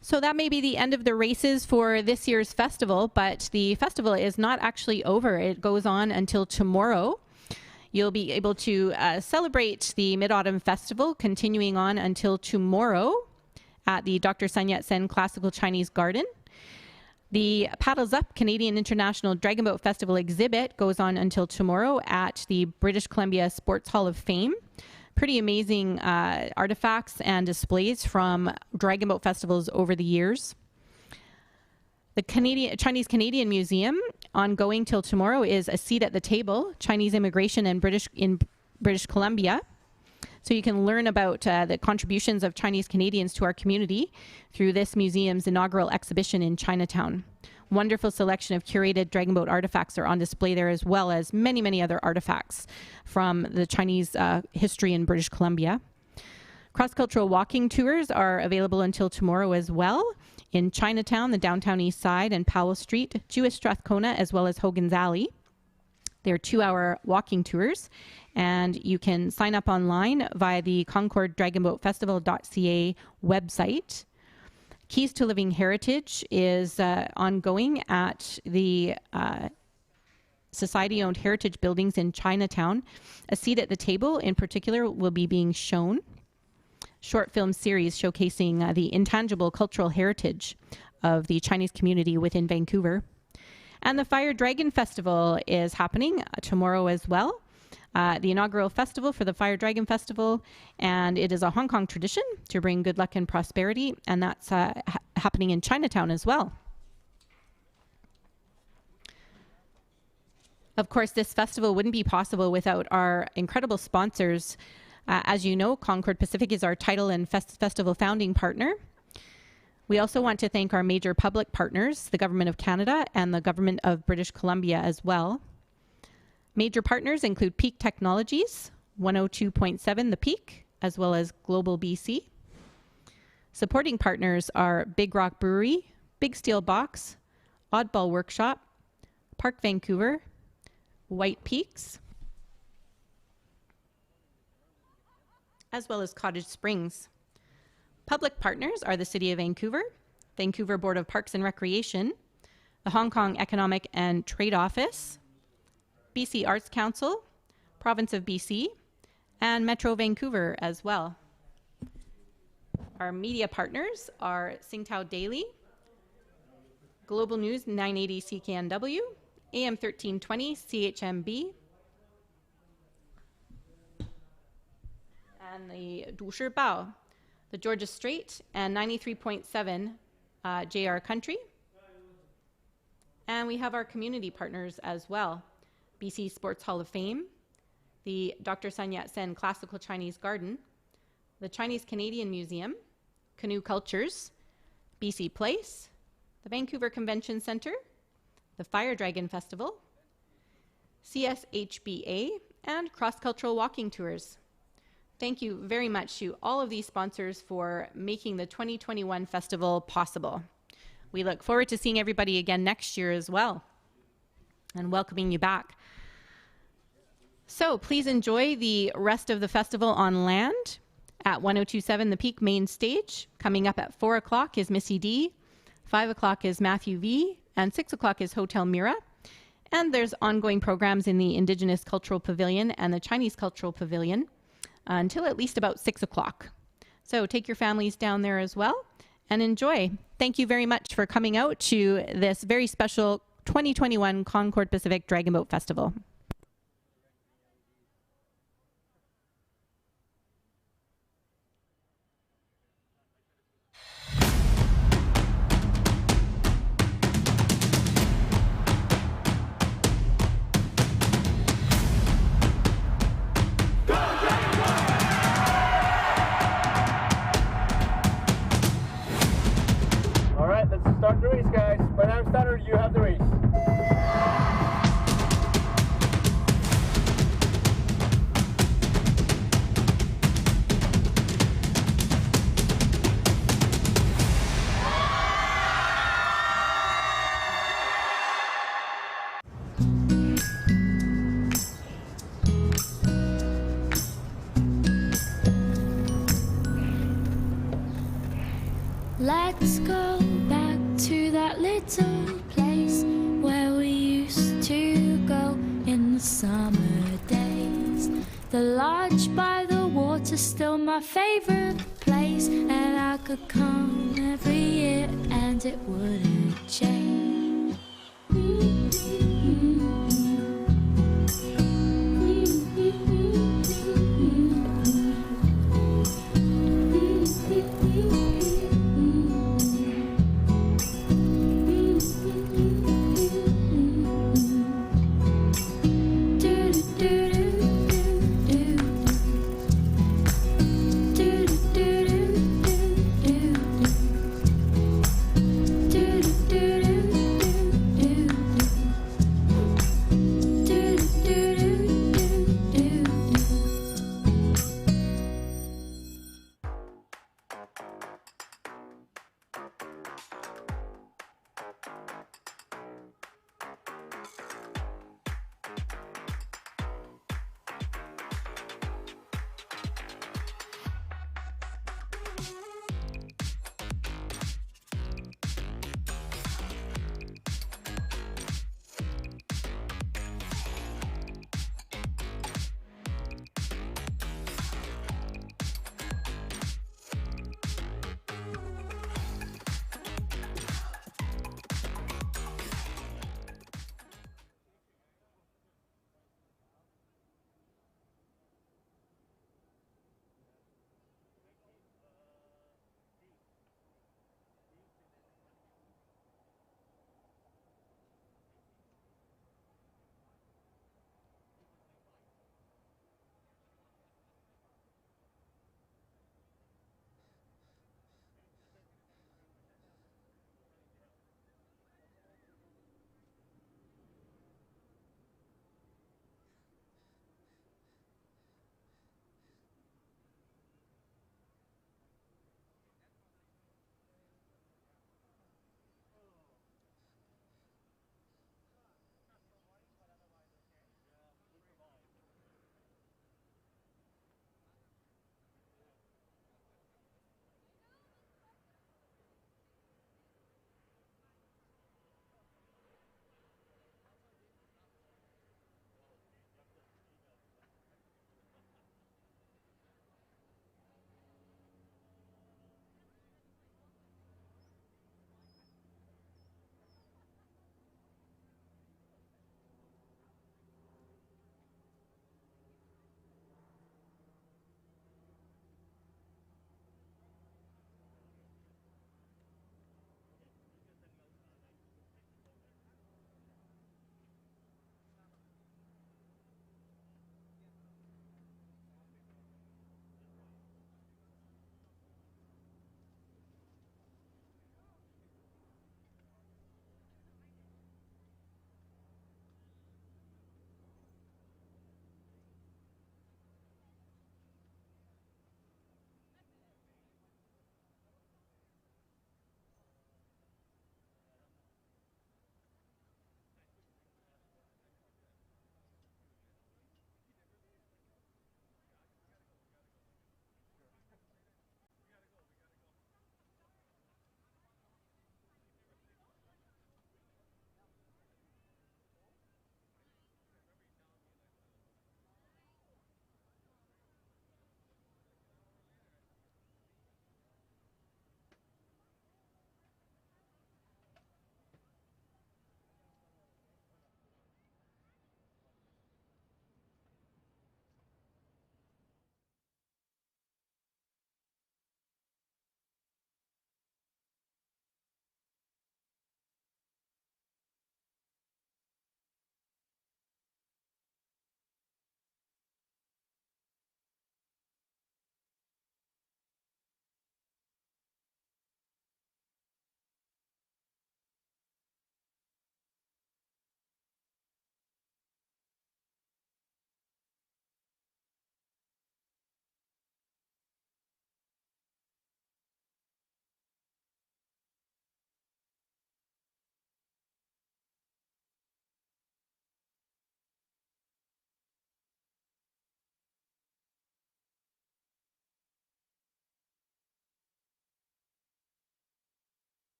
So that may be the end of the races for this year's festival, but the festival is not actually over. It goes on until tomorrow. You'll be able to celebrate the Mid-Autumn Festival continuing on until tomorrow at the Dr. Sun Yat-sen Classical Chinese Garden. The Paddles Up Canadian International Dragon Boat Festival exhibit goes on until tomorrow at the British Columbia Sports Hall of Fame. Pretty amazing artifacts and displays from Dragon Boat festivals over the years. The Chinese Canadian Museum, ongoing till tomorrow, is A Seat at the Table, Chinese Immigration in British Columbia. So you can learn about the contributions of Chinese Canadians to our community through this museum's inaugural exhibition in Chinatown. Wonderful selection of curated Dragon Boat artifacts are on display there, as well as many, many other artifacts from the Chinese history in British Columbia. Cross-cultural walking tours are available until tomorrow as well in Chinatown, the downtown east side, and Powell Street, Jewish Strathcona, as well as Hogan's Alley. They're 2-hour walking tours, and you can sign up online via the concorddragonboatfestival.ca website. Keys to Living Heritage is ongoing at the society-owned heritage buildings in Chinatown. A Seat at the Table, in particular, will be being shown. Short film series showcasing the intangible cultural heritage of the Chinese community within Vancouver. And the Fire Dragon Festival is happening tomorrow as well. The inaugural festival for the Fire Dragon Festival, and it is a Hong Kong tradition to bring good luck and prosperity, and that's happening in Chinatown as well. Of course, this festival wouldn't be possible without our incredible sponsors. As you know, Concord Pacific is our title and festival founding partner. We also want to thank our major public partners, the Government of Canada and the Government of British Columbia as well. Major partners include Peak Technologies, 102.7 The Peak, as well as Global BC. Supporting partners are Big Rock Brewery, Big Steel Box, Oddball Workshop, Park Vancouver, White Peaks, as well as Cottage Springs. Public partners are the City of Vancouver, Vancouver Board of Parks and Recreation, the Hong Kong Economic and Trade Office, BC Arts Council, Province of BC, and Metro Vancouver as well. Our media partners are Singtao Daily, Global News 980 CKNW, AM 1320 CHMB, and the Dushi Bao, the Georgia Strait, and 93.7 JR Country. And we have our community partners as well. BC Sports Hall of Fame, the Dr. Sun Yat-sen Classical Chinese Garden, the Chinese Canadian Museum, Canoe Cultures, BC Place, the Vancouver Convention Centre, the Fire Dragon Festival, CSHBA, and Cross-Cultural Walking Tours. Thank you very much to all of these sponsors for making the 2021 festival possible. We look forward to seeing everybody again next year as well and welcoming you back. So please enjoy the rest of the festival on land at 1027 The Peak main stage. Coming up at 4 o'clock is Missy D, 5 o'clock is Matthew V, and 6 o'clock is Hotel Mira. And there's ongoing programs in the Indigenous Cultural Pavilion and the Chinese Cultural Pavilion until at least about 6 o'clock. So take your families down there as well and enjoy. Thank you very much for coming out to this very special 2021 Concord Pacific Dragon Boat Festival. Start the race, guys. When I'm started, you have the race. Let's go back to that little place where we used to go in the summer days. The lodge by the water's still my favorite place. place, and I could come every year and it wouldn't change. Do do do.